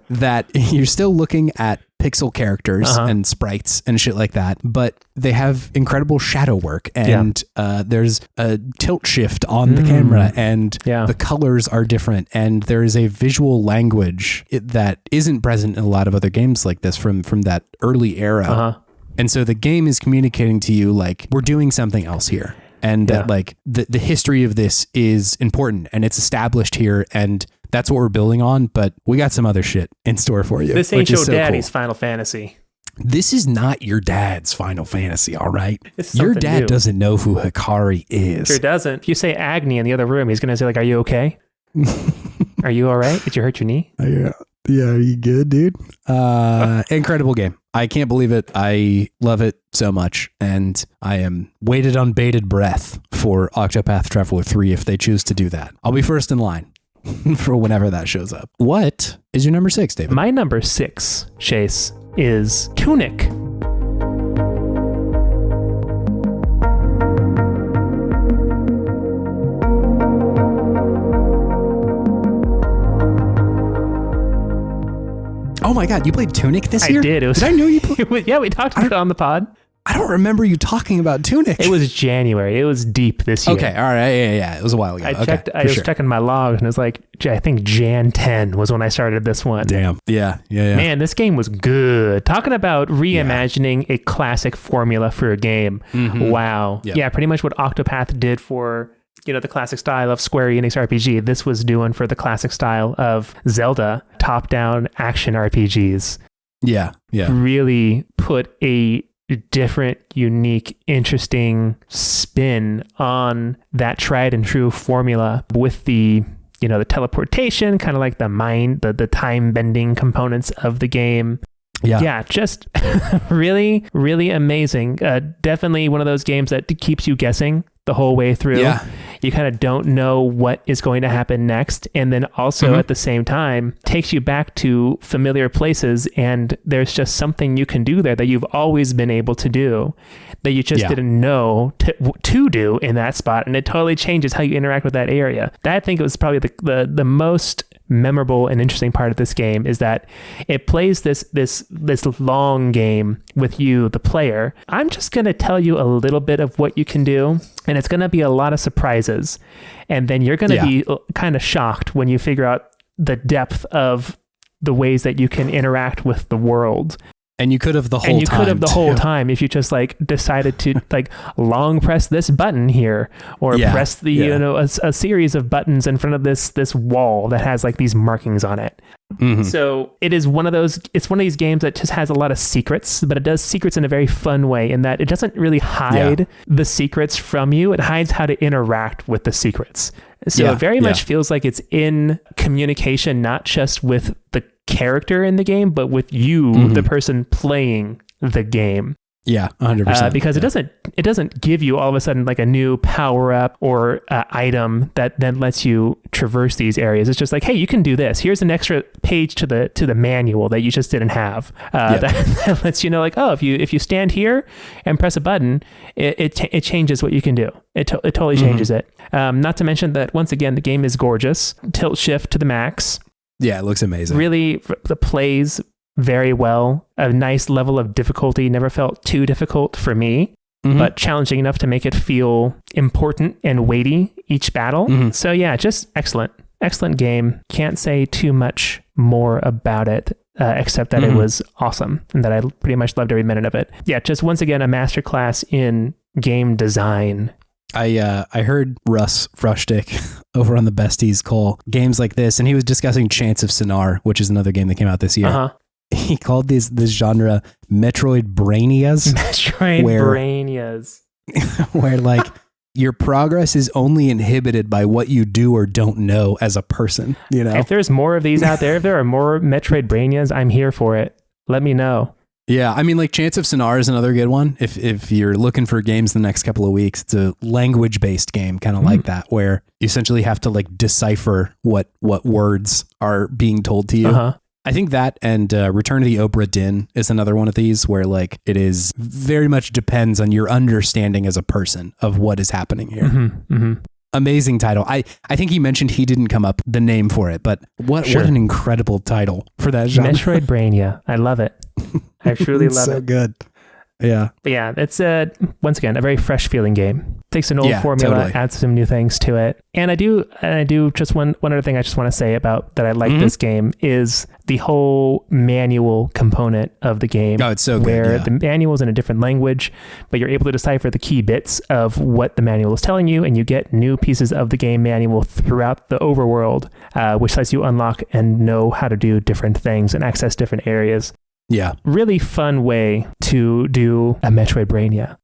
That you're still looking at pixel characters and sprites and shit like that, but they have incredible shadow work, and there's a tilt shift on the camera, and the colors are different, and there is a visual language that isn't present in a lot of other games like this from that early era. And so the game is communicating to you like, we're doing something else here, and that like the history of this is important and it's established here, and that's what we're building on, but we got some other shit in store for you. This ain't your daddy's Final Fantasy. This is not your dad's Final Fantasy, all right? Your dad doesn't know who Hikari is. Sure doesn't. If you say Agni in the other room, he's going to say like, are you okay? Are you all right? Did you hurt your knee? Yeah, are you good, dude? Incredible game. I can't believe it. I love it so much, and I am waited on bated breath for Octopath Traveler 3 if they choose to do that. I'll be first in line for whenever that shows up. What is your number 6, David? My number 6, Chase, is Tunic. Oh my God, you played Tunic this year? I did. Did I know you played? Yeah, we talked about it on the pod. I don't remember you talking about Tunic. It was January. It was deep this year. Okay, all right, yeah. It was a while ago. I was checking my logs, and it was like, I think Jan 10 was when I started this one. Damn. Yeah. Man, this game was good. Talking about reimagining a classic formula for a game. Mm-hmm. Wow. Yep. Yeah, pretty much what Octopath did for, the classic style of Square Enix RPG. This was doing for the classic style of Zelda top-down action RPGs. Yeah. Really put a different, unique, interesting spin on that tried and true formula with the the teleportation, kind of like the time bending components of the game. Yeah, just really, really amazing. Definitely one of those games that keeps you guessing the whole way through. Yeah. You kind of don't know what is going to happen next. And then also at the same time, takes you back to familiar places. And there's just something you can do there that you've always been able to do that you just didn't know to do in that spot. And it totally changes how you interact with that area. That, I think, it was probably the most memorable and interesting part of this game, is that it plays this long game with you, the player. I'm just going to tell you a little bit of what you can do, and it's going to be a lot of surprises, and then you're going to be kind of shocked when you figure out the depth of the ways that you can interact with the world. And you could have the whole time if you just decided to long press this button here, or press the a series of buttons in front of this wall that has these markings on it. Mm-hmm. So it is one of these games that just has a lot of secrets, but it does secrets in a very fun way, in that it doesn't really hide the secrets from you. It hides how to interact with the secrets. So it very much feels like it's in communication, not just with the character in the game, but with you, the person playing the game. Yeah, 100%. Because it doesn't give you all of a sudden a new power up or item that then lets you traverse these areas. It's just hey, you can do this. Here's an extra page to the manual that you just didn't have. That lets you know if you stand here and press a button, it changes what you can do. It totally changes it. Not to mention that, once again, the game is gorgeous. Tilt shift to the max. Yeah, it looks amazing. Really, the plays very well. A nice level of difficulty. Never felt too difficult for me, but challenging enough to make it feel important and weighty each battle. So yeah, just excellent game. Can't say too much more about it, except that it was awesome and that I pretty much loved every minute of it. Yeah, just once again, a masterclass in game design. I heard Russ Frushtick over on the Besties call games like this, and he was discussing Chants of Sinar, which is another game that came out this year. He called this genre Metroidbranias. Metroidbranias. Where your progress is only inhibited by what you do or don't know as a person. If there's more of these out there, if there are more Metroidbranias, I'm here for it. Let me know. Yeah, I mean, Chants of Sinar is another good one. If you're looking for games the next couple of weeks, it's a language-based game, kind of like that, where you essentially have to decipher what words are being told to you. I think that and Return to the Obra Dinn is another one of these where it is very much depends on your understanding as a person of what is happening here. Amazing title. I think he mentioned he didn't come up the name for it, but what an incredible title for that genre. Metroidbrania. I love it. I truly love it. So good. Yeah. But yeah, it's once again a very fresh feeling game. Takes an old formula, adds some new things to it. And I do just one other thing I just want to say about that I like this game is the whole manual component of the game. Oh, it's so good. Where the manual is in a different language, but you're able to decipher the key bits of what the manual is telling you, and you get new pieces of the game manual throughout the overworld, which lets you unlock and know how to do different things and access different areas. Yeah. Really fun way to do a Metroidbrania.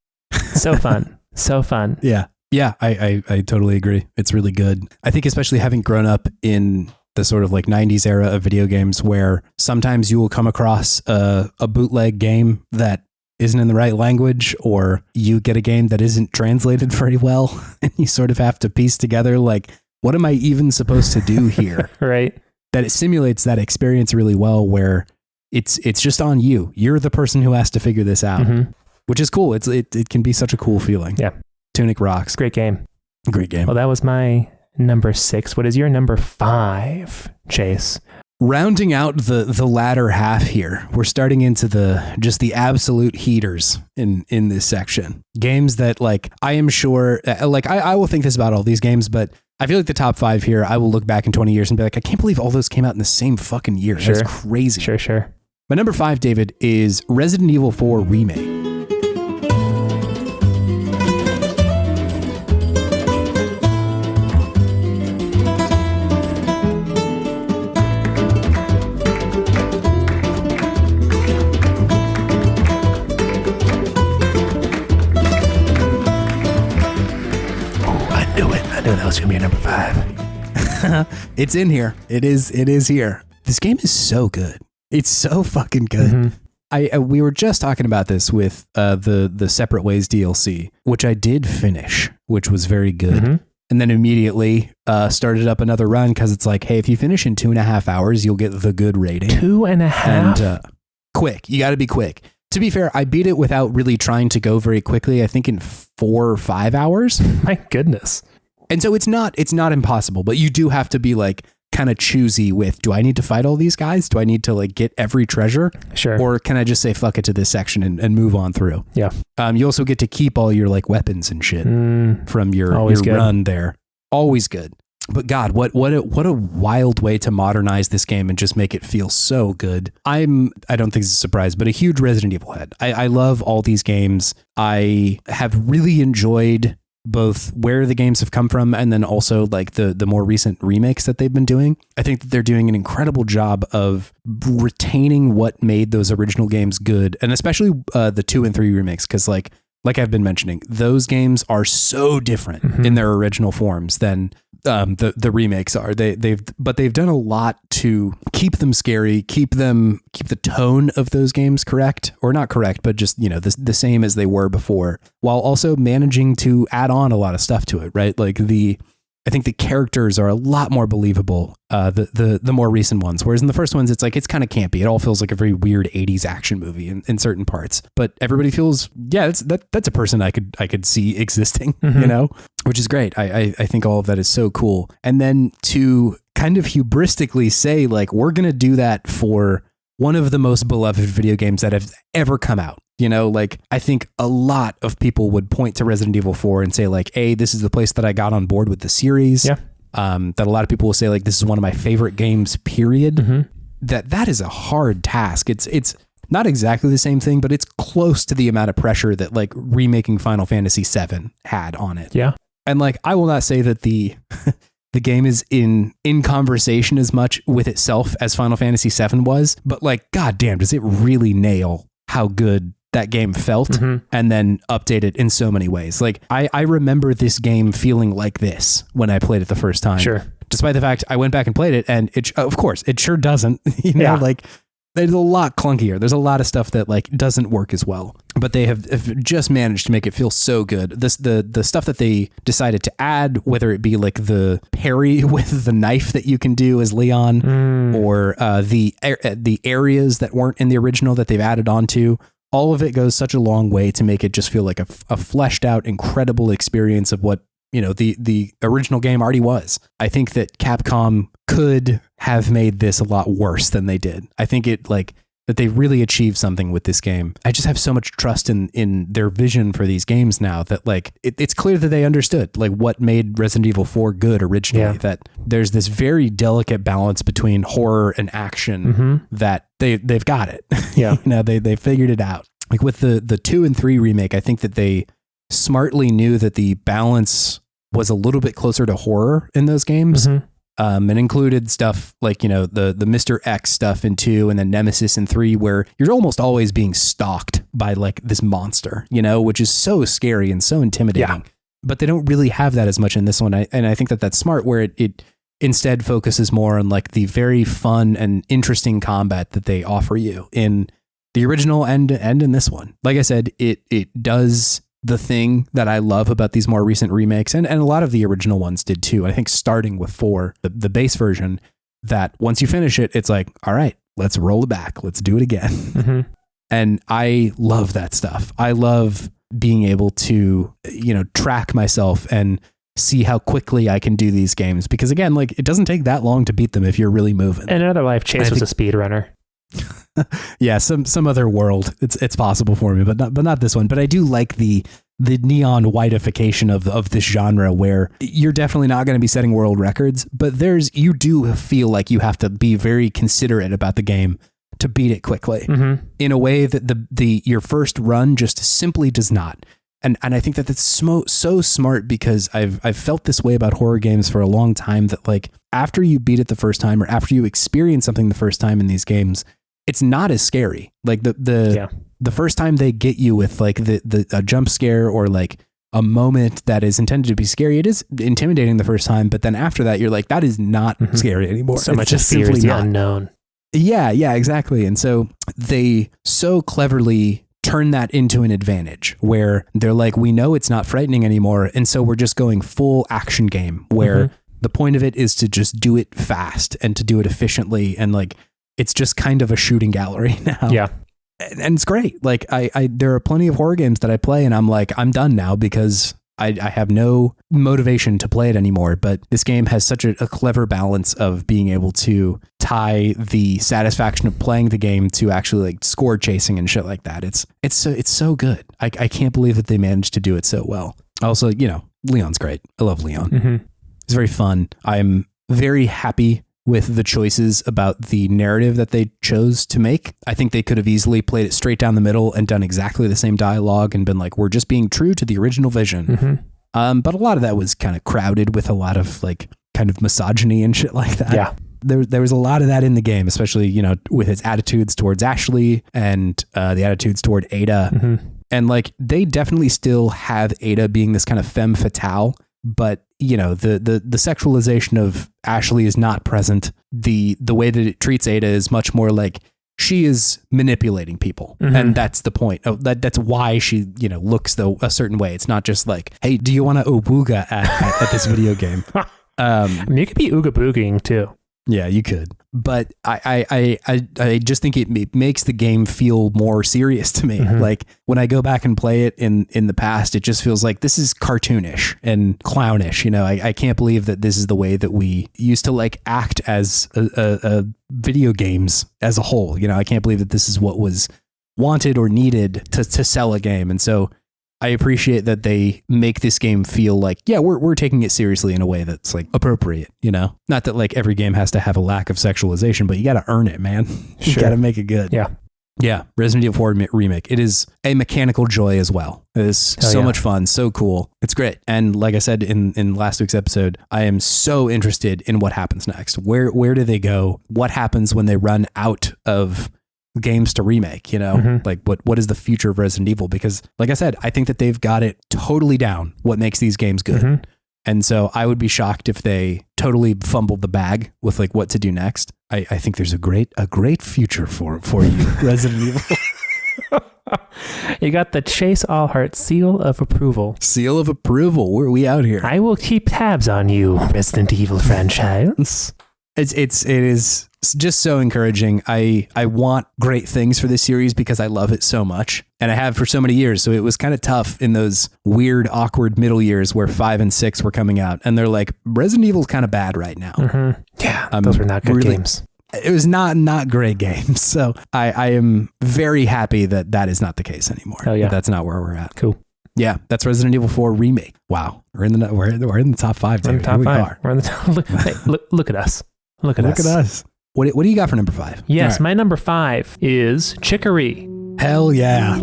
So fun. So fun. Yeah. Yeah, I totally agree. It's really good. I think especially having grown up in the sort of 90s era of video games where sometimes you will come across a bootleg game that isn't in the right language, or you get a game that isn't translated very well, and you sort of have to piece together what am I even supposed to do here? Right. That it simulates that experience really well, where it's just on you. You're the person who has to figure this out, which is cool. It can be such a cool feeling. Yeah. Tunic rocks. Great game. Great game. Well, that was my number 6. What is your number 5, Chase? rounding out the latter half here, we're starting into the absolute heaters in this section. Games that like, I am sure, like I will think this about all these games, but I feel like the top 5 here, I will look back in 20 years and be like, I can't believe all those came out in the same fucking year. Sure. That's crazy. Sure. My number 5, David, is Resident Evil 4 Remake. That was gonna be your number 5. It's in here. It is here. This game is so good. It's so fucking good. Mm-hmm. We were just talking about this with the Separate Ways DLC, which I did finish, which was very good. Mm-hmm. And then immediately started up another run because it's like, hey, if you finish in 2.5 hours, you'll get the good rating. 2.5? And quick. You got to be quick. To be fair, I beat it without really trying to go very quickly. I think in 4 or 5 hours. My goodness. And so it's not impossible, but you do have to be like kind of choosy with, do I need to fight all these guys? Do I need to like get every treasure? Sure. Or can I just say fuck it to this section and move on through? Yeah. You also get to keep all your like weapons and shit from your run there. Always good. But God, what a wild way to modernize this game and just make it feel so good. I don't think it's a surprise, but a huge Resident Evil head. I love all these games. I have really enjoyed both where the games have come from and then also like the more recent remakes that they've been doing. I think that they're doing an incredible job of retaining what made those original games good, and especially the 2 and 3 remakes, because like I've been mentioning, those games are so different in their original forms than the remakes are. They've done a lot to keep them scary, keep the tone of those games correct, or not correct, but just, you know, the same as they were before, while also managing to add on a lot of stuff to it, right? Like I think the characters are a lot more believable, the more recent ones. Whereas in the first ones, it's like, it's kind of campy. It all feels like a very weird 80s action movie in certain parts. But everybody feels, yeah, that's a person I could see existing, you know, which is great. I think all of that is so cool. And then to kind of hubristically say, like, we're going to do that for one of the most beloved video games that have ever come out. You know, like, I think a lot of people would point to Resident Evil 4 and say like, hey, this is the place that I got on board with the series. Yeah. That a lot of people will say like, this is one of my favorite games, period. That is a hard task. It's not exactly the same thing, but it's close to the amount of pressure that like remaking Final Fantasy VII had on it. Yeah. And like, I will not say that the game is in conversation as much with itself as Final Fantasy VII was, but like, goddamn, does it really nail how good that game felt and then update it in so many ways. Like I remember this game feeling like this when I played it the first time. Sure. Despite the fact I went back and played it, and it, of course, it sure doesn't, you know, like there's a lot clunkier. There's a lot of stuff that like doesn't work as well, but they have just managed to make it feel so good. The stuff that they decided to add, whether it be like the parry with the knife that you can do as Leon, or the areas that weren't in the original that they've added onto, all of it goes such a long way to make it just feel like a fleshed out, incredible experience of what, you know, the original game already was. I think that Capcom could have made this a lot worse than they did. I think that they really achieved something with this game. I just have so much trust in their vision for these games now that like it's clear that they understood like what made Resident Evil 4 good originally, that there's this very delicate balance between horror and action that they've got it. Yeah. You know, they figured it out. Like with the 2 and 3 remake, I think that they smartly knew that the balance was a little bit closer to horror in those games. And included stuff like, you know, the Mr. X stuff in 2 and then Nemesis in 3, where you're almost always being stalked by like this monster, you know, which is so scary and so intimidating. Yeah. But they don't really have that as much in this one. And I think that that's smart, where it instead focuses more on like the very fun and interesting combat that they offer you in the original and in this one. Like I said, it does the thing that I love about these more recent remakes, and a lot of the original ones did too. I think starting with 4, the base version, that once you finish it, it's like, all right, let's roll it back. Let's do it again. And I love that stuff. I love being able to, you know, track myself and see how quickly I can do these games. Because again, like it doesn't take that long to beat them if you're really moving. In another life, Chase was a speedrunner. Yeah, some other world. It's possible for me, but not this one. But I do like the neon whiteification of this genre, where you're definitely not going to be setting world records, but you do feel like you have to be very considerate about the game to beat it quickly in a way that your first run just simply does not. And I think that that's so smart, because I've felt this way about horror games for a long time, that like after you beat it the first time, or after you experience something the first time in these games, it's not as scary. Like the first time they get you with like a jump scare or like a moment that is intended to be scary, it is intimidating the first time, but then after that you're like, that is not scary anymore. So much just fear is the unknown. Yeah, exactly. And so they so cleverly turn that into an advantage, where they're like, we know it's not frightening anymore, and so we're just going full action game, where the point of it is to just do it fast and to do it efficiently, and like it's just kind of a shooting gallery now. Yeah. And it's great. Like I there are plenty of horror games that I play and I'm like, I'm done now, because I have no motivation to play it anymore. But this game has such a clever balance of being able to tie the satisfaction of playing the game to actually like score chasing and shit like that. It's so good. I can't believe that they managed to do it so well. Also, Leon's great. I love Leon. It's very fun. I'm very happy with the choices about the narrative that they chose to make. I think they could have easily played it straight down the middle and done exactly the same dialogue and been like, we're just being true to the original vision. But a lot of that was kind of crowded with a lot of like kind of misogyny and shit like that. Yeah. There was a lot of that in the game, especially, with its attitudes towards Ashley and the attitudes toward Ada. And like, they definitely still have Ada being this kind of femme fatale, but the sexualization of Ashley is not present. The way that it treats Ada is much more like she is manipulating people. And that's the point. That's why she, looks a certain way. It's not just like, hey, do you want to Ooga at this video game? You could be Ooga boogieing too. Yeah, you could. But I just think it makes the game feel more serious to me. Like when I go back and play it in the past, it just feels like this is cartoonish and clownish. I can't believe that this is the way that we used to like act as a video games as a whole. I can't believe that this is what was wanted or needed to sell a game. And so I appreciate that they make this game feel like, yeah, we're taking it seriously in a way that's like appropriate, Not that like every game has to have a lack of sexualization, but you got to earn it, man. You got to make it good. Yeah. Yeah. Resident Evil 4 remake. It is a mechanical joy as well. It is so much fun. So cool. It's great. And like I said in last week's episode, I am so interested in what happens next. Where do they go? What happens when they run out of games to remake, like what is the future of Resident Evil? Because like I said, I think that they've got it totally down what makes these games good. And so I would be shocked if they totally fumbled the bag with like what to do next. I think there's a great future for you, Resident Evil. You got the Chase Allhart seal of approval. Seal of approval. Where are we out here? I will keep tabs on you, Resident Evil franchise. It is just so encouraging. I want great things for this series because I love it so much, and I have for so many years. So it was kind of tough in those weird, awkward middle years where 5 and 6 were coming out, and they're like, Resident Evil's kind of bad right now. Yeah, those were not good games. It was not great games. So I am very happy that is not the case anymore. Oh yeah, that's not where we're at. Cool. Yeah, that's Resident Evil 4 remake. Wow, we're in the top 5. We're in the top 5. We're in the top. Look at us. Look at us. What do you got for number 5? Yes, right. My number 5 is Chicory. Hell yeah.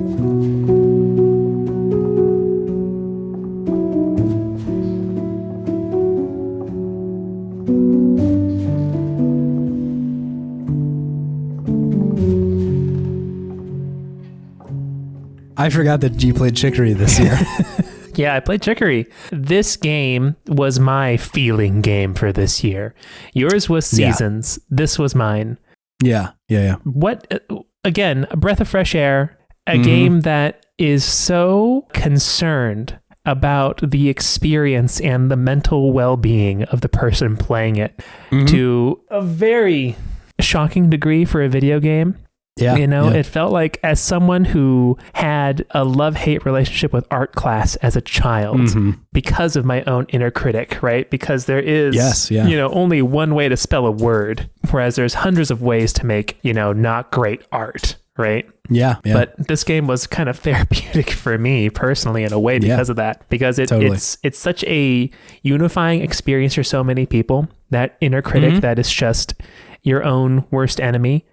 I forgot that you played Chicory this year. Yeah, I played Chicory. This game was my feeling game for this year. Yours was Seasons. Yeah. This was mine. Yeah. What, again, a breath of fresh air, a game that is so concerned about the experience and the mental well-being of the person playing it to a very shocking degree for a video game. Yeah. It felt like, as someone who had a love-hate relationship with art class as a child because of my own inner critic, right? Because there is, only one way to spell a word, whereas there's hundreds of ways to make, not great art, right? Yeah. But this game was kind of therapeutic for me personally in a way because of that, because it's such a unifying experience for so many people, that inner critic that is just your own worst enemy.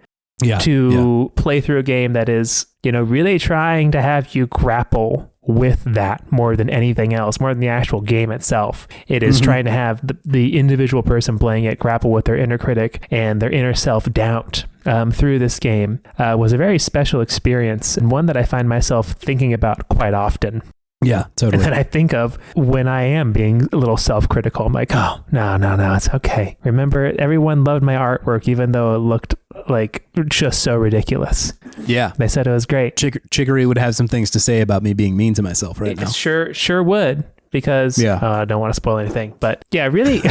To play through a game that is, really trying to have you grapple with that more than anything else, more than the actual game itself. It is trying to have the individual person playing it grapple with their inner critic and their inner self-doubt through this game. Was a very special experience, and one that I find myself thinking about quite often. Yeah, totally. And then I think of when I am being a little self-critical. I'm like, oh, no, it's okay. Remember, everyone loved my artwork, even though it looked like just so ridiculous. Yeah. They said it was great. Chicory would have some things to say about me being mean to myself right now. Sure would. Because I don't want to spoil anything. But yeah, really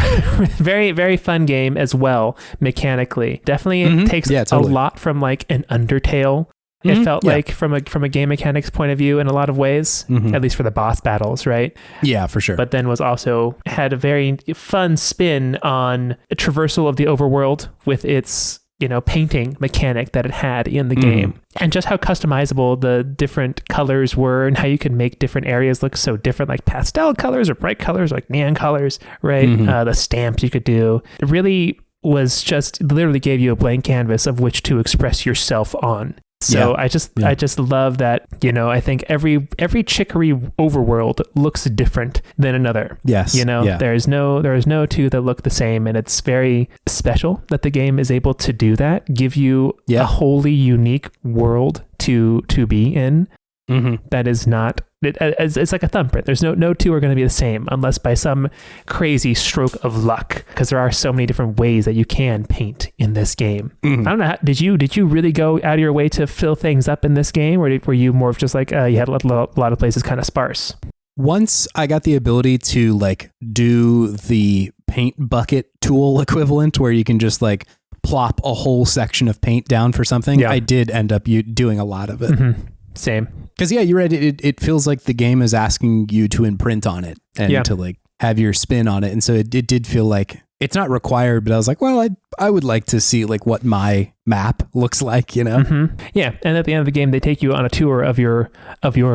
very, very fun game as well, mechanically. Definitely takes a lot from like an Undertale. It felt like from a game mechanics point of view in a lot of ways, at least for the boss battles, right? Yeah, for sure. But then had a very fun spin on a traversal of the overworld with its, painting mechanic that it had in the game. And just how customizable the different colors were, and how you could make different areas look so different, like pastel colors or bright colors, like neon colors, right? The stamps you could do. It really was just literally gave you a blank canvas of which to express yourself on. So I just love that, I think every Chicory overworld looks different than another. Yes. There is no two that look the same, and it's very special that the game is able to do that, give you a wholly unique world to be in. That is not, it's like a thumbprint. There's no two are going to be the same unless by some crazy stroke of luck, because there are so many different ways that you can paint in this game. I don't know, did you really go out of your way to fill things up in this game, or were you more of just like, you had a lot of places kind of sparse? Once I got the ability to like do the paint bucket tool equivalent, where you can just like plop a whole section of paint down for something, I did end up doing a lot of it. Same. Because you're right. It feels like the game is asking you to imprint on it and to like have your spin on it. And so it did feel like it's not required, but I was like, well, I would like to see like what my map looks like, Yeah. And at the end of the game, they take you on a tour of your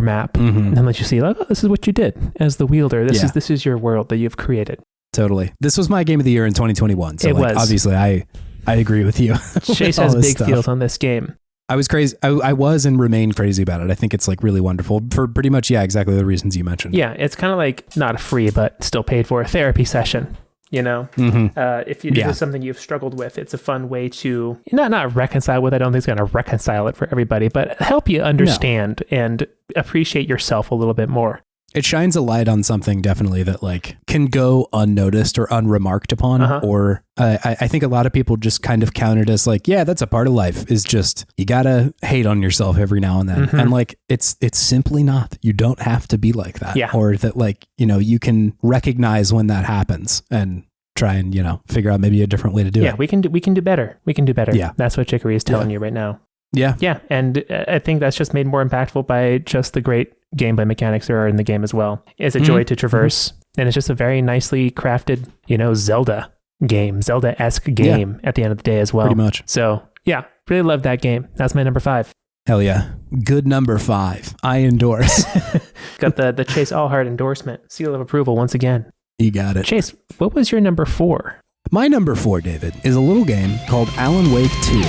map and let you see like, oh, this is what you did as the wielder. This is your world that you've created. Totally. This was my game of the year in 2021. So obviously I agree with you. Chase has big feels on this game. I was crazy. I was and remain crazy about it. I think it's like really wonderful for pretty much, exactly the reasons you mentioned. Yeah, it's kind of like not a free, but still paid for a therapy session. If this is something you've struggled with, it's a fun way to not reconcile with. I don't think it's going to reconcile it for everybody, but help you understand and appreciate yourself a little bit more. It shines a light on something definitely that like can go unnoticed or unremarked upon, or I think a lot of people just kind of count it as like, that's a part of life, is just you gotta hate on yourself every now and then, and like it's simply not. You don't have to be like that, or that like you can recognize when that happens and try and figure out maybe a different way to do it. We can do better. Yeah, that's what Chicory is telling you right now. Yeah, and I think that's just made more impactful by just the great gameplay mechanics there are in the game as well. It's a joy to traverse, and it's just a very nicely crafted, Zelda-esque game at the end of the day as well. Pretty much. So really love that game. That's my number 5. Hell yeah. Good number 5. I endorse. Got the Chase Allhart endorsement, seal of approval once again. You got it. Chase, what was your number 4? My number 4, David, is a little game called Alan Wake 2.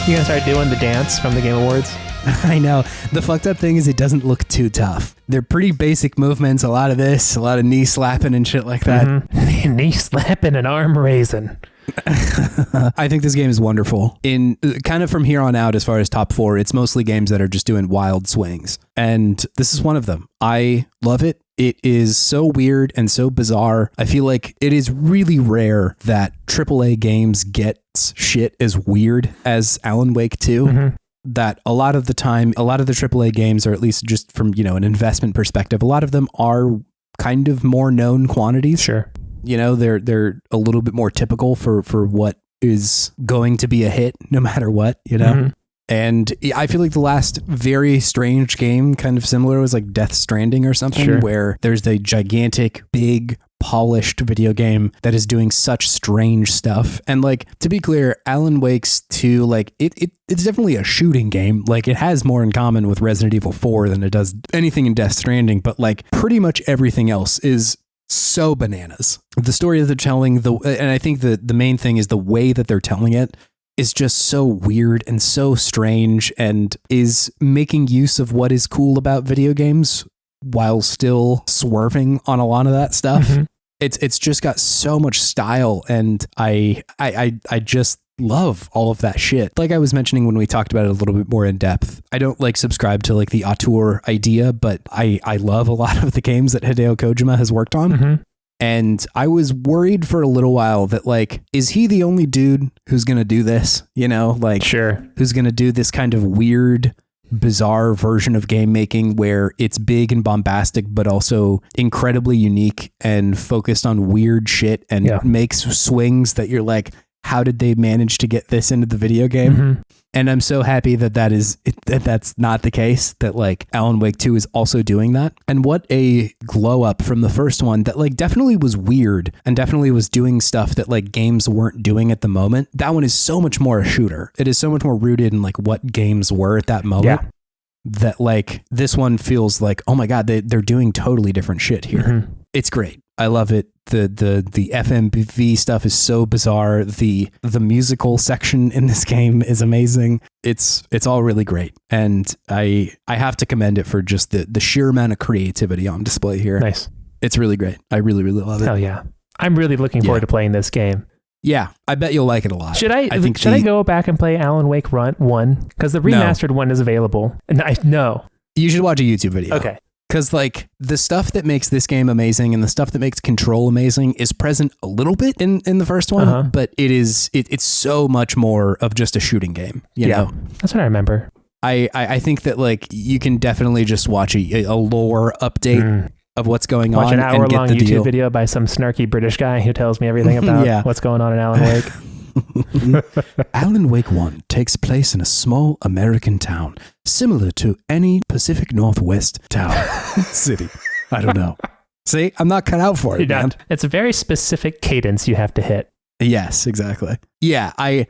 You gonna start doing the dance from the Game Awards? I know. The fucked up thing is it doesn't look too tough. They're pretty basic movements. A lot of this, a lot of knee slapping and shit like that. Knee slapping and arm raising. I think this game is wonderful. In kind of from here on out, as far as top 4, it's mostly games that are just doing wild swings. And this is one of them. I love it. It is so weird and so bizarre. I feel like it is really rare that AAA games get shit as weird as Alan Wake 2. Mm-hmm. That a lot of the time, a lot of the AAA games, or at least just from, an investment perspective, a lot of them are kind of more known quantities. Sure. They're a little bit more typical for what is going to be a hit no matter what, Mm-hmm. And I feel like the last very strange game, kind of similar, was like Death Stranding or something, sure. where there's a gigantic, big, polished video game that is doing such strange stuff. And like, to be clear, Alan Wake's 2, like it's definitely a shooting game. Like it has more in common with Resident Evil 4 than it does anything in Death Stranding, but like pretty much everything else is so bananas. The story that they're telling, and I think the main thing is the way that they're telling it is just so weird and so strange, and is making use of what is cool about video games while still swerving on a lot of that stuff. Mm-hmm. It's just got so much style, and I just love all of that shit. Like I was mentioning when we talked about it a little bit more in depth, I don't like subscribe to like the auteur idea, but I love a lot of the games that Hideo Kojima has worked on. Mm-hmm. And I was worried for a little while that like, is he the only dude who's going to do this? Like, sure, who's going to do this kind of weird, bizarre version of game making where it's big and bombastic, but also incredibly unique and focused on weird shit and makes swings that you're like, how did they manage to get this into the video game? Mm-hmm. And I'm so happy that's not the case, that like Alan Wake 2 is also doing that. And what a glow up from the first one that like definitely was weird and definitely was doing stuff that like games weren't doing at the moment. That one is so much more a shooter. It is so much more rooted in like what games were at that moment. Yeah. That like this one feels like, oh my God, they're doing totally different shit here. Mm-hmm. It's great. I love it. The FMV stuff is so bizarre. The musical section in this game is amazing. It's all really great. And I have to commend it for just the sheer amount of creativity on display here. Nice. It's really great. I really, really love it. Hell yeah. I'm really looking forward to playing this game. Yeah, I bet you'll like it a lot. Should I go back and play Alan Wake 1? Because the remastered one is available. No. You should watch a YouTube video. Okay. Because like the stuff that makes this game amazing and the stuff that makes Control amazing is present a little bit in the first one, but it's so much more of just a shooting game. You know? That's what I remember. I think that like you can definitely just watch a lore update of what's going on. Watch an hour-long YouTube deal. video by some snarky British guy who tells me everything about what's going on in Alan Wake. Alan Wake 1 takes place in a small American town, similar to any Pacific Northwest town, city. I don't know. See, I'm not cut out for it, man. It's a very specific cadence you have to hit. Yes, exactly. Yeah, I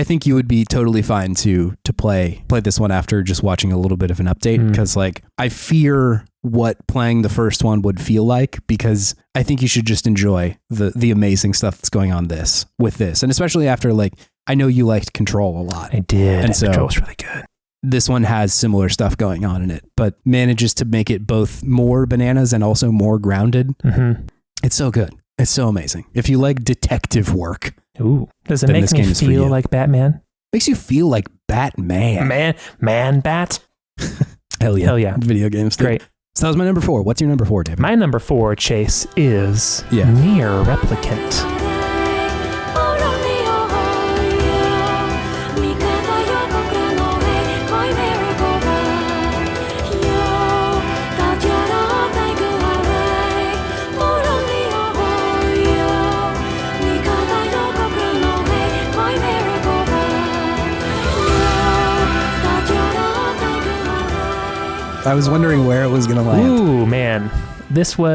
think you would be totally fine to play this one after just watching a little bit of an update, because like I fear what playing the first one would feel like, because I think you should just enjoy the amazing stuff that's going on with this. And especially after like, I know you liked Control a lot. I did. And so Control's really good. This one has similar stuff going on in it, but manages to make it both more bananas and also more grounded. Mm-hmm. It's so good. It's so amazing. If you like detective work. Ooh. Does it make me feel like Batman? Makes you feel like Batman. Man bat? Hell yeah. Hell yeah. Video games. Great. So that was my number 4. What's your number 4, David? My number 4, Chase, is Nier Replicant. I was wondering where it was going to land. Ooh, man. This I'm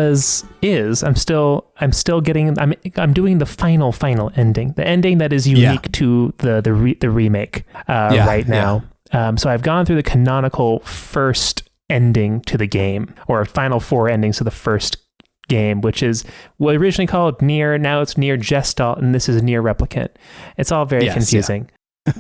doing the final ending. The ending that is unique to the remake right now. Yeah. So I've gone through the canonical first ending to the game, or final 4 endings to the first game, which is what originally called Nier. Now it's Nier Gestalt, and this is Nier Replicant. It's all very confusing.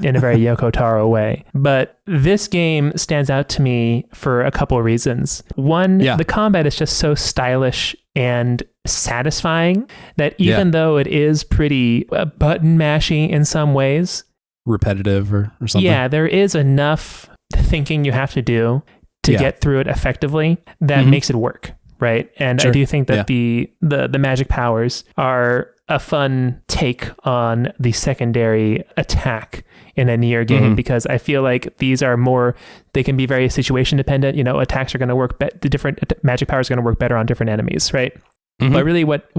In a very Yoko Taro way. But this game stands out to me for a couple of reasons. One, the combat is just so stylish and satisfying that even though it is pretty button mashy in some ways, repetitive or something. Yeah, there is enough thinking you have to do to get through it effectively that makes it work. right? And I do think that the magic powers are a fun take on the secondary attack in a Nier game, because I feel like these are more, they can be very situation dependent. Attacks are going to work, the different magic powers are going to work better on different enemies, right? But really what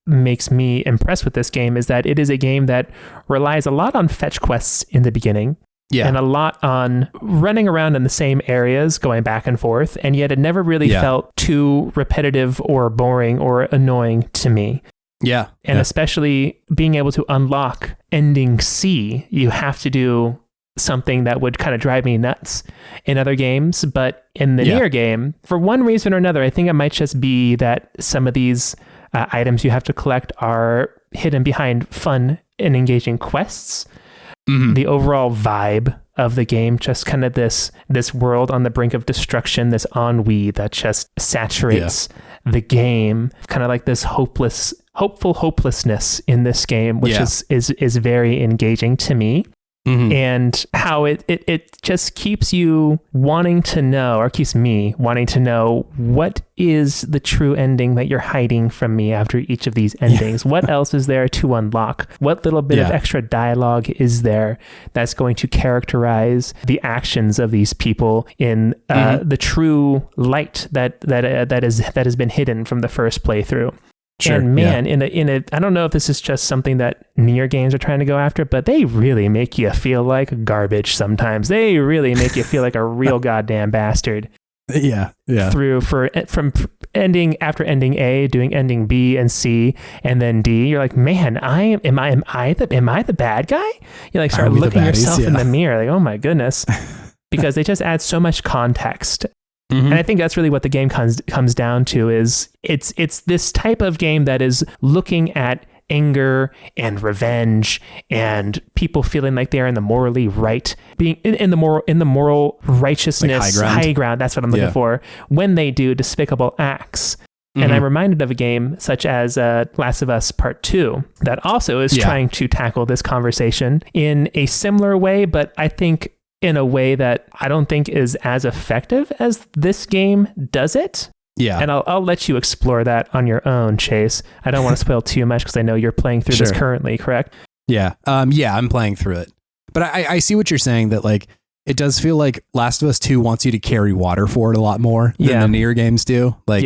makes me impressed with this game is that it is a game that relies a lot on fetch quests in the beginning. And a lot on running around in the same areas, going back and forth, and yet it never really felt too repetitive or boring or annoying to me. And especially being able to unlock ending C, you have to do something that would kind of drive me nuts in other games. But in the Nier game, for one reason or another, I think it might just be that some of these items you have to collect are hidden behind fun and engaging quests. The overall vibe of the game, just kind of this world on the brink of destruction, this ennui that just saturates the game, kind of like this hopeful hopelessness in this game, which is very engaging to me. And how it just keeps you wanting to know, or keeps me wanting to know, what is the true ending that you're hiding from me after each of these endings? What else is there to unlock? What little bit of extra dialogue is there that's going to characterize the actions of these people in the true light that has been hidden from the first playthrough? And man, in a I don't know if this is just something that Nier games are trying to go after, but they really make you feel like garbage sometimes. They really make you feel like a real goddamn bastard. From ending A, doing ending B and C and then D, you're like, man, am I the bad guy? You like start looking yourself in the mirror, like, oh my goodness, because they just add so much context. And I think that's really what the game comes down to, is it's this type of game that is looking at anger and revenge and people feeling like they're in the morally right, being in the moral righteousness, like high ground. That's what I'm looking for, when they do despicable acts. And I'm reminded of a game such as Last of Us Part 2 that also is trying to tackle this conversation in a similar way, but I think in a way that I don't think is as effective as this game does it. And I'll let you explore that on your own, Chase. I don't want to spoil too much because I know you're playing through this currently, correct? I'm playing through it. But I see what you're saying, that like it does feel like Last of Us 2 wants you to carry water for it a lot more than the Nier games do. Like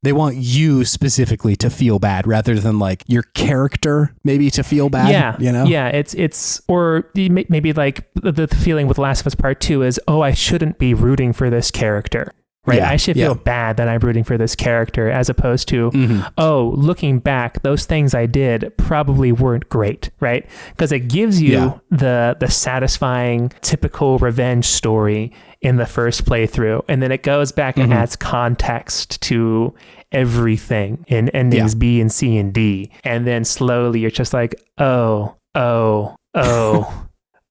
they want you specifically to feel bad rather than like your character maybe to feel bad. It's or maybe like the feeling with Last of Us Part 2 is, oh, I shouldn't be rooting for this character. Right. I should feel bad that I'm rooting for this character, as opposed to, oh, looking back, those things I did probably weren't great. Right. Because it gives you the satisfying, typical revenge story in the first playthrough. And then it goes back and adds context to everything in endings B and C and D. And then slowly you're just like, oh no.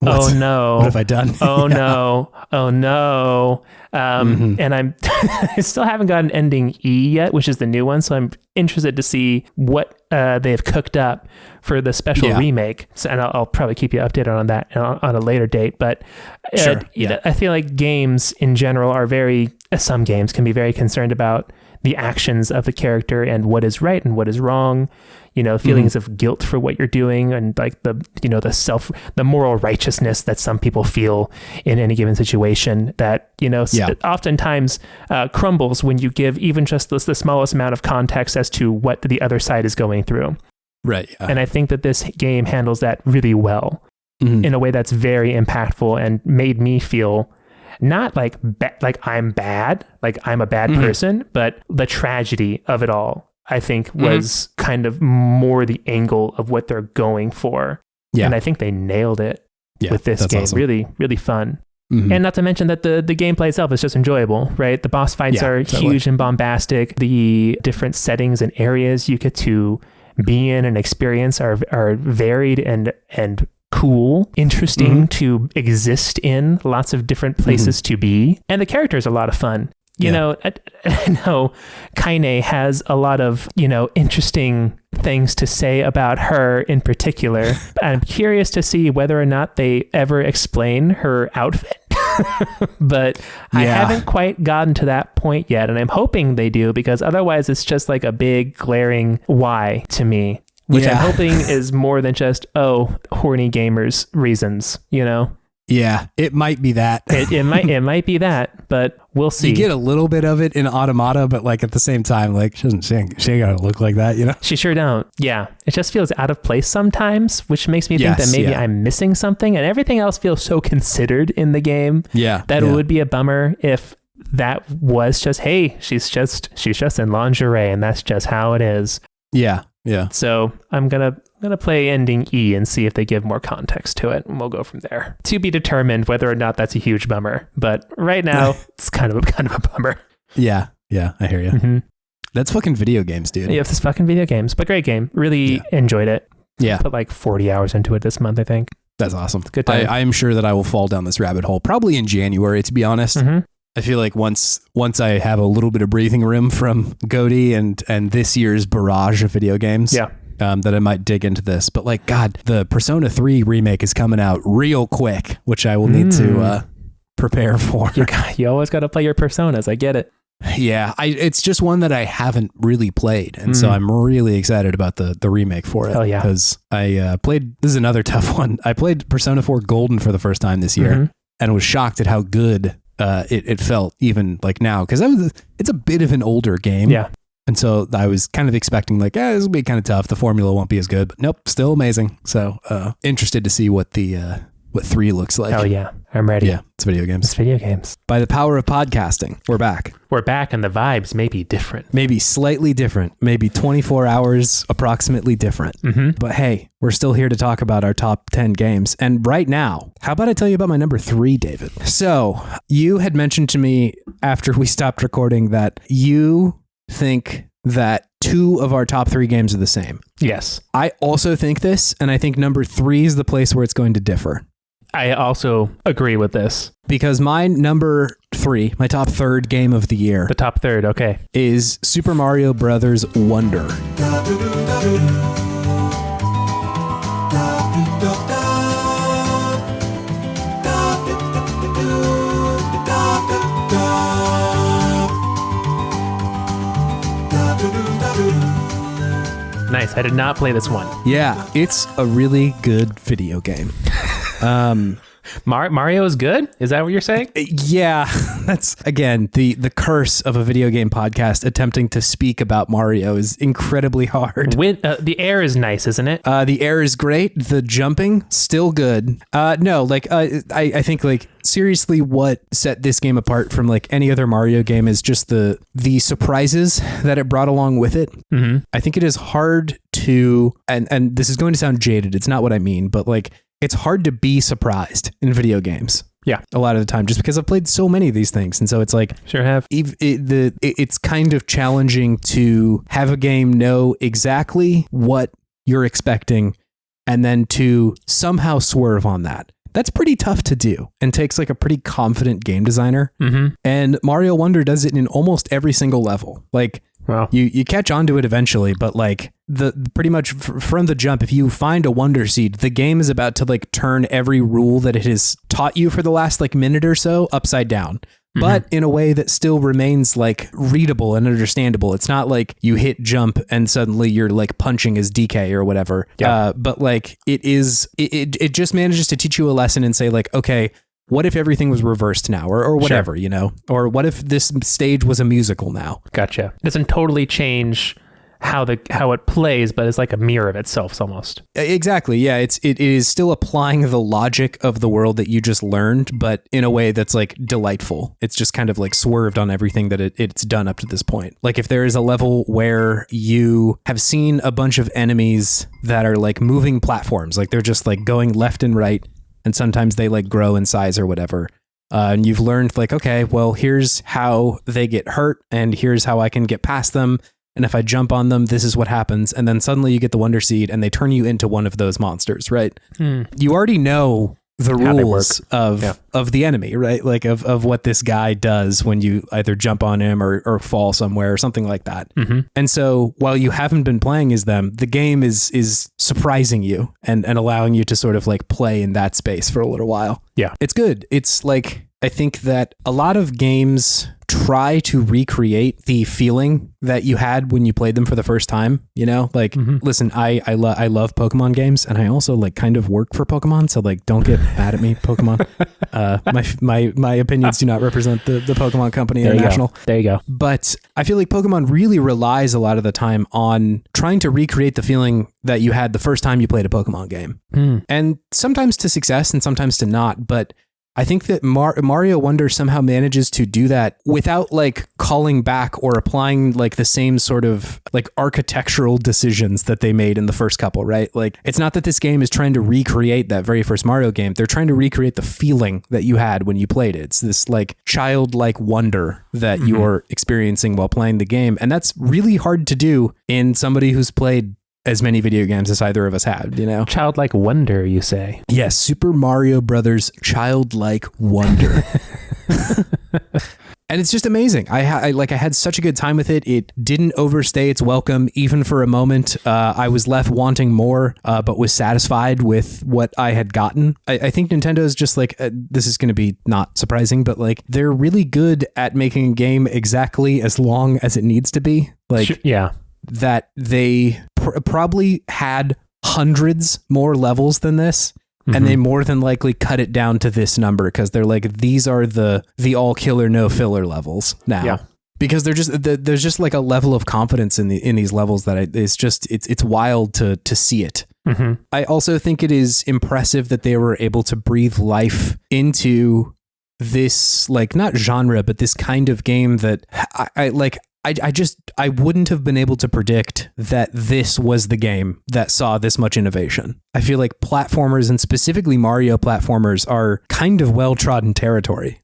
What have I done? Oh no. And I still haven't gotten ending E yet, which is the new one. So I'm interested to see what they've cooked up for the special remake. So, and I'll probably keep you updated on that on a later date. But I feel like games in general are some games can be very concerned about the actions of the character and what is right and what is wrong. Feelings of guilt for what you're doing, and like the moral righteousness that some people feel in any given situation that, oftentimes crumbles when you give even just the smallest amount of context as to what the other side is going through. Right. And I think that this game handles that really well in a way that's very impactful and made me feel not like I'm bad, like I'm a bad person, but the tragedy of it all, I think, was kind of more the angle of what they're going for. And I think they nailed it with this game. Awesome. Really, really fun. And not to mention that the gameplay itself is just enjoyable, right? The boss fights are huge and bombastic. The different settings and areas you get to be in and experience are varied and cool, interesting to exist in, lots of different places to be. And the characters are a lot of fun. I know Kaine has a lot of, interesting things to say about her in particular. I'm curious to see whether or not they ever explain her outfit. But I haven't quite gotten to that point yet, and I'm hoping they do, because otherwise it's just like a big glaring why to me, which I'm hoping is more than just, horny gamers reasons, you know? Yeah, it might be that. it might be that, but we'll see. You get a little bit of it in Automata, but like at the same time, like she ain't gotta look like that, you know? She sure don't. Yeah. It just feels out of place sometimes, which makes me think that maybe I'm missing something, and everything else feels so considered in the game that it would be a bummer if that was just, hey, she's just in lingerie and that's just how it is. Yeah. Yeah. So I'm gonna play ending E and see if they give more context to it, and we'll go from there. To be determined whether or not that's a huge bummer. But right now, it's kind of a bummer. Yeah. Yeah. I hear you. Mm-hmm. That's fucking video games, dude. Yeah, it's fucking video games, but great game. Really enjoyed it. Yeah. Put like 40 hours into it this month, I think. That's awesome. Good time. I am sure that I will fall down this rabbit hole probably in January, to be honest. Mm-hmm. I feel like once I have a little bit of breathing room from GOTY and this year's barrage of video games, that I might dig into this. But like, God, the Persona 3 remake is coming out real quick, which I will need to prepare for. You always got to play your Personas. I get it. Yeah, it's just one that I haven't really played. And so I'm really excited about the remake for it. Oh, yeah. Because I played, this is another tough one. I played Persona 4 Golden for the first time this year and was shocked at how good it felt even like now, because it's a bit of an older game. Yeah. And so I was kind of expecting like, this will be kind of tough. The formula won't be as good, but nope, still amazing. So interested to see what 3 looks like. Oh yeah, I'm ready. Yeah, it's video games. It's video games. By the power of podcasting, we're back. We're back, and the vibes may be different. Maybe slightly different. Maybe 24 hours approximately different. Mm-hmm. But hey, we're still here to talk about our top 10 games. And right now, how about I tell you about my number 3, David? So you had mentioned to me after we stopped recording that you think that 2 of our top 3 games are the same. Yes. I also think this, and I think number 3 is the place where it's going to differ. I also agree with this. Because my number 3, my top 3rd game of the year. The top 3rd, okay. Is Super Mario Brothers Wonder. Nice. I did not play this one. Yeah, it's a really good video game. Mario is good? Is that what you're saying? Yeah, that's again the curse of a video game podcast. Attempting to speak about Mario is incredibly hard. The air is nice, isn't it? The air is great. The jumping still good. I think like seriously, what set this game apart from like any other Mario game is just the surprises that it brought along with it. Mm-hmm. I think it is hard to, and this is going to sound jaded. It's not what I mean, but like, it's hard to be surprised in video games. Yeah. A lot of the time, just because I've played so many of these things. And so it's like, sure have. It's kind of challenging to have a game know exactly what you're expecting and then to somehow swerve on that. That's pretty tough to do and takes like a pretty confident game designer. Mm-hmm. And Mario Wonder does it in almost every single level. Like, wow. You catch on to it eventually, but like the pretty much from the jump, if you find a Wonder Seed, the game is about to like turn every rule that it has taught you for the last like minute or so upside down. Mm-hmm. But in a way that still remains like readable and understandable. It's not like you hit jump and suddenly you're like punching as DK or whatever. Yeah. But like it just manages to teach you a lesson and say like, okay, what if everything was reversed now or whatever, sure. You know, or what if this stage was a musical now? Gotcha. It doesn't totally change how it plays, but it's like a mirror of itself almost. Exactly. Yeah. It is still applying the logic of the world that you just learned, but in a way that's like delightful. It's just kind of like swerved on everything that it's done up to this point. Like if there is a level where you have seen a bunch of enemies that are like moving platforms, like they're just like going left and right, and sometimes they like grow in size or whatever. And you've learned like, okay, well, here's how they get hurt and here's how I can get past them. And if I jump on them, this is what happens. And then suddenly you get the Wonder Seed and they turn you into one of those monsters, right? You already know the rules of the enemy, right? Like of what this guy does when you either jump on him or fall somewhere or something like that. Mm-hmm. And so while you haven't been playing as them, the game is surprising you and allowing you to sort of like play in that space for a little while. Yeah. It's good. It's like, I think that a lot of games try to recreate the feeling that you had when you played them for the first time, you know, like, listen, I love Pokemon games, and I also like kind of work for Pokemon. So like, don't get mad at me, Pokemon. My opinions do not represent the Pokemon Company International. There you go. But I feel like Pokemon really relies a lot of the time on trying to recreate the feeling that you had the first time you played a Pokemon game. And sometimes to success and sometimes to not. But I think that Mario Wonder somehow manages to do that without like calling back or applying like the same sort of like architectural decisions that they made in the first couple, right? Like, it's not that this game is trying to recreate that very first Mario game. They're trying to recreate the feeling that you had when you played it. It's this like childlike wonder that you're experiencing while playing the game. And that's really hard to do in somebody who's played as many video games as either of us have, you know? Childlike wonder, you say? Yes, Super Mario Brothers Childlike Wonder. And it's just amazing. I had such a good time with it. It didn't overstay its welcome even for a moment. I was left wanting more, but was satisfied with what I had gotten. I think Nintendo is just like, this is going to be not surprising, but like, they're really good at making a game exactly as long as it needs to be. Like, yeah. That they probably had hundreds more levels than this, and they more than likely cut it down to this number because they're like, these are the all killer no filler levels now. Yeah. Because there's just like a level of confidence in these levels that it's wild to see it. I also think it is impressive that they were able to breathe life into this, like, not genre, but this kind of game that I wouldn't have been able to predict that this was the game that saw this much innovation. I feel like platformers, and specifically Mario platformers, are kind of well-trodden territory.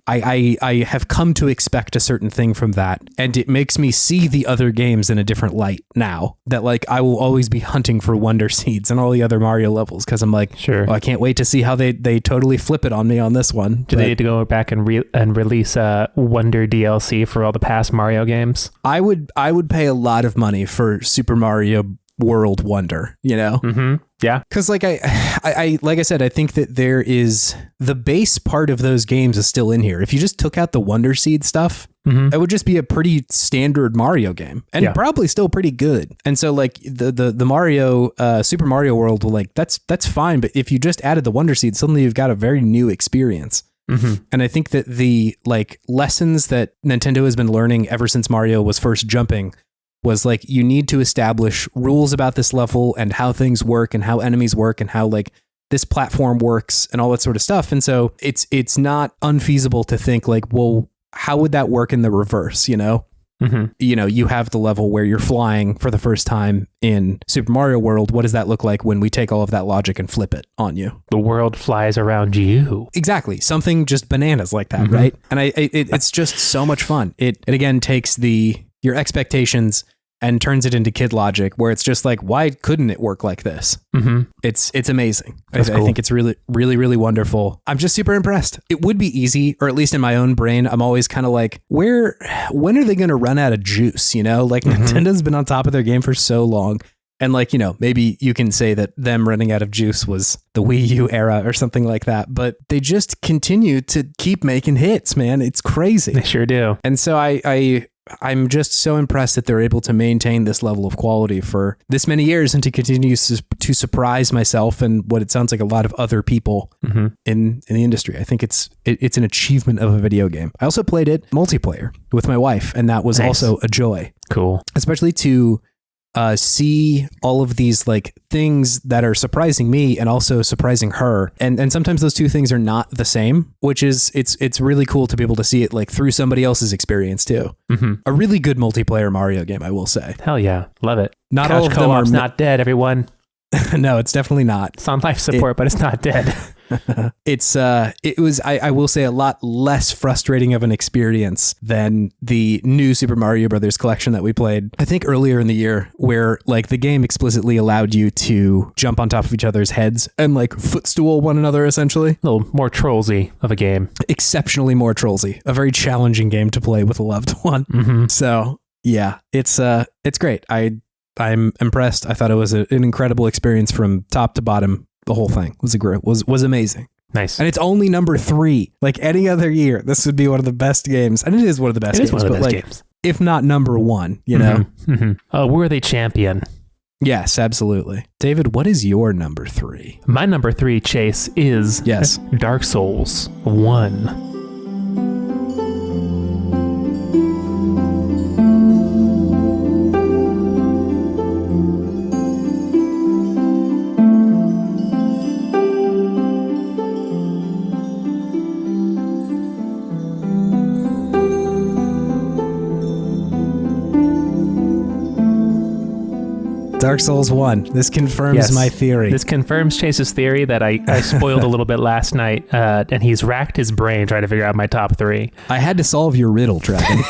I have come to expect a certain thing from that, and it makes me see the other games in a different light now. That like, I will always be hunting for Wonder Seeds and all the other Mario levels because I'm like, sure, I can't wait to see how they totally flip it on me on this one. Do they need to go back and release a Wonder DLC for all the past Mario games? I would pay a lot of money for Super Mario World Wonder, you know? Yeah. Because like I like I said, I think that there is the base part of those games is still in here. If you just took out the Wonder Seed stuff, it would just be a pretty standard Mario game, and probably still pretty good. And so like the Mario Super Mario World, like that's fine. But if you just added the Wonder Seed, suddenly you've got a very new experience. And I think that the like lessons that Nintendo has been learning ever since Mario was first jumping was like, you need to establish rules about this level and how things work and how enemies work and how like this platform works and all that sort of stuff. And so it's not unfeasible to think like, well, how would that work in the reverse? You know, you know, you have the level where you're flying for the first time in Super Mario World. What does that look like when we take all of that logic and flip it on you? The world flies around you. Exactly. Something just bananas like that. Right. And it's just so much fun. It again takes your expectations and turns it into kid logic, where it's just like, why couldn't it work like this? It's amazing. I think it's really, really, really wonderful. I'm just super impressed. It would be easy, or at least in my own brain, I'm always kind of like, when are they going to run out of juice? You know, like Nintendo's been on top of their game for so long. And like, you know, maybe you can say that them running out of juice was the Wii U era or something like that, but they just continue to keep making hits, man. It's crazy. They sure do. And so I'm just so impressed that they're able to maintain this level of quality for this many years and to continue to surprise myself and what it sounds like a lot of other people in the industry. I think it's an achievement of a video game. I also played it multiplayer with my wife, and that was also a joy. Cool. Especially to see all of these like things that are surprising me and also surprising her, and sometimes those two things are not the same, which is it's really cool to be able to see it like through somebody else's experience too. A really good multiplayer Mario game, I will say. Hell yeah, love it. Not all of them are not dead, everyone. No, it's definitely not. It's on life support, but it's not dead. It was I will say a lot less frustrating of an experience than the new Super Mario Brothers collection that we played, I think earlier in the year, where like the game explicitly allowed you to jump on top of each other's heads and like footstool one another, essentially. A little more trollsy of a game. Exceptionally more trollsy. A very challenging game to play with a loved one. So yeah, it's great. I'm impressed. I thought it was an incredible experience from top to bottom. The whole thing was amazing. Nice. And it's only number 3. Like any other year, this would be one of the best games. And it is one of the best games. It is one of the best games. If not number 1, you know? Mm-hmm. A worthy champion. Yes, absolutely. David, what is your number 3? My number 3, Chase, is Dark Souls 1. Dark Souls 1. This confirms my theory. This confirms Chase's theory that I spoiled a little bit last night, and he's racked his brain trying to figure out my top 3. I had to solve your riddle, Dragon.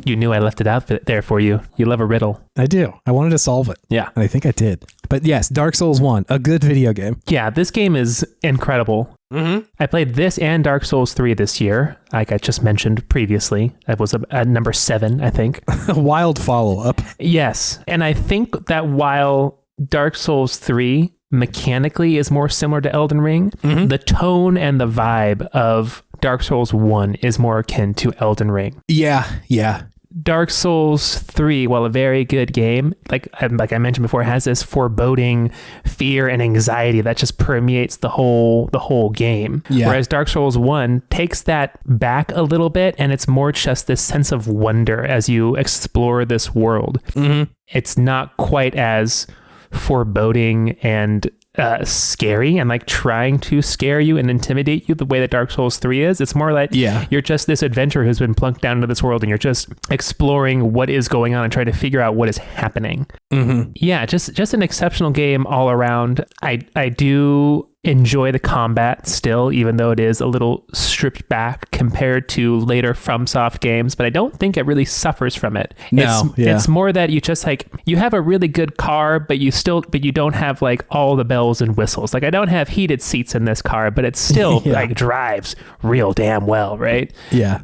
You knew I left it out there for you. You love a riddle. I do. I wanted to solve it. Yeah. And I think I did. But yes, Dark Souls 1, a good video game. Yeah, this game is incredible. Mm-hmm. I played this and Dark Souls 3 this year, like I just mentioned previously. That was at number 7, I think. A wild follow-up. Yes. And I think that while Dark Souls 3 mechanically is more similar to Elden Ring, the tone and the vibe of Dark Souls 1 is more akin to Elden Ring. Yeah. Dark Souls 3, while a very good game, like I mentioned before, has this foreboding fear and anxiety that just permeates the whole game. Yeah. Whereas Dark Souls 1 takes that back a little bit, and it's more just this sense of wonder as you explore this world. Mm-hmm. It's not quite as foreboding and scary and like trying to scare you and intimidate you the way that Dark Souls 3 is. It's more like you're just this adventurer who's been plunked down into this world and you're just exploring what is going on and trying to figure out what is happening. Mm-hmm. Yeah, just an exceptional game all around. I do enjoy the combat still, even though it is a little stripped back compared to later FromSoft games, but I don't think it really suffers from it. It's more that you just like, you have a really good car, but you don't have like all the bells and whistles. Like I don't have heated seats in this car, but it still like drives real damn well, right? Yeah.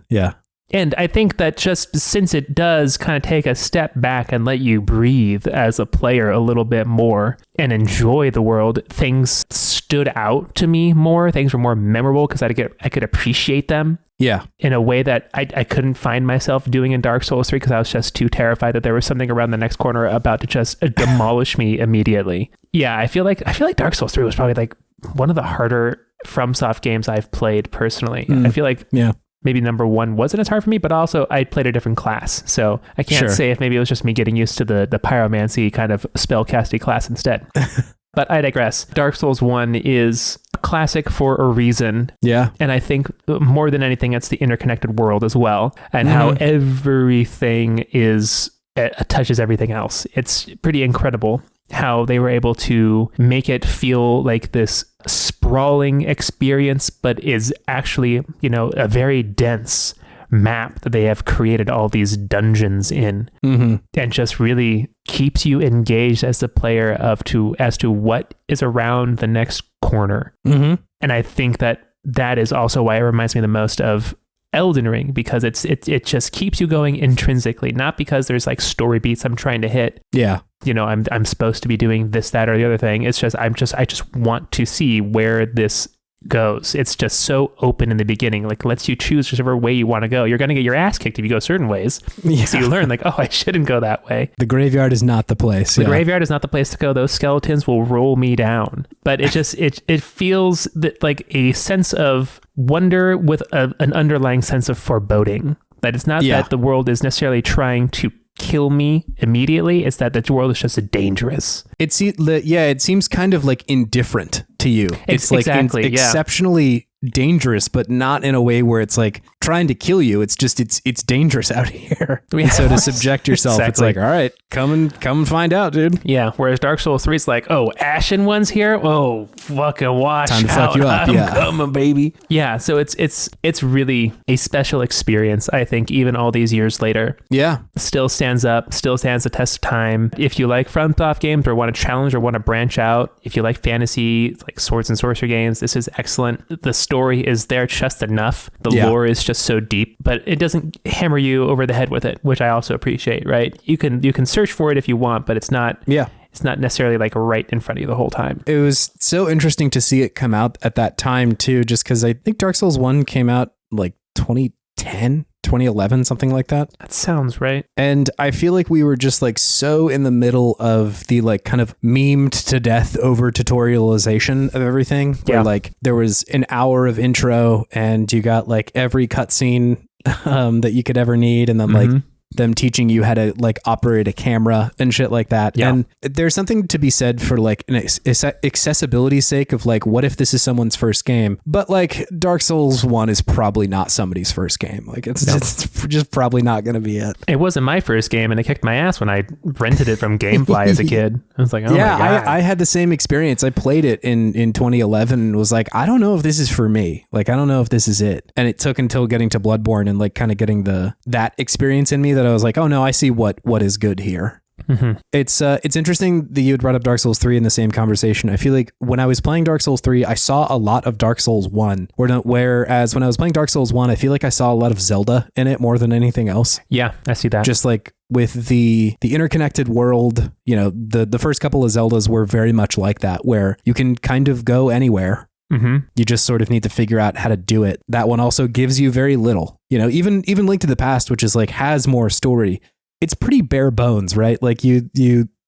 And I think that just since it does kind of take a step back and let you breathe as a player a little bit more and enjoy the world, things stood out to me more. Things were more memorable because I could appreciate them. Yeah. In a way that I couldn't find myself doing in Dark Souls 3 because I was just too terrified that there was something around the next corner about to just demolish me immediately. Yeah, I feel like Dark Souls 3 was probably like one of the harder FromSoft games I've played personally. I feel like maybe number 1 wasn't as hard for me, but also I played a different class. So I can't say if maybe it was just me getting used to the pyromancy kind of spellcasty class instead. But I digress. Dark Souls 1 is a classic for a reason. Yeah. And I think more than anything, it's the interconnected world as well. And how everything touches everything else. It's pretty incredible how they were able to make it feel like this sprawling experience, but is actually, a very dense map that they have created all these dungeons in, and just really keeps you engaged as the player as to what is around the next corner. And I think that is also why it reminds me the most of Elden Ring, because it just keeps you going intrinsically, not because there's like story beats I'm trying to hit. Yeah. I'm supposed to be doing this, that, or the other thing. It's just I just want to see where this goes. It's just so open in the beginning, like lets you choose whichever way you want to go. You're going to get your ass kicked if you go certain ways. Yeah. So you learn like, oh, I shouldn't go that way. The graveyard is not the place. The graveyard is not the place to go. Those skeletons will roll me down. But it just, it feels that like a sense of wonder with an underlying sense of foreboding. That it's not that the world is necessarily trying to kill me immediately. It's that the world is just dangerous. It seems kind of like indifferent to you. It's like exceptionally dangerous, but not in a way where it's like trying to kill you. It's just it's dangerous out here. And so to subject yourself, it's like, all right, come and find out, dude. Yeah. Whereas Dark Souls 3 is like, oh, Ashen One's here. Oh, fucking watch time to out. Fuck you up. I'm coming, baby. Yeah. So it's really a special experience. I think even all these years later, still stands the test of time. If you like FromSoft games or want to challenge or want to branch out, if you like fantasy, like swords and sorcery games, this is excellent. The story is there just enough. The lore is just so deep, but it doesn't hammer you over the head with it, which I also appreciate, right? You can search for it if you want, but it's not it's not necessarily like right in front of you the whole time. It was so interesting to see it come out at that time too, just because I think Dark Souls 1 came out like 2010, 2011, something like that. That sounds right. And I feel like we were just like so in the middle of the like kind of memed to death over tutorialization of everything. Where like there was an hour of intro and you got like every cutscene that you could ever need. And then like them teaching you how to like operate a camera and shit like that. Yeah. And there's something to be said for like an accessibility sake of like, what if this is someone's first game? But like Dark Souls 1 is probably not somebody's first game. Like it's just probably not going to be it. It wasn't my first game and it kicked my ass when I rented it from Gamefly as a kid. I was like, oh yeah, my God. I had the same experience. I played it in 2011 and was like, I don't know if this is for me. Like, I don't know if this is it. And it took until getting to Bloodborne and like kind of getting that experience in me that I was like, oh no, I see what is good here. Mm-hmm. It's interesting that you had brought up Dark Souls 3 in the same conversation. I feel like when I was playing Dark Souls 3, I saw a lot of Dark Souls 1, whereas when I was playing Dark Souls 1, I feel like I saw a lot of Zelda in it more than anything else. Yeah, I see that. Just like with the interconnected world, you know, the first couple of Zeldas were very much like that, where you can kind of go anywhere. Mm-hmm. You just sort of need to figure out how to do it. That one also gives you very little, you know, even Link to the Past, which is like has more story. It's pretty bare bones, right? Like you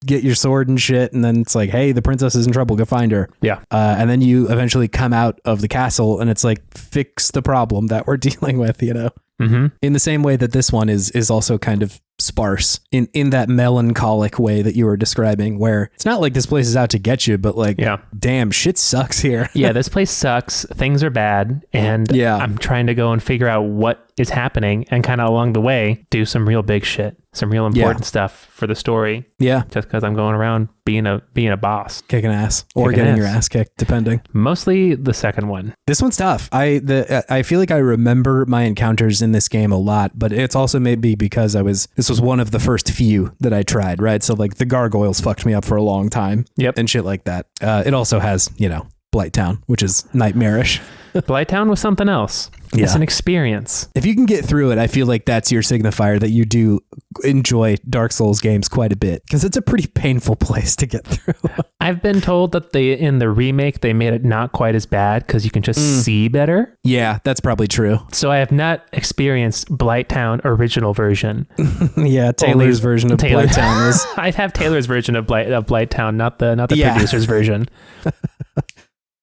get your sword and shit, and then it's like, hey, the princess is in trouble, go find her. Yeah. And then you eventually come out of the castle and it's like, fix the problem that we're dealing with, you know? Mm-hmm. In the same way that this one is also kind of sparse in that melancholic way that you were describing, where it's not like this place is out to get you, but like, damn, shit sucks here. Yeah, this place sucks. Things are bad. And I'm trying to go and figure out what is happening and kind of along the way, do some real big shit, some real important stuff for the story. Yeah. Just because I'm going around being a boss. Kicking ass or getting your ass kicked, depending. Mostly the second one. This one's tough. I feel like I remember my encounters in this game a lot, but it's also maybe because this was one of the first few that I tried, right? So like the gargoyles fucked me up for a long time. Yep. And shit like that. It also has, you know, Blighttown, which is nightmarish. Blighttown was something else. Yeah. It's an experience. If you can get through it, I feel like that's your signifier that you do enjoy Dark Souls games quite a bit, because it's a pretty painful place to get through. I've been told that in the remake, they made it not quite as bad because you can just see better. Yeah, that's probably true. So I have not experienced Blighttown original version. Yeah, Taylor's version of Blighttown is... I'd have Taylor's version of Blighttown, not the producer's version.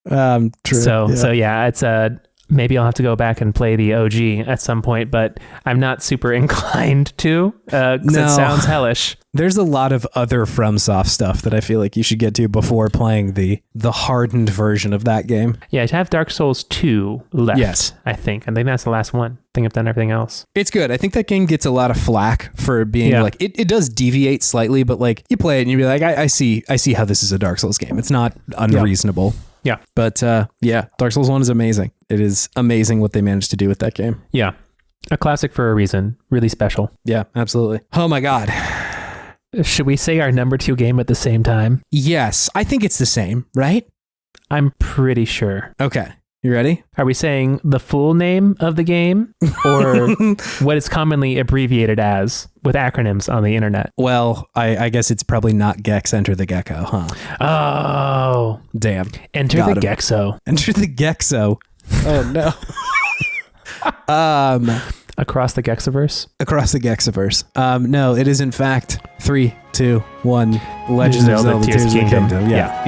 True. So yeah, it's maybe I'll have to go back and play the OG at some point, but I'm not super inclined to, because it sounds hellish. There's a lot of other FromSoft stuff that I feel like you should get to before playing the hardened version of that game. Yeah, I have Dark Souls 2 left. Yes. I think that's the last one. I think I've done everything else. It's good. I think that game gets a lot of flack for being like, it does deviate slightly, but like you play it and you be like, I see how this is a Dark Souls game. It's not unreasonable. Yeah. But Dark Souls 1 is amazing. It is amazing what they managed to do with that game. Yeah. A classic for a reason. Really special. Yeah, absolutely. Oh my God. Should we say our number 2 game at the same time? Yes. I think it's the same, right? I'm pretty sure. Okay. You ready? Are we saying the full name of the game or what it's commonly abbreviated as with acronyms on the internet? Well, I guess it's probably not Gex Enter the Gecko, huh? Oh. Damn. Enter the Gexo. Enter the Gexo. Oh, no. Across the Gexiverse? Across the Gexiverse. No, it is in fact 3, 2, 1. Legend of Zelda Tears of the Kingdom. Yeah.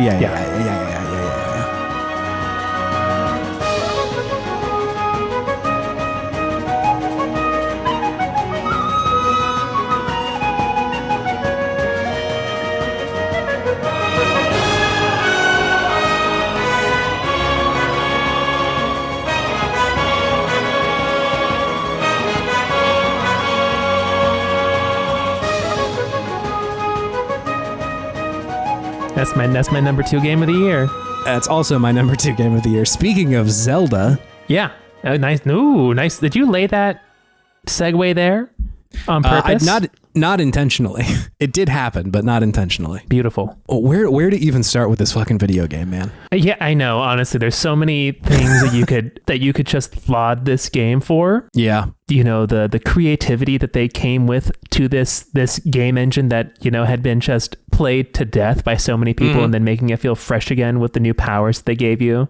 That's my number 2 game of the year. That's also my number 2 game of the year. Speaking of Zelda. Yeah. Nice. Ooh, nice. Did you lay that segue there on purpose? Not intentionally. It did happen, but not intentionally. Beautiful. Where to even start with this fucking video game, man? Yeah, I know. Honestly, there's so many things that you could just laud this game for. Yeah. You know, the creativity that they came with to this game engine that, you know, had been just played to death by so many people, and then making it feel fresh again with the new powers that they gave you.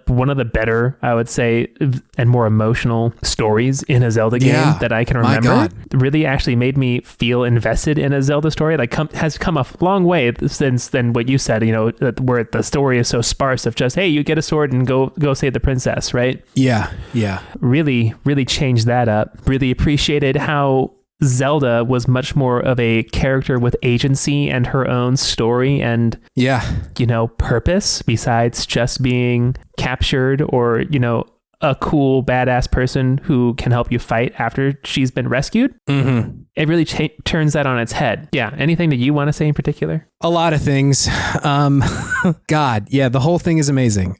One of the better, I would say, and more emotional stories in a Zelda game that I can remember. Really actually made me feel invested in a Zelda story. Like has come a long way since then what you said, you know, where the story is so sparse of just, hey, you get a sword and go save the princess, right? Yeah. Yeah. Really, really changed that up. Really appreciated how Zelda was much more of a character with agency and her own story and, you know, purpose besides just being captured or, you know, a cool, badass person who can help you fight after she's been rescued. Mm-hmm. It really turns that on its head. Yeah. Anything that you want to say in particular? A lot of things. God, yeah, the whole thing is amazing.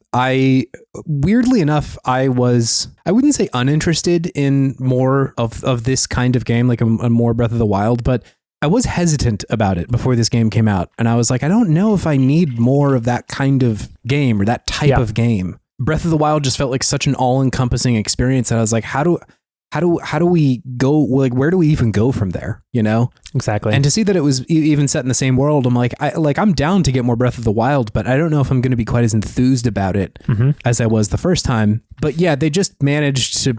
Weirdly enough, I wouldn't say uninterested in more of this kind of game, like a more Breath of the Wild, but I was hesitant about it before this game came out. And I was like, I don't know if I need more of that kind of game or that type of game. Breath of the Wild just felt like such an all-encompassing experience. And I was like, how do we go? Like, where do we even go from there? You know? Exactly. And to see that it was even set in the same world, I'm like, I'm down to get more Breath of the Wild, but I don't know if I'm going to be quite as enthused about it as I was the first time. But yeah, they just managed to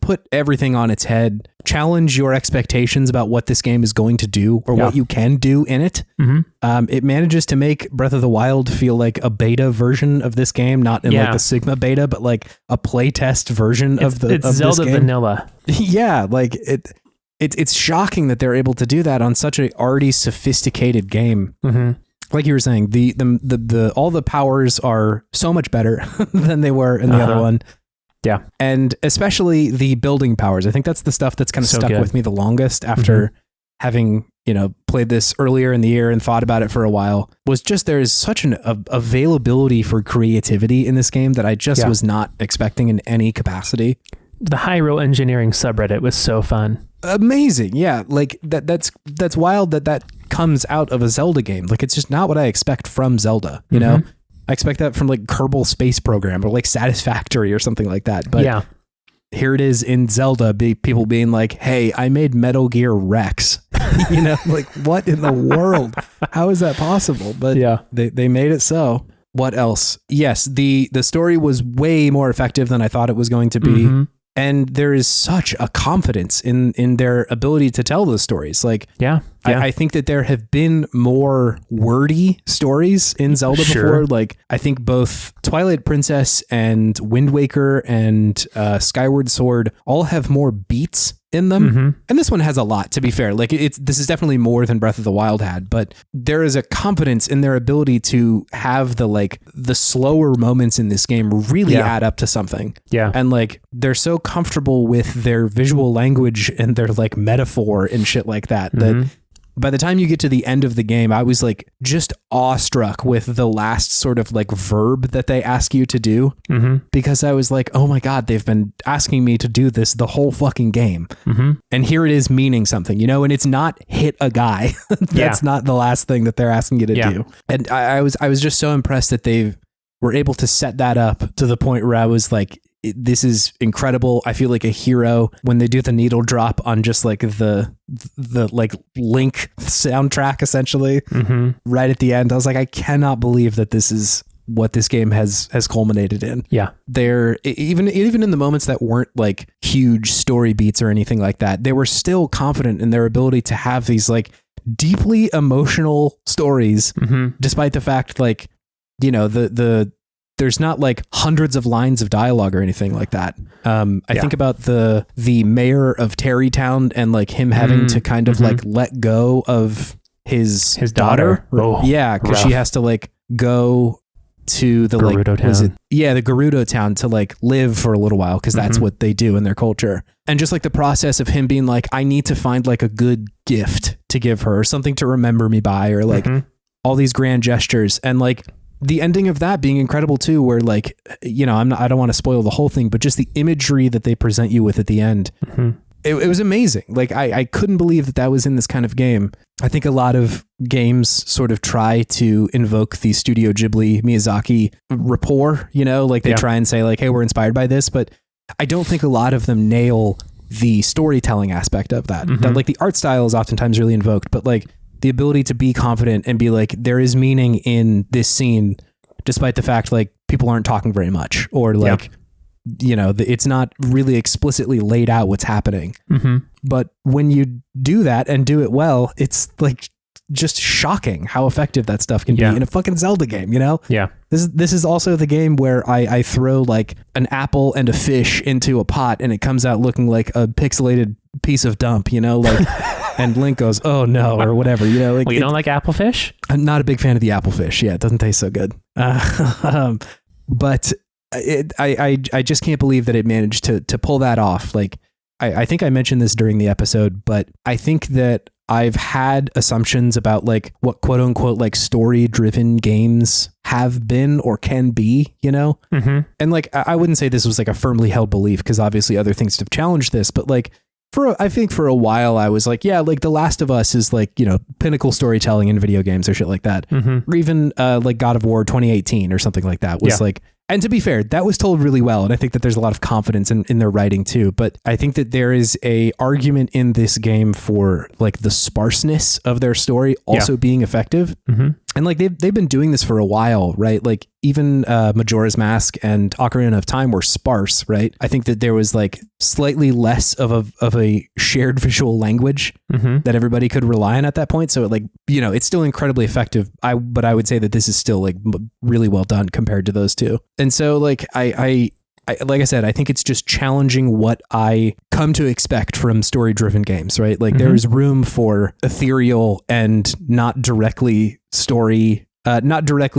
put everything on its head, challenge your expectations about what this game is going to do or what you can do in it. It manages to make Breath of the Wild feel like a beta version of this game, not in like the Sigma beta, but like a playtest version of Zelda vanilla. Yeah, like it's shocking that they're able to do that on such a already sophisticated game. Like you were saying, the all the powers are so much better than they were in the other one. Yeah. And especially the building powers. I think that's the stuff that's kind of stuck with me the longest after having, you know, played this earlier in the year and thought about it for a while, was just there's such an availability for creativity in this game that I just was not expecting in any capacity. The Hyrule Engineering subreddit was so fun. Amazing. Yeah. Like that's wild that comes out of a Zelda game. Like, it's just not what I expect from Zelda, you know? I expect that from like Kerbal Space Program or like Satisfactory or something like that. But here it is in Zelda, people being like, hey, I made Metal Gear Rex. You know, like, what in the world? How is that possible? But they made it so. What else? Yes, the story was way more effective than I thought it was going to be. And there is such a confidence in their ability to tell those stories. Like, I think that there have been more wordy stories in Zelda before. Like, I think both Twilight Princess and Wind Waker and Skyward Sword all have more beats in them. And this one has a lot, to be fair. Like, this is definitely more than Breath of the Wild had, but there is a confidence in their ability to have the slower moments in this game really add up to something. Yeah. And like, they're so comfortable with their visual language and their like metaphor and shit like that, that by the time you get to the end of the game, I was like just awestruck with the last sort of like verb that they ask you to do, because I was like, oh my God, they've been asking me to do this the whole fucking game. And here it is meaning something, you know, and it's not hit a guy. That's not the last thing that they're asking you to do. And I was just so impressed that they were able to set that up to the point where I was like, this is incredible. I feel like a hero when they do the needle drop on just like the like Link soundtrack, essentially, right at the end. I was like, I cannot believe that this is what this game has culminated in. Yeah. They're even in the moments that weren't like huge story beats or anything like that, they were still confident in their ability to have these like deeply emotional stories, despite the fact, like, you know, there's not like hundreds of lines of dialogue or anything like that. I think about the mayor of Terrytown and like him having to kind of like let go of his daughter. Because she has to like go to the Gerudo town. The Gerudo town to like live for a little while, because that's what they do in their culture. And just like the process of him being like, I need to find like a good gift to give her, something to remember me by, or like all these grand gestures. And like the ending of that being incredible too, where like, you know, I don't want to spoil the whole thing, but just the imagery that they present you with at the end it was amazing. Like I couldn't believe that was in this kind of game. I think a lot of games sort of try to invoke the Studio Ghibli Miyazaki rapport, you know, like they try and say like, hey, we're inspired by this, but I don't think a lot of them nail the storytelling aspect of that. That like the art style is oftentimes really invoked, but like the ability to be confident and be like, there is meaning in this scene, despite the fact like people aren't talking very much, or like, you know, it's not really explicitly laid out what's happening. But when you do that and do it well, it's like just shocking how effective that stuff can be in a fucking Zelda game, you know? Yeah. This is also the game where I throw like an apple and a fish into a pot and it comes out looking like a pixelated piece of dump, you know, like, and Link goes, oh no, or whatever, you know, like, well, you don't like apple fish? I'm not a big fan of the apple fish. Yeah. It doesn't taste so good. But I just can't believe that it managed to pull that off. Like, I think I mentioned this during the episode, but I think that I've had assumptions about like what quote unquote like story driven games have been or can be, you know? And like, I wouldn't say this was like a firmly held belief, because obviously other things have challenged this, but like I think for a while I was like, yeah, like The Last of Us is like, you know, pinnacle storytelling in video games or shit like that. Or even like God of War 2018 or something like that was like, and to be fair, that was told really well. And I think that there's a lot of confidence in their writing too. But I think that there is a argument in this game for like the sparseness of their story also being effective. And like they've been doing this for a while, right? Like even Majora's Mask and Ocarina of Time were sparse, right? I think that there was like slightly less of a shared visual language that everybody could rely on at that point. So like, you know, it's still incredibly effective. But I would say that this is still like really well done compared to those two. And so like I like I said, I think it's just challenging what I come to expect from story-driven games, right? Like there is room for ethereal and not directly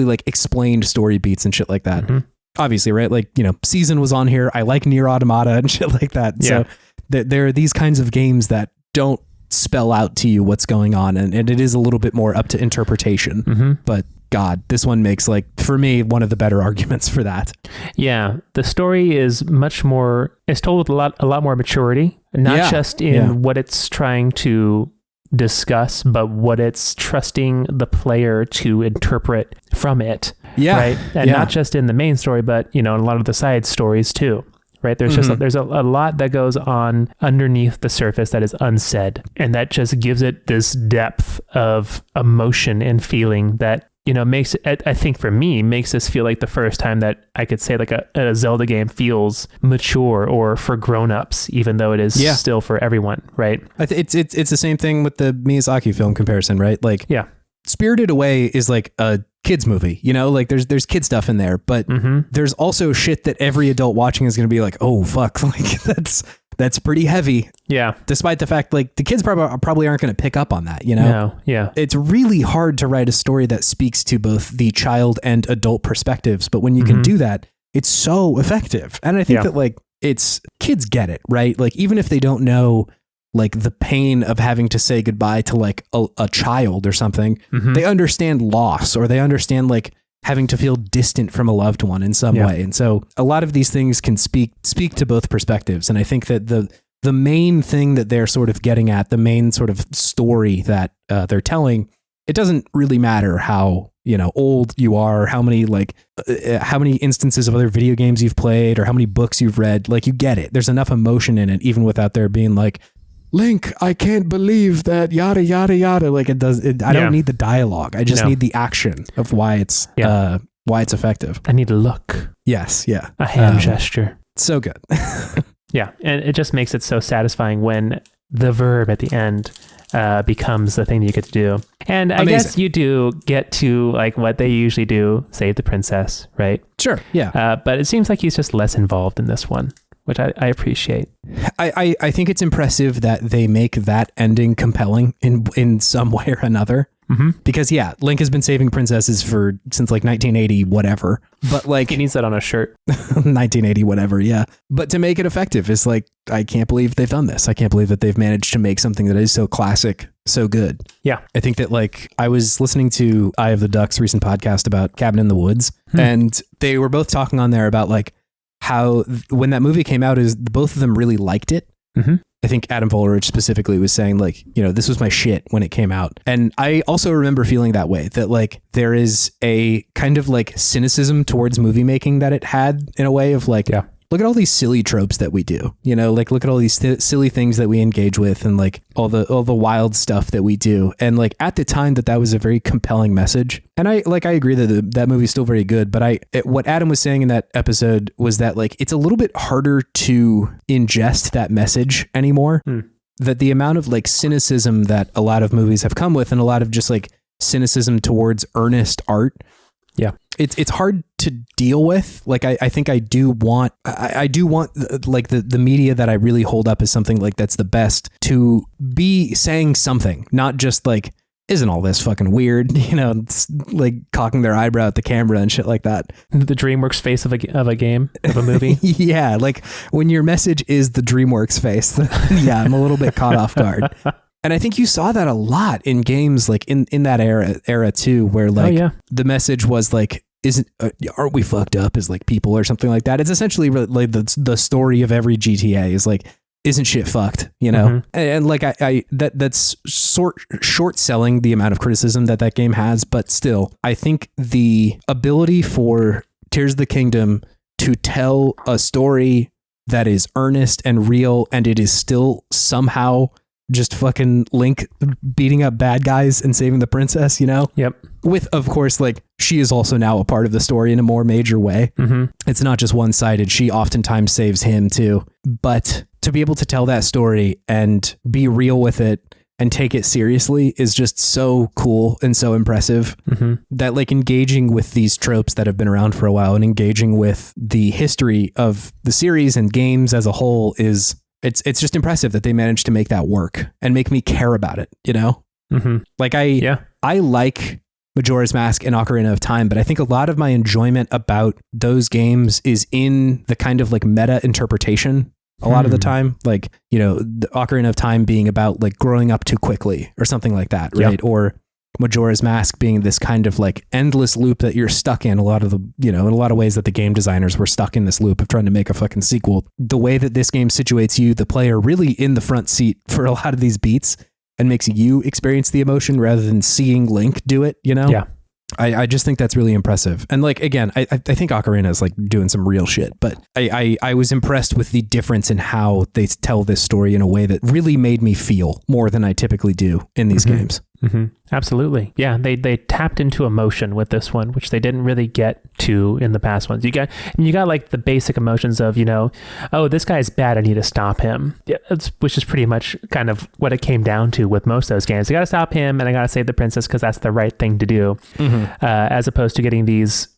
like explained story beats and shit like that. Obviously, right? Like, you know, Season was on here. I like Nier Automata and shit like that. So there are these kinds of games that don't spell out to you what's going on, and it is a little bit more up to interpretation. But God, this one makes, like, for me, one of the better arguments for that. Yeah, the story is much more, it's told with a lot more maturity, not just in what it's trying to discuss, but what it's trusting the player to interpret from it. Right? And not just in the main story, but, you know, in a lot of the side stories too. Right? There's just there's a lot that goes on underneath the surface that is unsaid, and that just gives it this depth of emotion and feeling that, you know, makes it, I think for me, makes this feel like the first time that I could say like a Zelda game feels mature or for grown-ups, even though it is still for everyone, right? It's the same thing with the Miyazaki film comparison, right? Like, Spirited Away is like a kids movie, you know, like there's kid stuff in there, but there's also shit that every adult watching is going to be like, oh fuck, like that's pretty heavy. Yeah. Despite the fact like the kids probably aren't going to pick up on that, you know? No. Yeah. It's really hard to write a story that speaks to both the child and adult perspectives, but when you can do that, it's so effective. And I think that like kids get it, right? Like even if they don't know like the pain of having to say goodbye to like a child or something, they understand loss, or they understand like having to feel distant from a loved one in some way. And so a lot of these things can speak to both perspectives. And I think that the main thing that they're sort of getting at, the main sort of story that they're telling, it doesn't really matter how, you know, old you are, how many instances of other video games you've played, or how many books you've read, like you get it. There's enough emotion in it, even without there being like, Link, I can't believe that yada, yada, yada. Like it does. I don't need the dialogue. I just need the action of why it's effective. I need a look. Yes. Yeah. A hand gesture. So good. Yeah. And it just makes it so satisfying when the verb at the end becomes the thing that you get to do. And I guess you do get to like what they usually do, save the princess, right? Sure. Yeah. But it seems like he's just less involved in this one, which I appreciate. I think it's impressive that they make that ending compelling in some way or another. Because Link has been saving princesses since like 1980 whatever, but like he needs that on a shirt. 1980 whatever, yeah. But to make it effective is like, I can't believe they've done this. I can't believe that they've managed to make something that is so classic so good. Yeah. I think that like I was listening to Eye of the Duck's recent podcast about Cabin in the Woods, and they were both talking on there about like how when that movie came out, is both of them really liked it. I think Adam Volerich specifically was saying like, this was my shit when it came out. And I also remember feeling that way, that like there is a kind of like cynicism towards movie making that it had, in a way of like, look at all these silly tropes that we do, like look at all these silly things that we engage with, and like all the wild stuff that we do. And like at the time that was a very compelling message. And I agree that that movie's still very good, but what Adam was saying in that episode was that like, it's a little bit harder to ingest that message anymore. That the amount of like cynicism that a lot of movies have come with, and a lot of just like cynicism towards earnest art. Yeah. It's hard to deal with. Like, I think I do want like the media that I really hold up as something like that's the best to be saying something, not just like, isn't all this fucking weird? It's like cocking their eyebrow at the camera and shit like that. The DreamWorks face of a game, of a movie. Yeah. Like when your message is the DreamWorks face, yeah, I'm a little bit caught off guard. And I think you saw that a lot in games like in that era too, where like the message was like, aren't we fucked up as like people or something like that? It's essentially like the story of every GTA is like, isn't shit fucked, And like that's short selling the amount of criticism that game has, but still, I think the ability for Tears of the Kingdom to tell a story that is earnest and real, and it is still somehow just fucking Link beating up bad guys and saving the princess, Yep. With, of course, like, she is also now a part of the story in a more major way. It's not just one-sided. She oftentimes saves him too. But to be able to tell that story and be real with it and take it seriously is just so cool and so impressive that like engaging with these tropes that have been around for a while and engaging with the history of the series and games as a whole is... It's just impressive that they managed to make that work and make me care about it, Like I like Majora's Mask and Ocarina of Time, but I think a lot of my enjoyment about those games is in the kind of like meta interpretation a lot of the time. Like, the Ocarina of Time being about like growing up too quickly or something like that, right? Yep. Or Majora's Mask being this kind of like endless loop that you're stuck in. A lot of the, in a lot of ways that the game designers were stuck in this loop of trying to make a fucking sequel. The way that this game situates you, the player, really in the front seat for a lot of these beats and makes you experience the emotion rather than seeing Link do it, Yeah. I just think that's really impressive. And like, again, I think Ocarina is like doing some real shit, but I was impressed with the difference in how they tell this story in a way that really made me feel more than I typically do in these games. Absolutely. Yeah. They tapped into emotion with this one, which they didn't really get to in the past ones. You got like the basic emotions of, oh, this guy's bad, I need to stop him. Yeah, which is pretty much kind of what it came down to with most of those games. I got to stop him and I got to save the princess because that's the right thing to do. As opposed to getting these,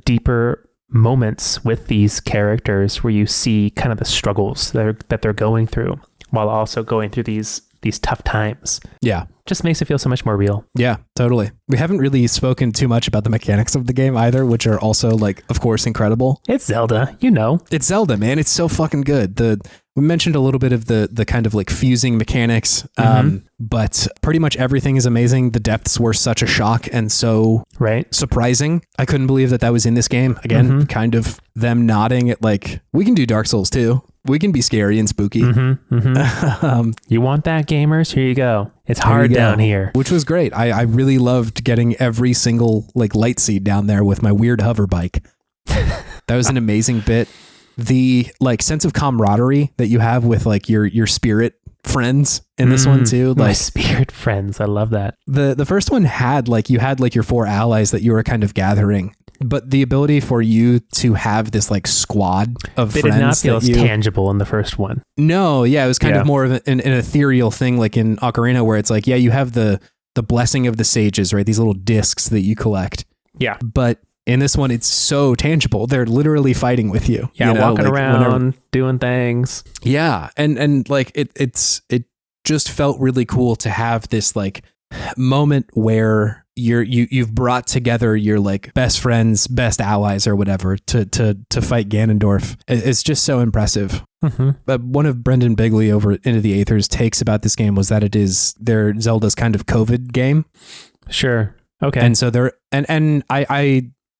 deeper moments with these characters where you see kind of the struggles that they're going through while also going through these tough times. Yeah. Just makes it feel so much more real. Yeah, totally. We haven't really spoken too much about the mechanics of the game either, which are also like, of course, incredible. It's Zelda, It's Zelda, man. It's so fucking good. We mentioned a little bit of the kind of like fusing mechanics, but pretty much everything is amazing. The depths were such a shock and so surprising. I couldn't believe that was in this game. Again, kind of them nodding at like, we can do Dark Souls too. We can be scary and spooky. You want that, gamers? Here you go. It's hard down here. Which was great. I really loved getting every single like light seed down there with my weird hover bike. That was an amazing bit. The like sense of camaraderie that you have with like your spirit friends in this one too. Like my spirit friends. I love that. The first one had like your 4 allies that you were kind of gathering. But the ability for you to have this like squad of friends. They did not feel as tangible in the first one. No, yeah, it was kind of more of an ethereal thing like in Ocarina where it's like, yeah, you have the blessing of the sages, right? These little discs that you collect. Yeah. But in this one, it's so tangible. They're literally fighting with you. Yeah, walking like, around, doing things. Yeah, and like it just felt really cool to have this like moment where you've brought together your like best friends, best allies or whatever to fight Ganondorf. It's just so impressive. One of Brendan Bigley over at Into the Aether's takes about this game was that it is their Zelda's kind of COVID game. Sure. Okay. And so they're and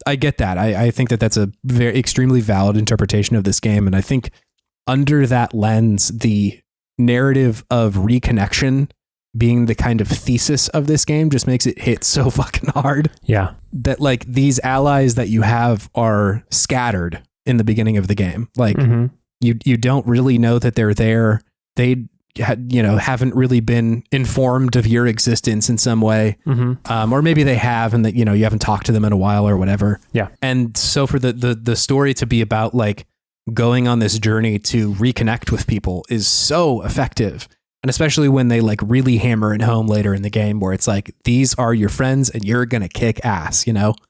I get that. I think that's a very extremely valid interpretation of this game. And I think under that lens, the narrative of reconnection being the kind of thesis of this game just makes it hit so fucking hard. Yeah. That like these allies that you have are scattered in the beginning of the game. Like you don't really know that they're there. They haven't really been informed of your existence in some way. Or maybe they have, and that, you haven't talked to them in a while or whatever. Yeah. And so for the story to be about like going on this journey to reconnect with people is so effective. And especially when they like really hammer it home later in the game where it's like, these are your friends and you're going to kick ass,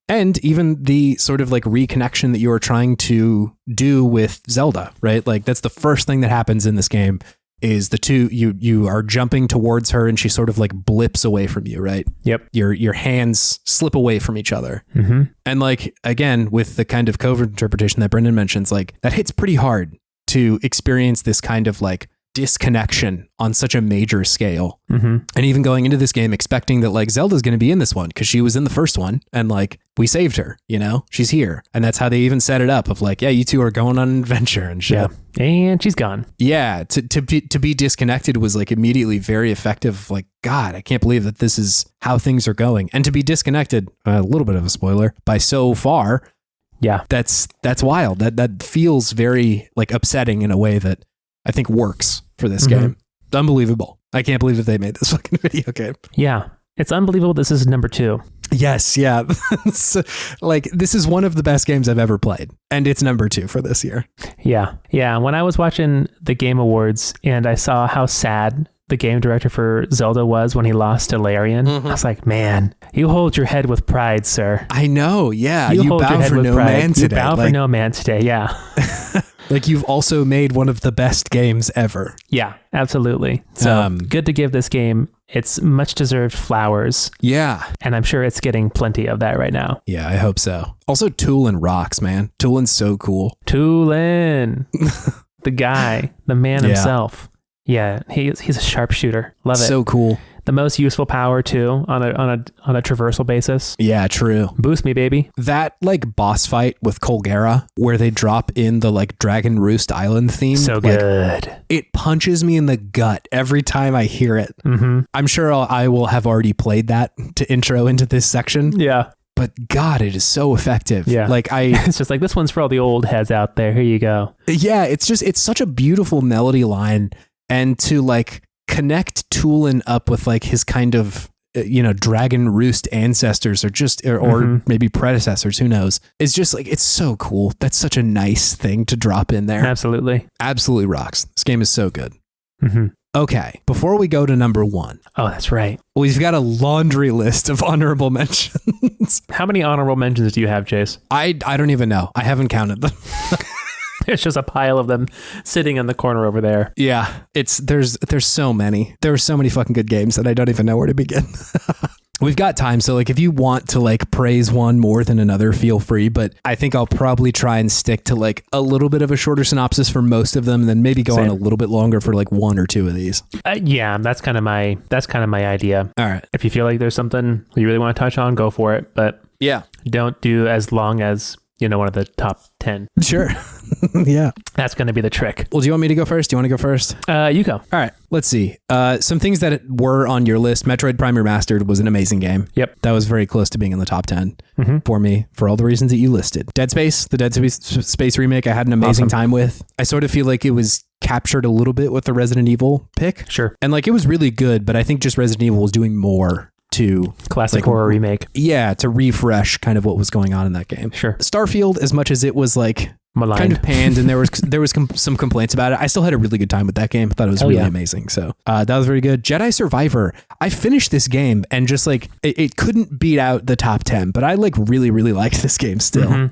And even the sort of like reconnection that you are trying to do with Zelda, right? Like that's the first thing that happens in this game is the two, you are jumping towards her and she sort of like blips away from you, right? Yep. Your hands slip away from each other. And like, again, with the kind of covert interpretation that Brendan mentions, like that hits pretty hard to experience this kind of like disconnection on such a major scale. And even going into this game expecting that like Zelda's going to be in this one because she was in the first one and like we saved her, she's here. And that's how they even set it up of like, yeah, you two are going on an adventure and shit. Yeah. And she's gone. Yeah. To be disconnected was like immediately very effective. Like, God, I can't believe that this is how things are going. And to be disconnected, a little bit of a spoiler, by so far. Yeah. That's wild. That feels very like upsetting in a way that I think works for this game. Unbelievable. I can't believe that they made this fucking video game. Yeah. It's unbelievable. This is number 2. Yes. Yeah. Like this is one of the best games I've ever played. And it's number 2 for this year. Yeah. Yeah. When I was watching the Game Awards and I saw how sad the game director for Zelda was when he lost to Larian, I was like, man, you hold your head with pride, sir. I know. Yeah. You bow for no man today. You bow for no man today. Yeah. Like you've also made one of the best games ever. Yeah, absolutely. So good to give this game its much deserved flowers. Yeah. And I'm sure it's getting plenty of that right now. Yeah, I hope so. Also, Toolin rocks, man. Toolin's so cool. Toolin. The guy, the man himself. Yeah, he's a sharpshooter. Love it. So cool. The most useful power too on a traversal basis. Yeah, true. Boost me, baby. That like boss fight with Colgera where they drop in the like Dragon Roost Island theme. So good. It punches me in the gut every time I hear it. I'm sure I will have already played that to intro into this section. Yeah. But God, it is so effective. Yeah. Like it's just like, this one's for all the old heads out there. Here you go. Yeah. It's such a beautiful melody line. And to like connect Toolin up with like his kind of, Dragon Roost ancestors or maybe predecessors, who knows? It's just like, it's so cool. That's such a nice thing to drop in there. Absolutely. Absolutely rocks. This game is so good. Okay. Before we go to number 1. Oh, that's right. We've got a laundry list of honorable mentions. How many honorable mentions do you have, Chase? I don't even know. I haven't counted them. It's just a pile of them sitting in the corner over there. Yeah, there's so many. There are so many fucking good games that I don't even know where to begin. We've got time, so like if you want to like praise one more than another, feel free. But I think I'll probably try and stick to like a little bit of a shorter synopsis for most of them, and then maybe go on a little bit longer for like 1 or 2 of these. Yeah, that's kind of my idea. All right. If you feel like there's something you really want to touch on, go for it. But yeah, don't do as long as one of the top 10. Sure. Yeah. That's going to be the trick. Well, do you want me to go first? Do you want to go first? You go. All right. Let's see. Some things that were on your list. Metroid Prime Remastered was an amazing game. Yep. That was very close to being in the top 10 for me for all the reasons that you listed. Dead Space, the Dead Space remake, I had an amazing time with. I sort of feel like it was captured a little bit with the Resident Evil pick. Sure. And like it was really good, but I think just Resident Evil was doing more to classic horror remake. Yeah, to refresh kind of what was going on in that game. Sure. Starfield, as much as it was like maligned, kind of panned, and there was some complaints about it, I still had a really good time with that game. I thought it was really amazing. So that was very good. Jedi Survivor, I finished this game and just like it couldn't beat out the top 10, but I like really liked this game still.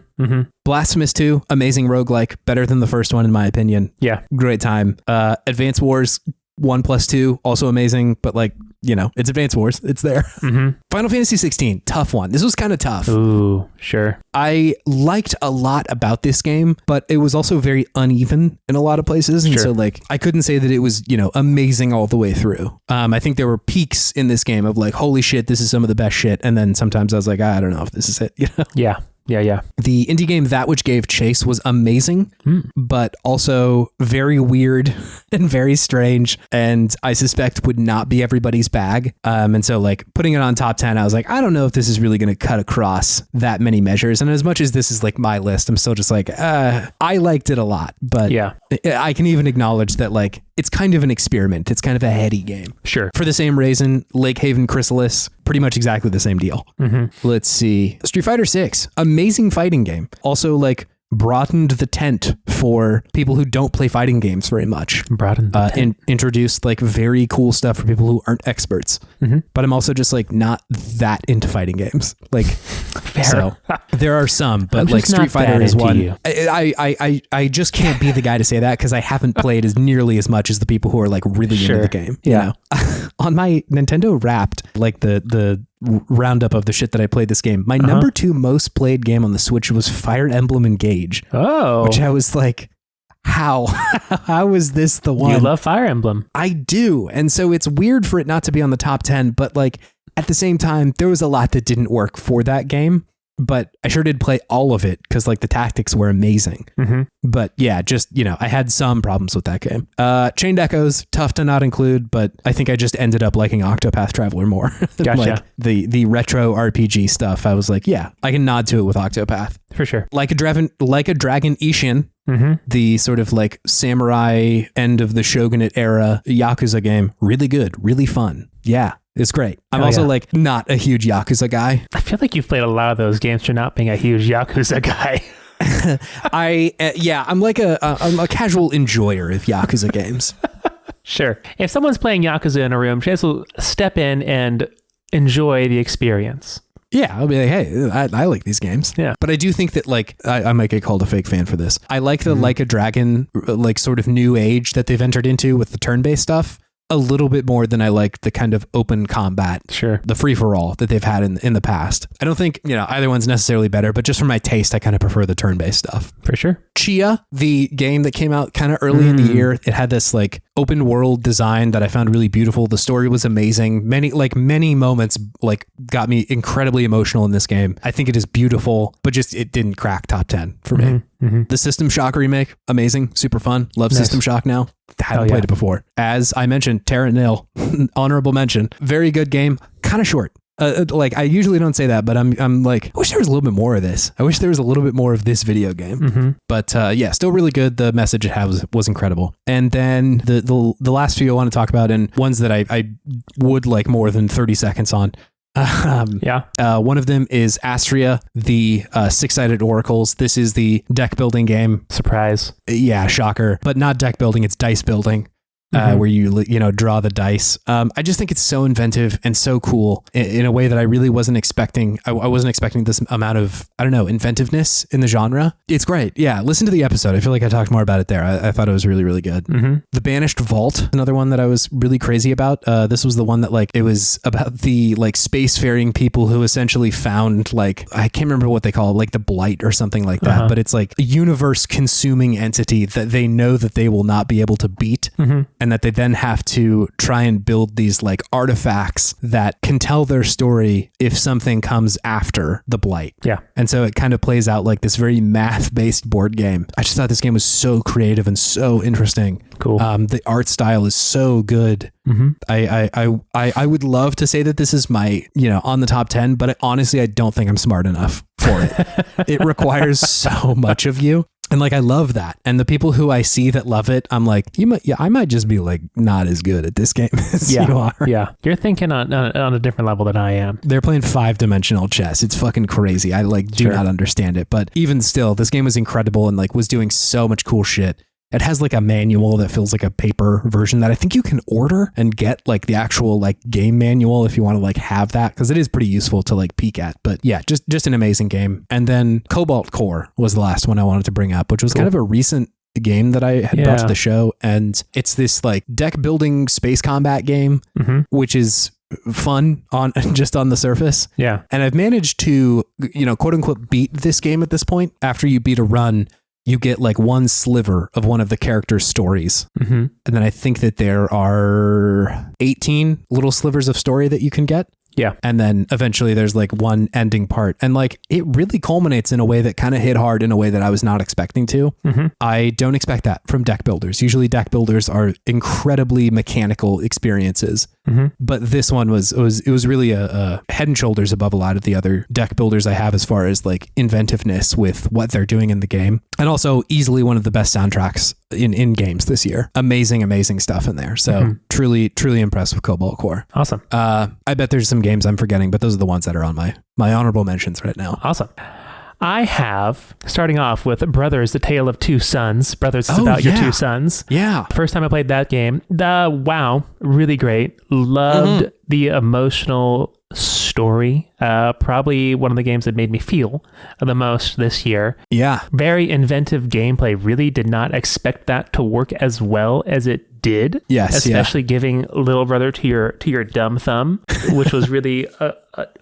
Blasphemous 2, amazing roguelike, better than the first one in my opinion. Yeah, great time. Advance Wars 1+2, also amazing, but like, it's Advance Wars. It's there. Final Fantasy 16, tough one. This was kind of tough. Ooh, sure. I liked a lot about this game, but it was also very uneven in a lot of places. And so like, I couldn't say that it was, amazing all the way through. I think there were peaks in this game of like, holy shit, this is some of the best shit. And then sometimes I was like, I don't know if this is it, Yeah. Yeah. The indie game That Which Gave Chase was amazing, but also very weird and very strange, and I suspect would not be everybody's bag. And so like putting it on top 10, I was like, I don't know if this is really going to cut across that many measures. And as much as this is like my list, I'm still just like, I liked it a lot, but yeah, I can even acknowledge that like it's kind of an experiment. It's kind of a heady game. Sure. For the same reason, Lake Haven Chrysalis, pretty much exactly the same deal. Let's see. Street Fighter 6, amazing fighting game. Also like broadened the tent for people who don't play fighting games very much. Introduced like very cool stuff for people who aren't experts. But I'm also just like not that into fighting games. Like, fair. So there are some, but like Street Fighter is one. I just can't be the guy to say that because I haven't played as nearly as much as the people who are like really into the game. You know? On my Nintendo Wrapped, like the roundup of the shit that I played this game, my number 2 most played game on the Switch was Fire Emblem Engage. Which I was like, how is this the one? You love Fire Emblem. I do. And so it's weird for it not to be on the top 10, but like at the same time, there was a lot that didn't work for that game. But I sure did play all of it because like the tactics were amazing. But yeah, just, you know, I had some problems with that game. Chained Echoes, tough to not include, but I think I just ended up liking Octopath Traveler more. Gotcha. Like the retro RPG stuff. I was like, yeah, I can nod to it with Octopath. For sure. Like a Dragon Ishin, the sort of like samurai end of the Shogunate era Yakuza game. Really good, really fun. Yeah. It's great. I'm also like not a huge Yakuza guy. I feel like you've played a lot of those games for not being a huge Yakuza guy. I'm like I'm a casual enjoyer of Yakuza games. Sure. If someone's playing Yakuza in a room, Chase will step in and enjoy the experience. Yeah, I'll be like, hey, I like these games. Yeah. But I do think that like, I might get called a fake fan for this. I like the Like a Dragon, like sort of new age that they've entered into with the turn-based stuff a little bit more than I like the kind of open combat, the free-for-all that they've had in the past. I don't think, you know, either one's necessarily better, but just for my taste, I kind of prefer the turn-based stuff. For sure. Chia, the game that came out kind of early in the year, it had this like open world design that I found really beautiful. The story was amazing. Many moments like got me incredibly emotional in this game. I think it is beautiful, but just it didn't crack top 10 for me. The System Shock remake, amazing, super fun. Love System Shock now. Hadn't played it before. As I mentioned, Terra Nil, honorable mention. Very good game, kind of short. Like I usually don't say that, but I'm like, I wish there was a little bit more of this. I wish there was a little bit more of this video game. But yeah, still really good. The message it had was incredible. And then the last few I want to talk about, and ones that I would like more than 30 seconds on. One of them is Astria, the 6-sided oracles. This is the deck building game. Surprise. Yeah, shocker. But not deck building, it's dice building. Where you draw the dice. I just think it's so inventive and so cool in a way that I really wasn't expecting. I wasn't expecting this amount of, I don't know, inventiveness in the genre. It's great. Yeah, listen to the episode. I feel like I talked more about it there. I thought it was really, really good. The Banished Vault, another one that I was really crazy about. This was the one that like, it was about the like spacefaring people who essentially found like, I can't remember what they call it, like the Blight or something like that. But it's like a universe consuming entity that they know that they will not be able to beat. And that they then have to try and build these like artifacts that can tell their story if something comes after the Blight. Yeah. And so it kind of plays out like this very math-based board game. I just thought this game was so creative and so interesting. Cool. The art style is so good. I would love to say that this is my, on the top 10, but honestly, I don't think I'm smart enough for it. It requires so much of you. And like, I love that. And the people who I see that love it, I'm like, I might just be like not as good at this game as you are. Yeah. You're thinking on a different level than I am. They're playing 5-dimensional chess. It's fucking crazy. I like do not understand it. But even still, this game was incredible and like was doing so much cool shit. It has like a manual that feels like a paper version that I think you can order and get like the actual like game manual if you want to like have that, because it is pretty useful to like peek at. But yeah, just an amazing game. And then Cobalt Core was the last one I wanted to bring up, which was kind of a recent game that I had brought to the show. And it's this like deck building space combat game, which is fun on the surface. Yeah. And I've managed to, quote unquote, beat this game at this point. After you beat a run, you get like one sliver of one of the character's stories. And then I think that there are 18 little slivers of story that you can get. Yeah. And then eventually there's like one ending part. And like it really culminates in a way that kind of hit hard in a way that I was not expecting to. Mm-hmm. I don't expect that from deck builders. Usually deck builders are incredibly mechanical experiences. Mm-hmm. But this one was really a head and shoulders above a lot of the other deck builders I have as far as like inventiveness with what they're doing in the game. And also easily one of the best soundtracks in games this year. Amazing stuff in there. So truly impressed with Cobalt Core. Awesome. I bet there's some games I'm forgetting, but those are the ones that are on my honorable mentions right now. Awesome. I have, starting off with Brothers, The Tale of Two Sons. Brothers is about your two sons. Yeah. First time I played that game. Wow. Really great. Loved the emotional story. Probably one of the games that made me feel the most this year. Yeah. Very inventive gameplay. Really did not expect that to work as well as it did. Yes. Especially giving little brother to your dumb thumb, which was really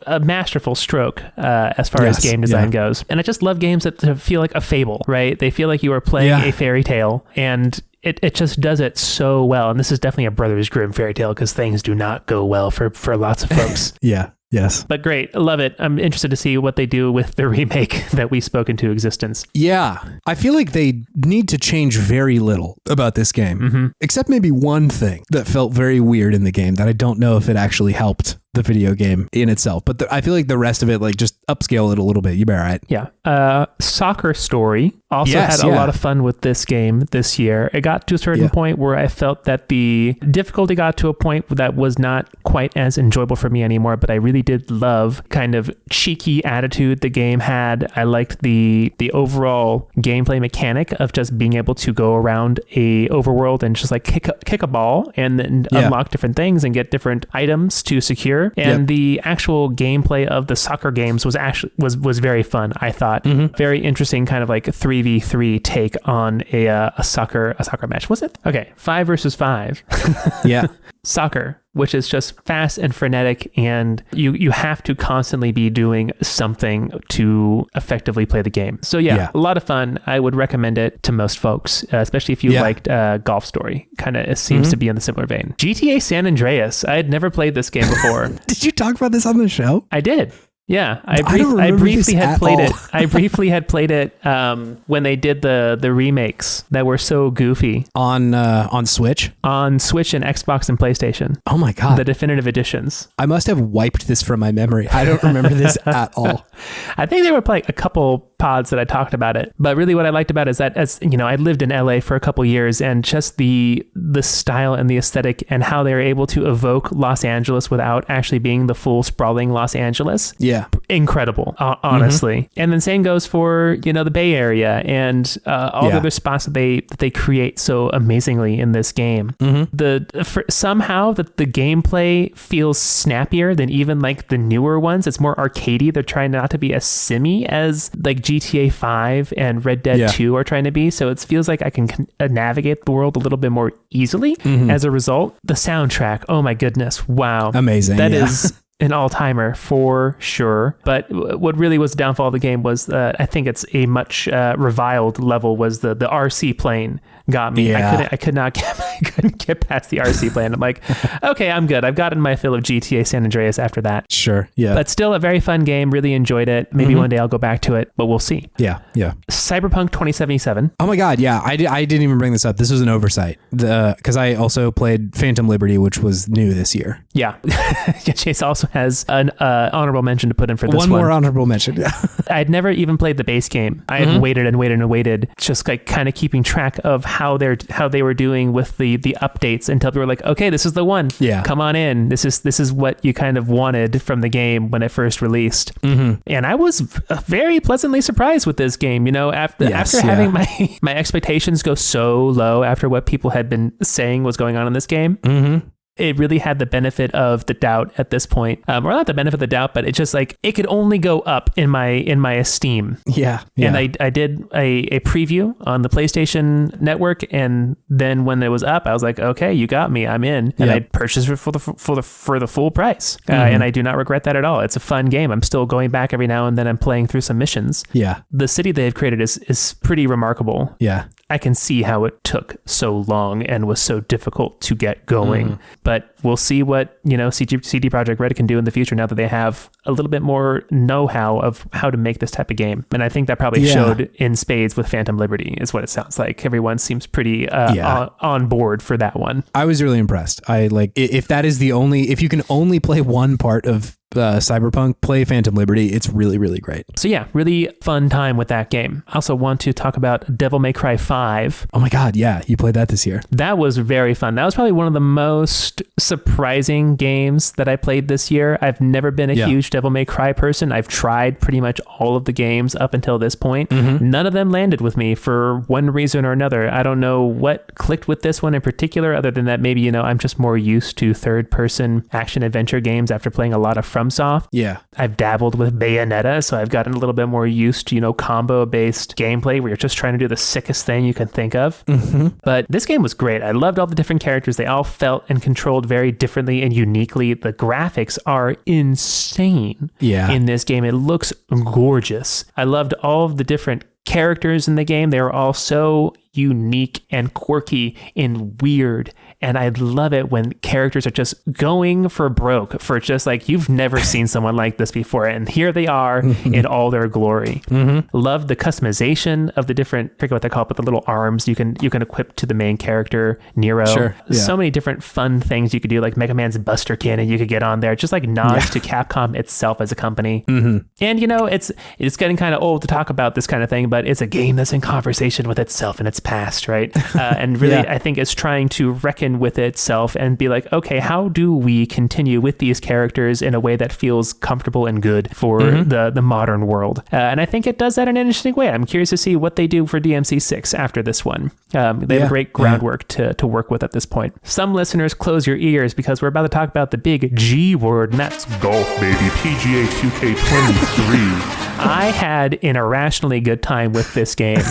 a masterful stroke as far as game design goes. And I just love games that feel like a fable, right? They feel like you are playing a fairy tale, and it just does it so well. And this is definitely a Brothers Grimm fairy tale because things do not go well for lots of folks. Yeah. Yes. But great. I love it. I'm interested to see what they do with the remake that we spoke into existence. Yeah. I feel like they need to change very little about this game, except maybe one thing that felt very weird in the game that I don't know if it actually helped the video game in itself. But I feel like the rest of it, like, just upscale it a little bit. You better, right? Yeah. Soccer Story also had a lot of fun with this game this year. It got to a certain point where I felt that the difficulty got to a point that was not quite as enjoyable for me anymore, but I really did love kind of cheeky attitude the game had. I liked the overall gameplay mechanic of just being able to go around a overworld and just like kick a ball and then unlock different things and get different items to secure. And the actual gameplay of the soccer games was very fun, I thought. Very interesting kind of like 3v3 take on a soccer match. Was it? Okay. 5 versus 5. Yeah. Soccer, which is just fast and frenetic, and you have to constantly be doing something to effectively play the game. So a lot of fun. I would recommend it to most folks, especially if you liked Golf Story. Kind of seems to be in the similar vein. GTA San Andreas. I had never played this game before. Did you talk about this on the show? I did. Yeah, I briefly had played it. I briefly had played it when they did the remakes that were so goofy on Switch, and Xbox and PlayStation. Oh my god, the definitive editions. I must have wiped this from my memory. I don't remember this at all. I think there were like a couple pods that I talked about it, but really what I liked about it is that, as you know, I lived in LA for a couple years, and just the style and the aesthetic and how they were able to evoke Los Angeles without actually being the full sprawling Los Angeles. Yeah. Incredible, honestly. And then same goes for, the Bay Area and all the other spots that they create so amazingly in this game. Somehow that the gameplay feels snappier than even like the newer ones. It's more arcadey. They're trying not to be as simmy as like GTA 5 and Red Dead 2 are trying to be. So it feels like I can navigate the world a little bit more easily. As a result, the soundtrack, oh my goodness, wow. Amazing. That is an all-timer for sure. But what really was the downfall of the game was I think it's a much reviled level was the RC plane got me. I couldn't get past the RC plane. I'm like, okay, I'm good. I've gotten my fill of GTA San Andreas after that. Sure. Yeah. But still a very fun game. Really enjoyed it. Maybe one day I'll go back to it, but we'll see. Yeah. Yeah. Cyberpunk 2077. Oh my God. Yeah. I didn't even bring this up. This was an oversight because I also played Phantom Liberty, which was new this year. Yeah. Chase also has an honorable mention to put in for this one. One more honorable mention. I'd never even played the base game. I had waited and waited and waited, just like kind of keeping track of how they were doing with the updates until we were like, okay, this is the one. Yeah. Come on in. This is what you kind of wanted from the game when it first released. And I was very pleasantly surprised with this game. After having my expectations go so low after what people had been saying was going on in this game. It really had the benefit of the doubt at this point, or not the benefit of the doubt, but it's just like it could only go up in my esteem. Yeah. And I did a preview on the PlayStation Network, and then when it was up, I was like, okay, you got me, I'm in, and I purchased it for the full price, and I do not regret that at all. It's a fun game. I'm still going back every now and then. I'm playing through some missions. Yeah. The city they've created is pretty remarkable. Yeah. I can see how it took so long and was so difficult to get going. But we'll see what, CD Projekt Red can do in the future now that they have a little bit more know-how of how to make this type of game. And I think that probably showed in spades with Phantom Liberty is what it sounds like. Everyone seems pretty on board for that one. I was really impressed. If you can only play one part of Cyberpunk, play Phantom Liberty. It's really, really great. So yeah, really fun time with that game. I also want to talk about Devil May Cry 5. Oh my God, yeah, you played that this year. That was very fun. That was probably one of the most surprising games that I played this year. I've never been a huge Devil May Cry person. I've tried pretty much all of the games up until this point. None of them landed with me for one reason or another. I don't know what clicked with this one in particular, other than that maybe, I'm just more used to third-person action-adventure games after playing a lot of FromSoft. Yeah. I've dabbled with Bayonetta, so I've gotten a little bit more used to, combo-based gameplay where you're just trying to do the sickest thing you can think of. But this game was great. I loved all the different characters. They all felt and controlled very differently and uniquely. The graphics are insane in this game. It looks gorgeous. I loved all of the different characters in the game. They were all so unique and quirky and weird. And I love it when characters are just going for broke for just like, you've never seen someone like this before. And here they are in all their glory. Love the customization of the different, I forget what they call it, but the little arms you can equip to the main character, Nero. Sure. Yeah. So many different fun things you could do, like Mega Man's Buster Cannon you could get on there. Just like nods to Capcom itself as a company. And it's getting kind of old to talk about this kind of thing, but it's a game that's in conversation with itself and its past, right? And really, I think it's trying to reckon with itself and be like, okay, how do we continue with these characters in a way that feels comfortable and good for the modern world? And I think it does that in an interesting way. I'm curious to see what they do for DMC6 after this one. They have great groundwork to work with at this point. Some listeners, close your ears because we're about to talk about the big G word, and that's golf, baby. PGA 2K23. I had an irrationally good time with this game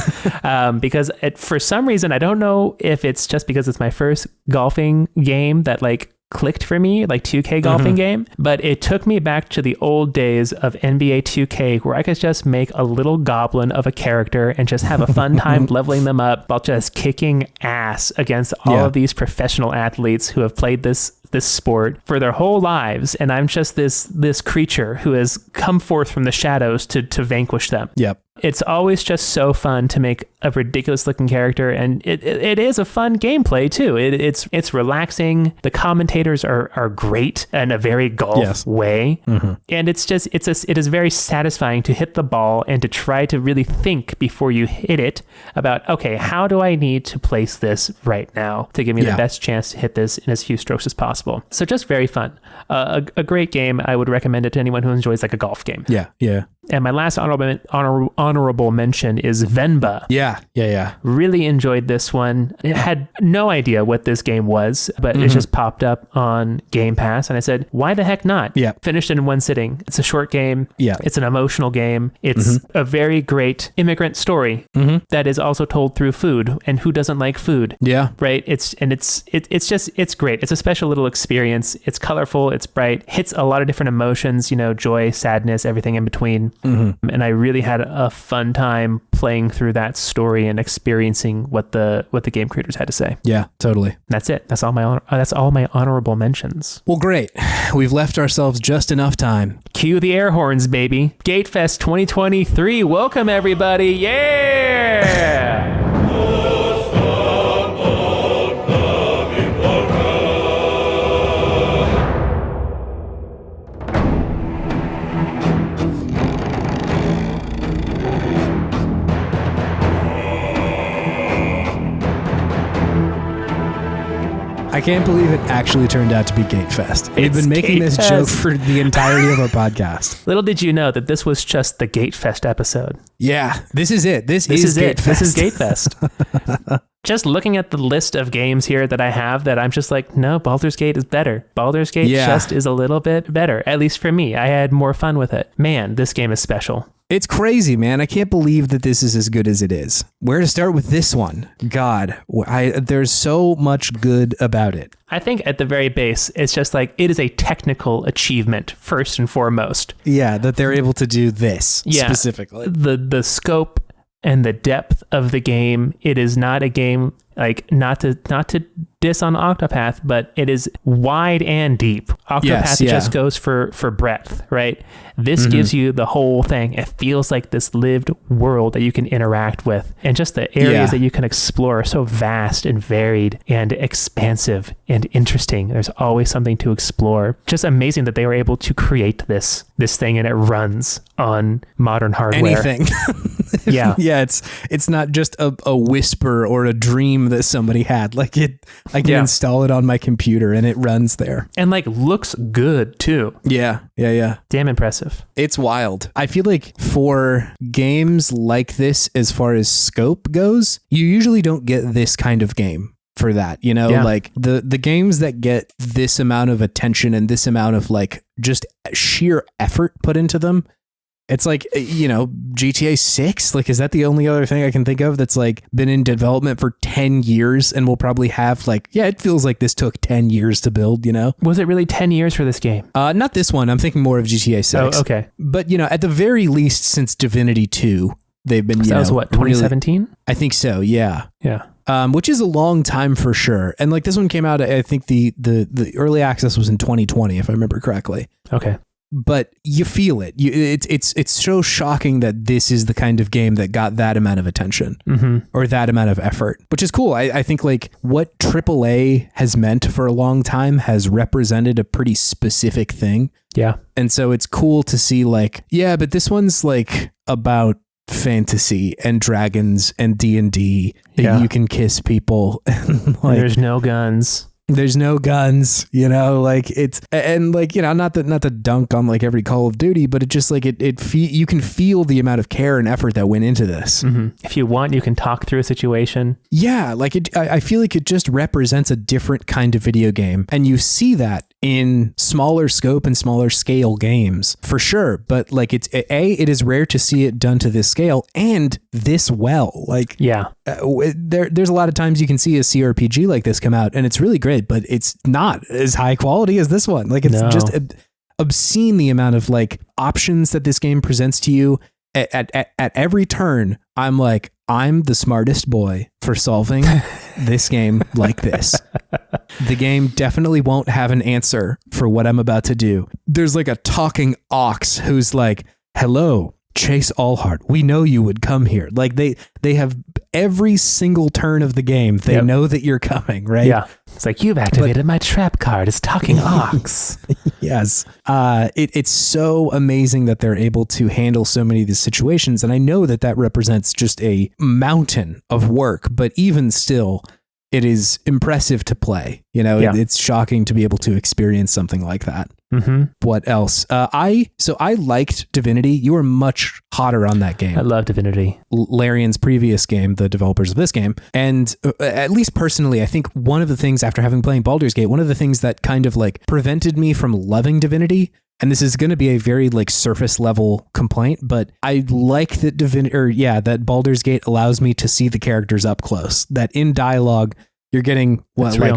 because for some reason, I don't know if it's just because it's my first golfing game that clicked for me, like 2K golfing game, but it took me back to the old days of NBA 2K where I could just make a little goblin of a character and just have a fun time leveling them up while just kicking ass against all of these professional athletes who have played this sport for their whole lives, and I'm just this creature who has come forth from the shadows to vanquish them. It's always just so fun to make a ridiculous looking character, and it is a fun gameplay too. It's relaxing. The commentators are great in a very golf way, and it is very satisfying to hit the ball and to try to really think before you hit it about, okay, how do I need to place this right now to give me the best chance to hit this in as few strokes as possible. So just very fun. A great game. I would recommend it to anyone who enjoys like a golf game. And my last honorable mention is Venba. Really enjoyed this one. I had no idea what this game was, but it just popped up on Game Pass, and I said, why the heck not? Finished it in one sitting. It's a short game. It's an emotional game. It's a very great immigrant story that is also told through food, and who doesn't like food? Right? It's great. It's a special little experience. It's colorful. It's bright. Hits a lot of different emotions, joy, sadness, everything in between. And I really had a fun time playing through that story and experiencing what the game creators had to say. Yeah, totally. That's it. That's all my honorable mentions. Well, great. We've left ourselves just enough time. Cue the air horns, baby. GateFest 2023. Welcome, everybody. Yeah! I can't believe it actually turned out to be GateFest. We've been making this joke for the entirety of our podcast. Little did you know that this was just the GateFest episode. Yeah, this is it. This is GateFest. This is GateFest. Just looking at the list of games here that I have that I'm just like, no, Baldur's Gate is better. Baldur's Gate just is a little bit better, at least for me. I had more fun with it. Man, this game is special. It's crazy, man. I can't believe that this is as good as it is. Where to start with this one? God, there's so much good about it. I think at the very base, it's just like, it is a technical achievement first and foremost. Yeah, that they're able to do this specifically. The scope and the depth of the game. It is not a game, like, not to diss on Octopath, but it is wide and deep. Octopath just goes for breadth, right? This gives you the whole thing. It feels like this lived world that you can interact with, and just the areas that you can explore are so vast and varied and expansive and interesting. There's always something to explore. Just amazing that they were able to create this thing, and it runs on modern hardware. Anything. Yeah. Yeah, it's not just a whisper or a dream that somebody had. Like, I can install it on my computer and it runs there. And like looks good too. Yeah. Damn impressive. It's wild. I feel like for games like this, as far as scope goes, you usually don't get this kind of game for that, you know, like the games that get this amount of attention and this amount of like just sheer effort put into them. It's like, you know, GTA 6, like, is that the only other thing I can think of that's like been in development for 10 years and will probably have like, it feels like this took 10 years to build, you know? Was it really 10 years for this game? Not this one. I'm thinking more of GTA 6. Oh, okay. But, you know, at the very least since Divinity 2, they've been, that was what, 2017? Really, I think so. Yeah. Yeah. Which is a long time for sure. And like this one came out, I think the early access was in 2020, if I remember correctly. Okay. But you feel it. It's so shocking that this is the kind of game that got that amount of attention or that amount of effort, which is cool. I think like what AAA has meant for a long time has represented a pretty specific thing. Yeah. And so it's cool to see like, but this one's like about fantasy and dragons and D&D. You can kiss people. And like, there's no guns. There's no guns, you know, like it's, and like, you know, not to dunk on like every Call of Duty, but it just like you can feel the amount of care and effort that went into this. If you want, you can talk through a situation. Yeah. Like I feel like it just represents a different kind of video game. And you see that in smaller scope and smaller scale games for sure. But like it is rare to see it done to this scale and this well. Like, there's a lot of times you can see a CRPG like this come out and it's really great, but it's not as high quality as this one. Like it's just obscene the amount of like options that this game presents to you at every turn. I'm like, I'm the smartest boy for solving this game like this. The game definitely won't have an answer for what I'm about to do. There's like a talking ox who's like, hello, Chase Allhart, we know you would come here. Like they have every single turn of the game. They know that you're coming, right? Yeah. It's like, you've activated my trap card. It's talking ox. Yes. It's so amazing that they're able to handle so many of these situations. And I know that represents just a mountain of work, but even still, it is impressive to play. You know, it's shocking to be able to experience something like that. What else? I liked Divinity. You were much hotter on that game. I love Divinity. Larian's previous game, the developers of this game. And at least personally, I think one of the things after having played Baldur's Gate, one of the things that kind of like prevented me from loving Divinity, and this is going to be a very like surface level complaint, but I like that that Baldur's Gate allows me to see the characters up close, that in dialogue, you're getting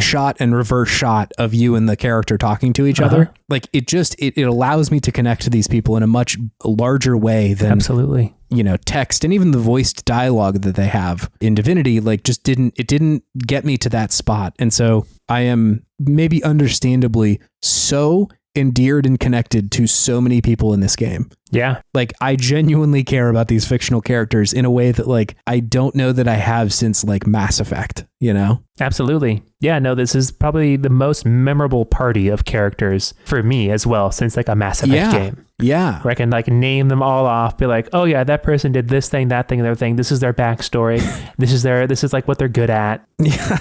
shot and reverse shot of you and the character talking to each other. Like it allows me to connect to these people in a much larger way than absolutely, you know, text, and even the voiced dialogue that they have in Divinity, like didn't get me to that spot. And so I am maybe understandably so endeared and connected to so many people in this game. Yeah. Like I genuinely care about these fictional characters in a way that like I don't know that I have since like Mass Effect, you know? Absolutely. Yeah, no, this is probably the most memorable party of characters for me as well, since like a Mass Effect game. Yeah. Where I can like name them all off, be like, oh yeah, that person did this thing, that thing, the other thing. This is their backstory. this is like what they're good at. Yeah.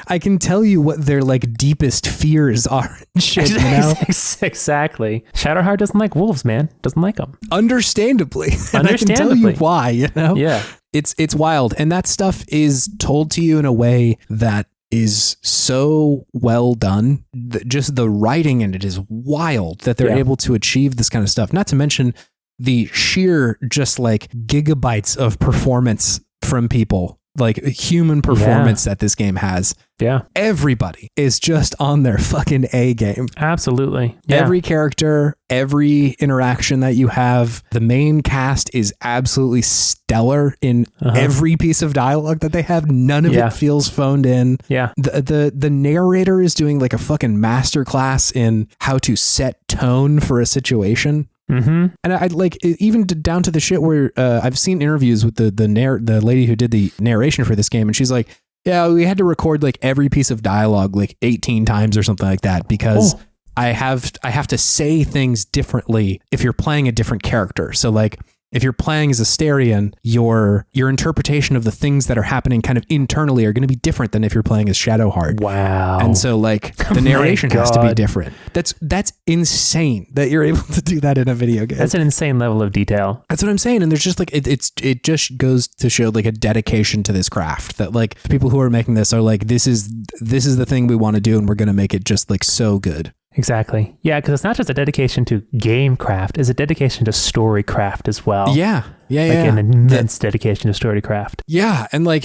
I can tell you what their like deepest fears are and shit, you know? Exactly. Shadowheart doesn't like wolves, man. Doesn't like them. Understandably. And I can tell you why, you know? Yeah. It's wild. And that stuff is told to you in a way that is so well done. Just the writing in it is wild that they're able to achieve this kind of stuff. Not to mention the sheer just like gigabytes of performance from people like human performance that this game has. Yeah. Everybody is just on their fucking A game. Absolutely. Yeah. Every character, every interaction that you have, the main cast is absolutely stellar in every piece of dialogue that they have. None of it feels phoned in. Yeah. The narrator is doing like a fucking masterclass in how to set tone for a situation. Mm-hmm. And I like even down to the shit where I've seen interviews with the lady who did the narration for this game, and she's like, yeah, we had to record like every piece of dialogue like 18 times or something like that because I have to say things differently if you're playing a different character. So like if you're playing as Asterion, your interpretation of the things that are happening kind of internally are going to be different than if you're playing as Shadowheart. Wow. And so like the narration has to be different. That's insane that you're able to do that in a video game. That's an insane level of detail. That's what I'm saying. And there's just like, it just goes to show like a dedication to this craft that like the people who are making this are like, this is the thing we want to do. And we're going to make it just like so good. Exactly. Yeah, because it's not just a dedication to game craft, it's a dedication to story craft as well. Yeah. An immense dedication to story craft. Yeah, and like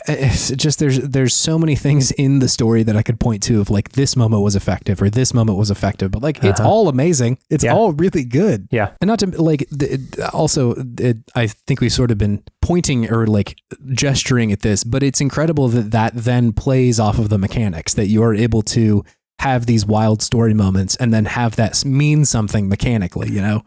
it's just there's so many things in the story that I could point to of like this moment was effective or this moment was effective, but like it's all amazing. It's all really good. Yeah. And not to like I think we've sort of been pointing or like gesturing at this, but it's incredible that then plays off of the mechanics that you are able to have these wild story moments and then have that mean something mechanically, you know,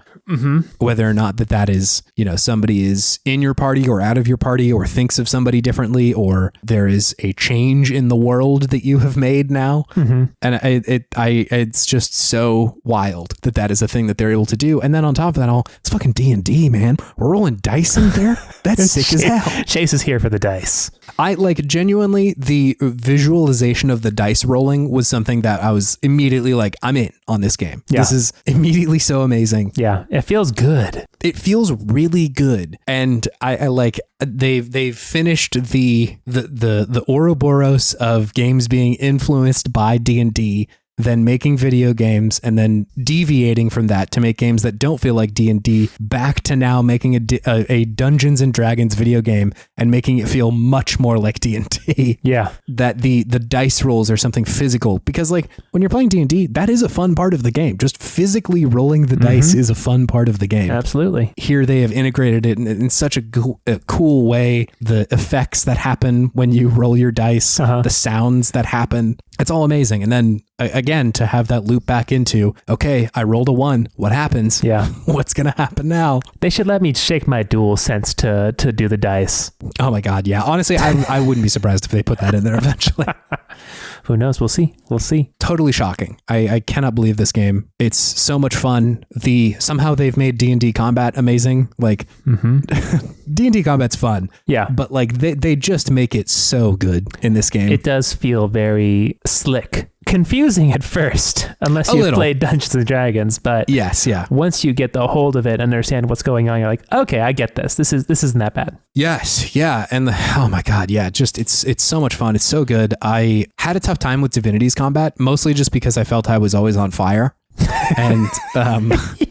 whether or not that is, you know, somebody is in your party or out of your party or thinks of somebody differently, or there is a change in the world that you have made now. And it's just so wild that is a thing that they're able to do. And then on top of that all, it's fucking D&D, man. We're rolling dice in there. That's sick as hell. Chase is here for the dice. I like genuinely the visualization of the dice rolling was something that I was immediately like, I'm in on this game. Yeah. This is immediately so amazing. Yeah. It feels good. It feels really good. And I like they've finished the Ouroboros of games being influenced by D&D, then making video games and then deviating from that to make games that don't feel like D&D, back to now making a Dungeons and Dragons video game and making it feel much more like D&D. Yeah. That the dice rolls are something physical, because like when you're playing D&D, that is a fun part of the game. Just physically rolling the dice is a fun part of the game. Absolutely. Here they have integrated it in such a cool way. The effects that happen when you roll your dice, the sounds that happen, it's all amazing. And then again, to have that loop back into, okay, I rolled a 1. What happens? Yeah. What's going to happen now? They should let me shake my dual sense to do the dice. Oh my God. Yeah. Honestly, I wouldn't be surprised if they put that in there eventually. Who knows? We'll see. Totally shocking. I cannot believe this game. It's so much fun. Somehow they've made D&D combat amazing. Like D&D combat's fun. Yeah. But like they just make it so good in this game. It does feel very slick. Confusing at first, unless you've played Dungeons and Dragons, but yes, yeah. Once you get the hold of it, understand what's going on, you're like, okay, I get this. This isn't that bad. Yes, yeah, and oh my God, yeah, just it's so much fun. It's so good. I had a tough time with Divinity's combat, mostly just because I felt I was always on fire. And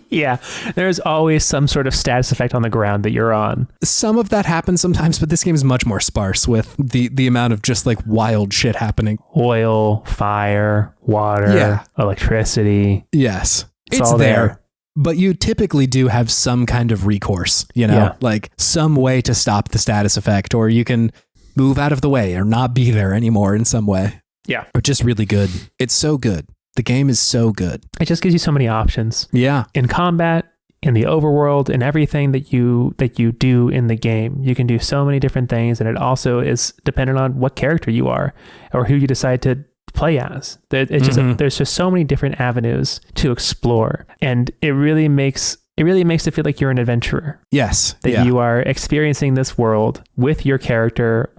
yeah, there's always some sort of status effect on the ground that you're on. Some of that happens sometimes, but this game is much more sparse with the amount of just like wild shit happening. Oil, fire, water, electricity. Yes, it's all there. But you typically do have some kind of recourse, you know, like some way to stop the status effect, or you can move out of the way or not be there anymore in some way. Yeah. But just really good. It's so good. The game is so good. It just gives you so many options. Yeah. In combat, in the overworld, in everything that you do in the game, you can do so many different things, and it also is dependent on what character you are or who you decide to play as. It's just there's just so many different avenues to explore, and it really makes it feel like you're an adventurer. Yes. That you are experiencing this world with your character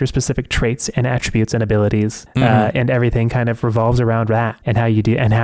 specific traits and attributes and abilities, and everything kind of revolves around that and how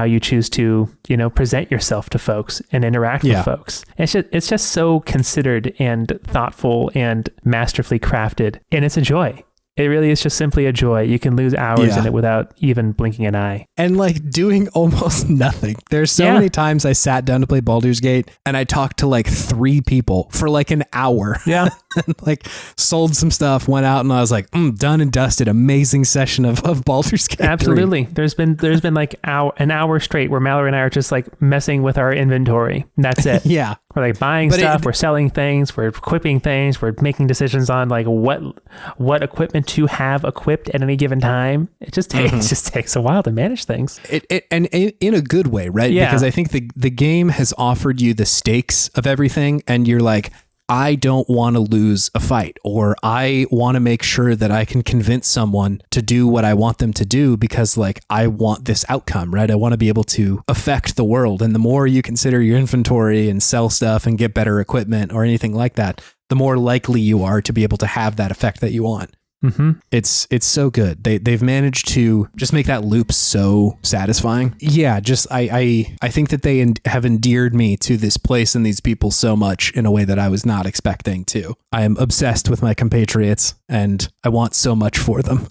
you choose to, you know, present yourself to folks and interact with folks. It's just so considered and thoughtful and masterfully crafted, and it's a joy. It really is just simply a joy. You can lose hours in it without even blinking an eye. And like doing almost nothing. There's so many times I sat down to play Baldur's Gate and I talked to like 3 people for like an hour. Yeah. And like sold some stuff, went out and I was like, done and dusted. Amazing session of Baldur's Gate 3. Absolutely. There's been like an hour straight where Mallory and I are just like messing with our inventory. And that's it. Yeah. We're like buying stuff, we're selling things, we're equipping things, we're making decisions on like what equipment to have equipped at any given time. It just takes a while to manage things. And in a good way, right? Yeah. Because I think the game has offered you the stakes of everything and you're like, I don't want to lose a fight, or I want to make sure that I can convince someone to do what I want them to do because like I want this outcome, right? I want to be able to affect the world. And the more you consider your inventory and sell stuff and get better equipment or anything like that, the more likely you are to be able to have that effect that you want. Mm-hmm. It's so good. They've managed to just make that loop so satisfying. Yeah, just I think that they have endeared me to this place and these people so much in a way that I was not expecting to. I am obsessed with my compatriots and I want so much for them.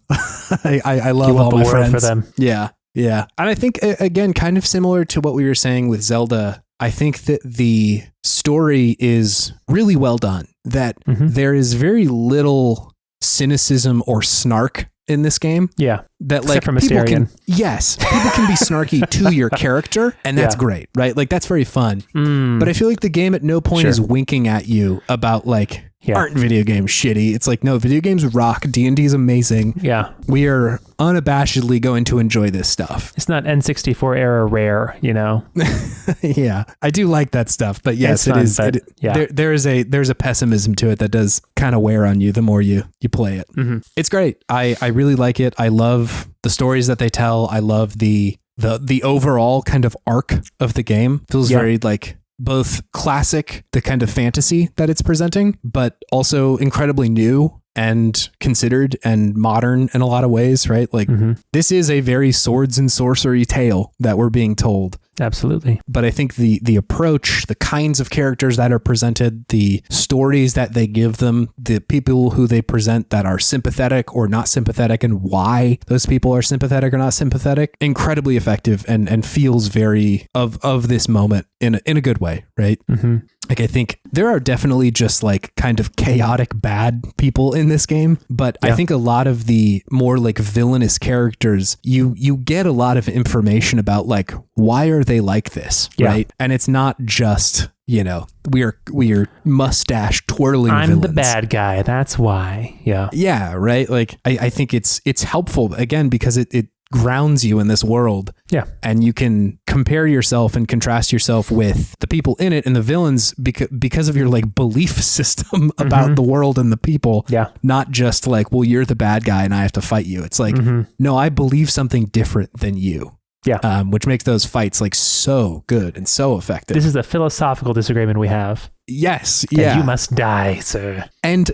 I love all my friends. For them. Yeah. And I think again, kind of similar to what we were saying with Zelda, I think that the story is really well done. That there is very little cynicism or snark in this game. Yeah. That like people can be snarky to your character and that's great, right? Like that's very fun. But I feel like the game at no point is winking at you about like, aren't video games shitty? It's like, no, video games rock. D&D is amazing. Yeah. We are unabashedly going to enjoy this stuff. It's not N64 era rare, you know? Yeah. I do like that stuff, but yes, it is. There's a pessimism to it that does kind of wear on you the more you play it. Mm-hmm. It's great. I really like it. I love the stories that they tell. I love the overall kind of arc of the game. Feels very like both classic, the kind of fantasy that it's presenting, but also incredibly new and considered and modern in a lot of ways, right? Like this is a very swords and sorcery tale that we're being told. Absolutely. But I think the approach, the kinds of characters that are presented, the stories that they give them, the people who they present that are sympathetic or not sympathetic and why those people are sympathetic or not sympathetic, incredibly effective and feels very of this moment in a good way, right? Mm-hmm. Like I think there are definitely just like kind of chaotic bad people in this game, but I think a lot of the more like villainous characters, you get a lot of information about like why are they like this, right? And it's not just, you know, we are mustache twirling I'm villains. The bad guy, that's why. Yeah, right. Like I think it's helpful again because it grounds you in this world. Yeah. And you can compare yourself and contrast yourself with the people in it and the villains because of your like belief system about the world and the people. Yeah. Not just like, well, you're the bad guy and I have to fight you. It's like, no, I believe something different than you. Yeah. Which makes those fights like so good and so effective. This is a philosophical disagreement we have. Yes. You must die, sir. And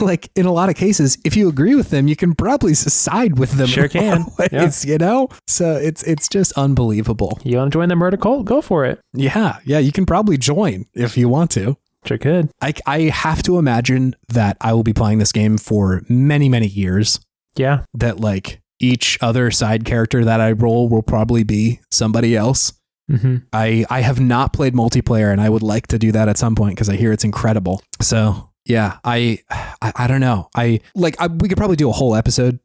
like in a lot of cases, if you agree with them, you can probably side with them. Sure can. Ways, you know? So it's just unbelievable. You want to join the murder cult? Go for it. Yeah. You can probably join if you want to. Sure could. I have to imagine that I will be playing this game for many, many years. Yeah. That like each other side character that I roll will probably be somebody else. Mm-hmm. I have not played multiplayer and I would like to do that at some point because I hear it's incredible. So yeah, I don't know. We could probably do a whole episode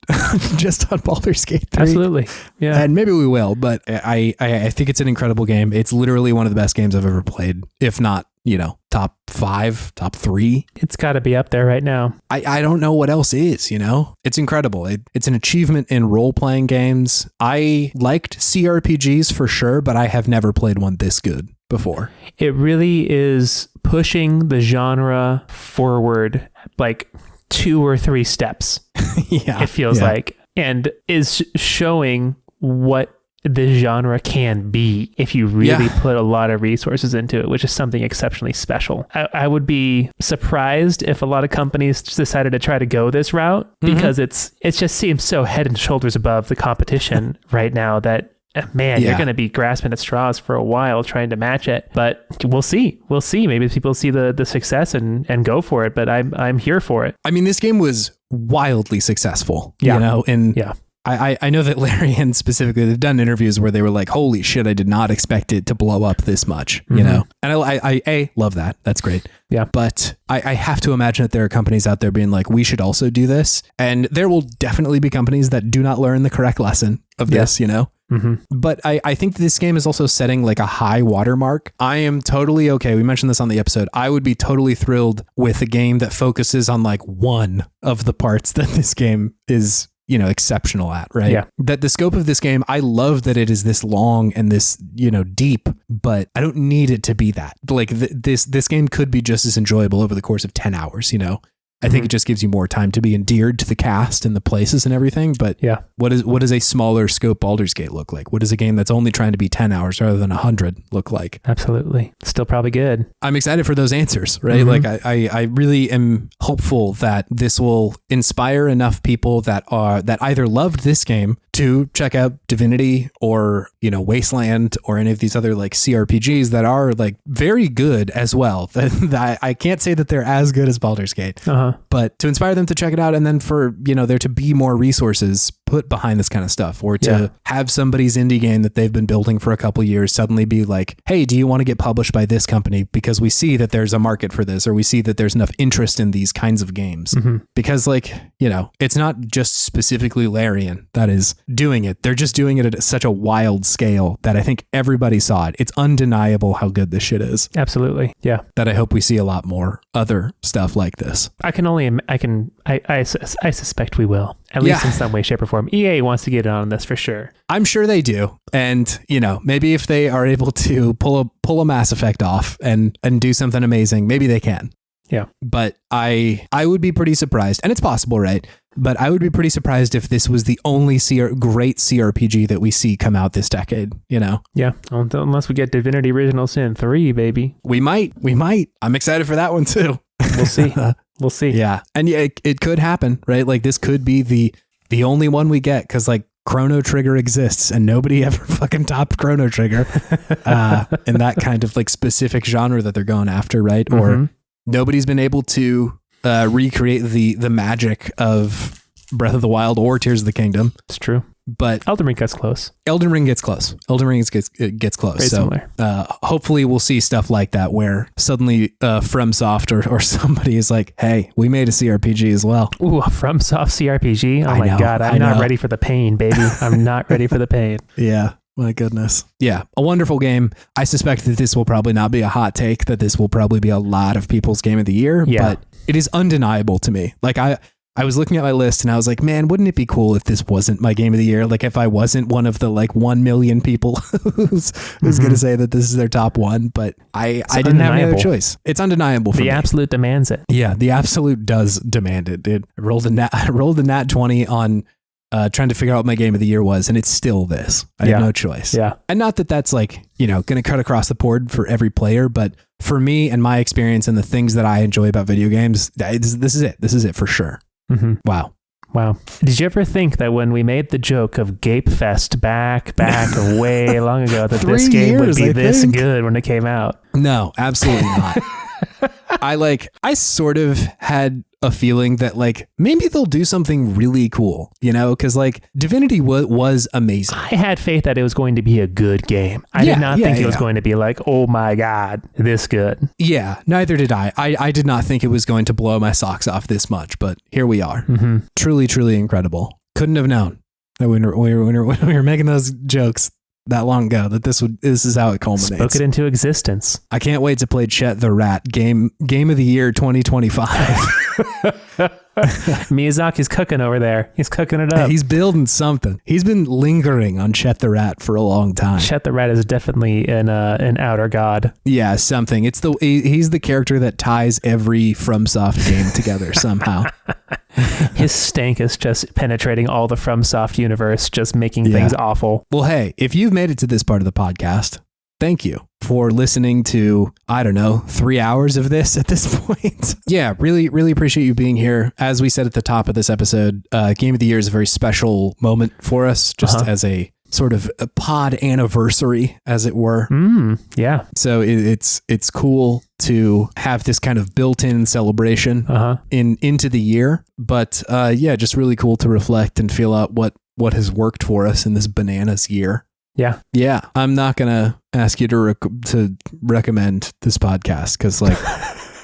just on Baldur's Gate 3. Absolutely. Yeah. And maybe we will, but I think it's an incredible game. It's literally one of the best games I've ever played, if not, you know, top 5, top 3. It's got to be up there right now. I don't know what else is, you know? It's incredible. It's an achievement in role-playing games. I liked CRPGs for sure, but I have never played one this good before. It really is pushing the genre forward like 2 or 3 steps. It feels like, and is showing what the genre can be if you really put a lot of resources into it, which is something exceptionally special. I would be surprised if a lot of companies decided to try to go this route because it just seems so head and shoulders above the competition right now that man, you're going to be grasping at straws for a while trying to match it. But we'll see. Maybe people see the success and go for it. But I'm here for it. I mean, this game was wildly successful, you know, and I know that Larian specifically, they've done interviews where they were like, holy shit, I did not expect it to blow up this much, you know? And I love that. That's great. Yeah. But I have to imagine that there are companies out there being like, we should also do this. And there will definitely be companies that do not learn the correct lesson of this, you know? But I think this game is also setting like a high watermark. I am totally okay. We mentioned this on the episode. I would be totally thrilled with a game that focuses on like one of the parts that this game is, you know, exceptional at, right? Yeah. That the scope of this game, I love that it is this long and this, you know, deep, but I don't need it to be that. Like this game could be just as enjoyable over the course of 10 hours, you know? I think it just gives you more time to be endeared to the cast and the places and everything. But what does a smaller scope Baldur's Gate look like? What does a game that's only trying to be 10 hours rather than 100 look like? Absolutely. Still probably good. I'm excited for those answers, right? Like I really am hopeful that this will inspire enough people that either loved this game to check out Divinity or, you know, Wasteland or any of these other like CRPGs that are like very good as well. That I can't say that they're as good as Baldur's Gate, but to inspire them to check it out, and then for, you know, there to be more resources put behind this kind of stuff, or to have somebody's indie game that they've been building for a couple of years suddenly be like, hey, do you want to get published by this company? Because we see that there's a market for this, or we see that there's enough interest in these kinds of games. Because like, you know, it's not just specifically Larian that is doing it. They're just doing it at such a wild scale that I think everybody saw it. It's undeniable how good this shit is. Absolutely. Yeah. That I hope we see a lot more other stuff like this. I suspect we will, at least in some way, shape, or form. EA wants to get in on this for sure. I'm sure they do. And, you know, maybe if they are able to pull a Mass Effect off and do something amazing, maybe they can. Yeah. But I would be pretty surprised, and it's possible, right? But I would be pretty surprised if this was the only great CRPG that we see come out this decade, you know? Yeah. Unless we get Divinity Original Sin 3, baby. We might. I'm excited for that one too. We'll see. We'll see. Yeah. And yeah, it could happen, right? Like this could be the only one we get, because like Chrono Trigger exists and nobody ever fucking topped Chrono Trigger in that kind of like specific genre that they're going after, right? Or nobody's been able to recreate the magic of Breath of the Wild or Tears of the Kingdom. It's true. But Elden Ring gets close. Elden Ring gets close. Very similar. Hopefully we'll see stuff like that where suddenly FromSoft or somebody is like, hey, we made a CRPG as well. Ooh, a FromSoft CRPG? Oh my God. I'm not ready for the pain, baby. I'm not ready for the pain. Yeah. My goodness. Yeah. A wonderful game. I suspect that this will probably not be a hot take, that this will probably be a lot of people's game of the year, but it is undeniable to me. Like I was looking at my list and I was like, man, wouldn't it be cool if this wasn't my game of the year? Like if I wasn't one of the like 1 million people who's going to say that this is their top one, but I didn't have any other choice. It's undeniable for me. The absolute demands it. Yeah, the absolute does demand it, dude. I rolled a nat 20 on trying to figure out what my game of the year was, and it's still this. I had no choice. Yeah. And not that that's like, you know, going to cut across the board for every player, but for me and my experience and the things that I enjoy about video games, this is it. This is it for sure. Wow. Did you ever think that when we made the joke of Gape Fest back or way long ago, that this game would be this good when it came out? No, absolutely not. I sort of had a feeling that like maybe they'll do something really cool, you know, because like Divinity was amazing. I had faith that it was going to be a good game. I did not think it was going to be like, oh my God, this good. Yeah, neither did I. I did not think it was going to blow my socks off this much, but here we are. Truly, truly incredible. Couldn't have known that when we were making those jokes that long ago that this is how it culminates. Spoke it into existence. I can't wait to play Chet the Rat game of the year 2025. Miyazaki's cooking over there. He's cooking it up. He's building something. He's been lingering on Chet the Rat for a long time. Chet the Rat is definitely an outer god. Yeah, something. He's the character that ties every FromSoft game together somehow. His stank is just penetrating all the FromSoft universe, just making things awful. Well, hey, if you've made it to this part of the podcast, thank you for listening to, I don't know, 3 hours of this at this point. Yeah, really, really appreciate you being here. As we said at the top of this episode, Game of the Year is a very special moment for us, just as a sort of a pod anniversary, as it were. Yeah. So it's cool to have this kind of built-in celebration into the year. But just really cool to reflect and feel out what has worked for us in this bananas year. Yeah. Yeah. I'm not going to ask you to recommend this podcast because like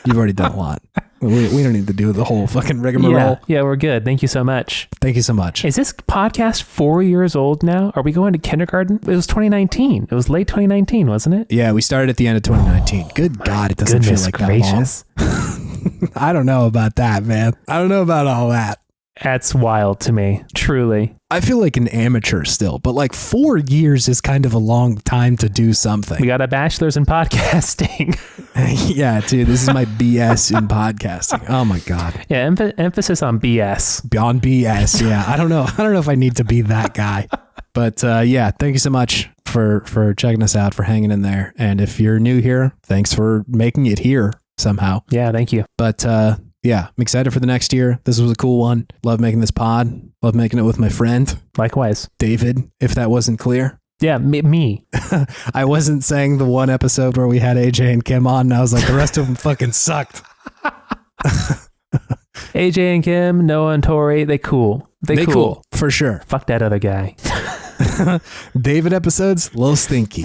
you've already done a lot. We don't need to do the whole fucking rigmarole. Yeah, we're good. Thank you so much. Thank you so much. Is this podcast 4 years old now? Are we going to kindergarten? It was 2019. It was late 2019, wasn't it? Yeah, we started at the end of 2019. Good God, it doesn't feel like that long. I don't know about that, man. I don't know about all that. That's wild to me, truly. I feel like an amateur still, but like 4 years is kind of a long time to do something. We got a bachelor's in podcasting. Yeah, dude, this is my BS in podcasting. Oh my God. Yeah, emphasis on BS. Beyond BS, yeah. I don't know if I need to be that guy. But thank you so much for checking us out, for hanging in there. And if you're new here, thanks for making it here somehow. Yeah, thank you. But I'm excited for the next year. This was a cool one. Love making this pod. Love making it with my friend. Likewise. David, if that wasn't clear. Yeah, me. I wasn't saying the one episode where we had AJ and Kim on, and I was like, the rest of them fucking sucked. AJ and Kim, Noah and Tori, they cool. They cool. For sure. Fuck that other guy. David episodes, a little stinky.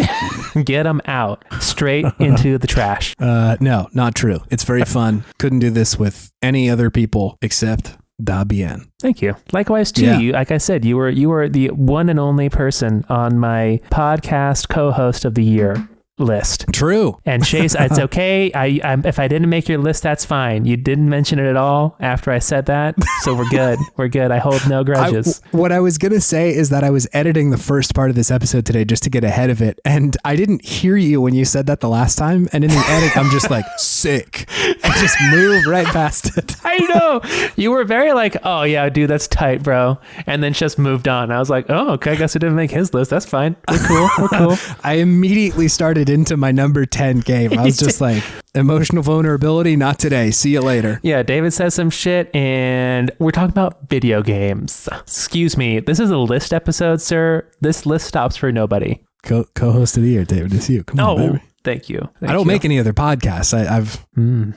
Get them out. Straight into the trash. No, not true. It's very fun. Couldn't do this with any other people except Da Bien. Thank you. Likewise too. Yeah. Like I said, you were the one and only person on my podcast co-host of the year list. True. And Chase, it's okay. If I didn't make your list, that's fine. You didn't mention it at all after I said that, so we're good. We're good. I hold no grudges. What I was gonna say is that I was editing the first part of this episode today just to get ahead of it, and I didn't hear you when you said that the last time. And in the edit, I'm just like sick, and just move right past it. I know you were very like, oh yeah, dude, that's tight, bro, and then just moved on. I was like, oh, okay, I guess I didn't make his list. That's fine. We're cool. We're cool. I immediately started into my number 10 game. I was just like, emotional vulnerability, not today. See you later. Yeah, David says some shit, and we're talking about video games. Excuse me. This is a list episode, sir. This list stops for nobody. Co-host of the year, David. It's you. Come on, baby. Thank you. I don't make any other podcasts.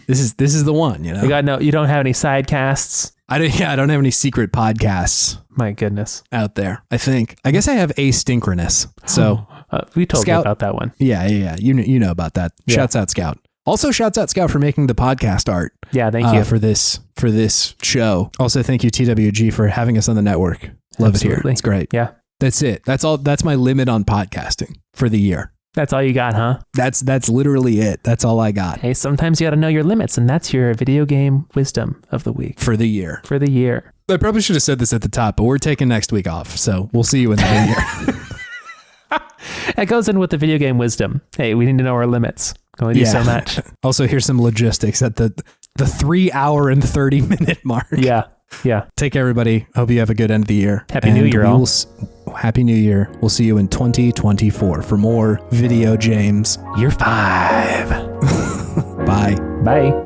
This is the one. You know. You don't have any side casts. I don't have any secret podcasts. My goodness. Out there, I think. I guess I have asynchronous. So we told you about that one. Yeah. You know about that. Yeah. Shouts out Scout. Also, shouts out Scout for making the podcast art. Yeah, thank you for this show. Also, thank you TWG for having us on the network. Love Absolutely. It here. It's great. Yeah, that's it. That's all. That's my limit on podcasting for the year. That's all you got, huh? That's literally it. That's all I got. Hey, sometimes you got to know your limits, and that's your video game wisdom of the week. For the year. I probably should have said this at the top, but we're taking next week off, so we'll see you in the new year. It goes in with the video game wisdom. Hey, we need to know our limits. Can only do so much. Also, here's some logistics at the 3 hour and 30 minute mark. Yeah. Take care, everybody. Hope you have a good end of the year. Happy New Year, all. Happy New Year. We'll see you in 2024 for more Video James. Year 5. Bye. Bye.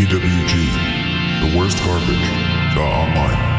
TWG, the worst garbage, online.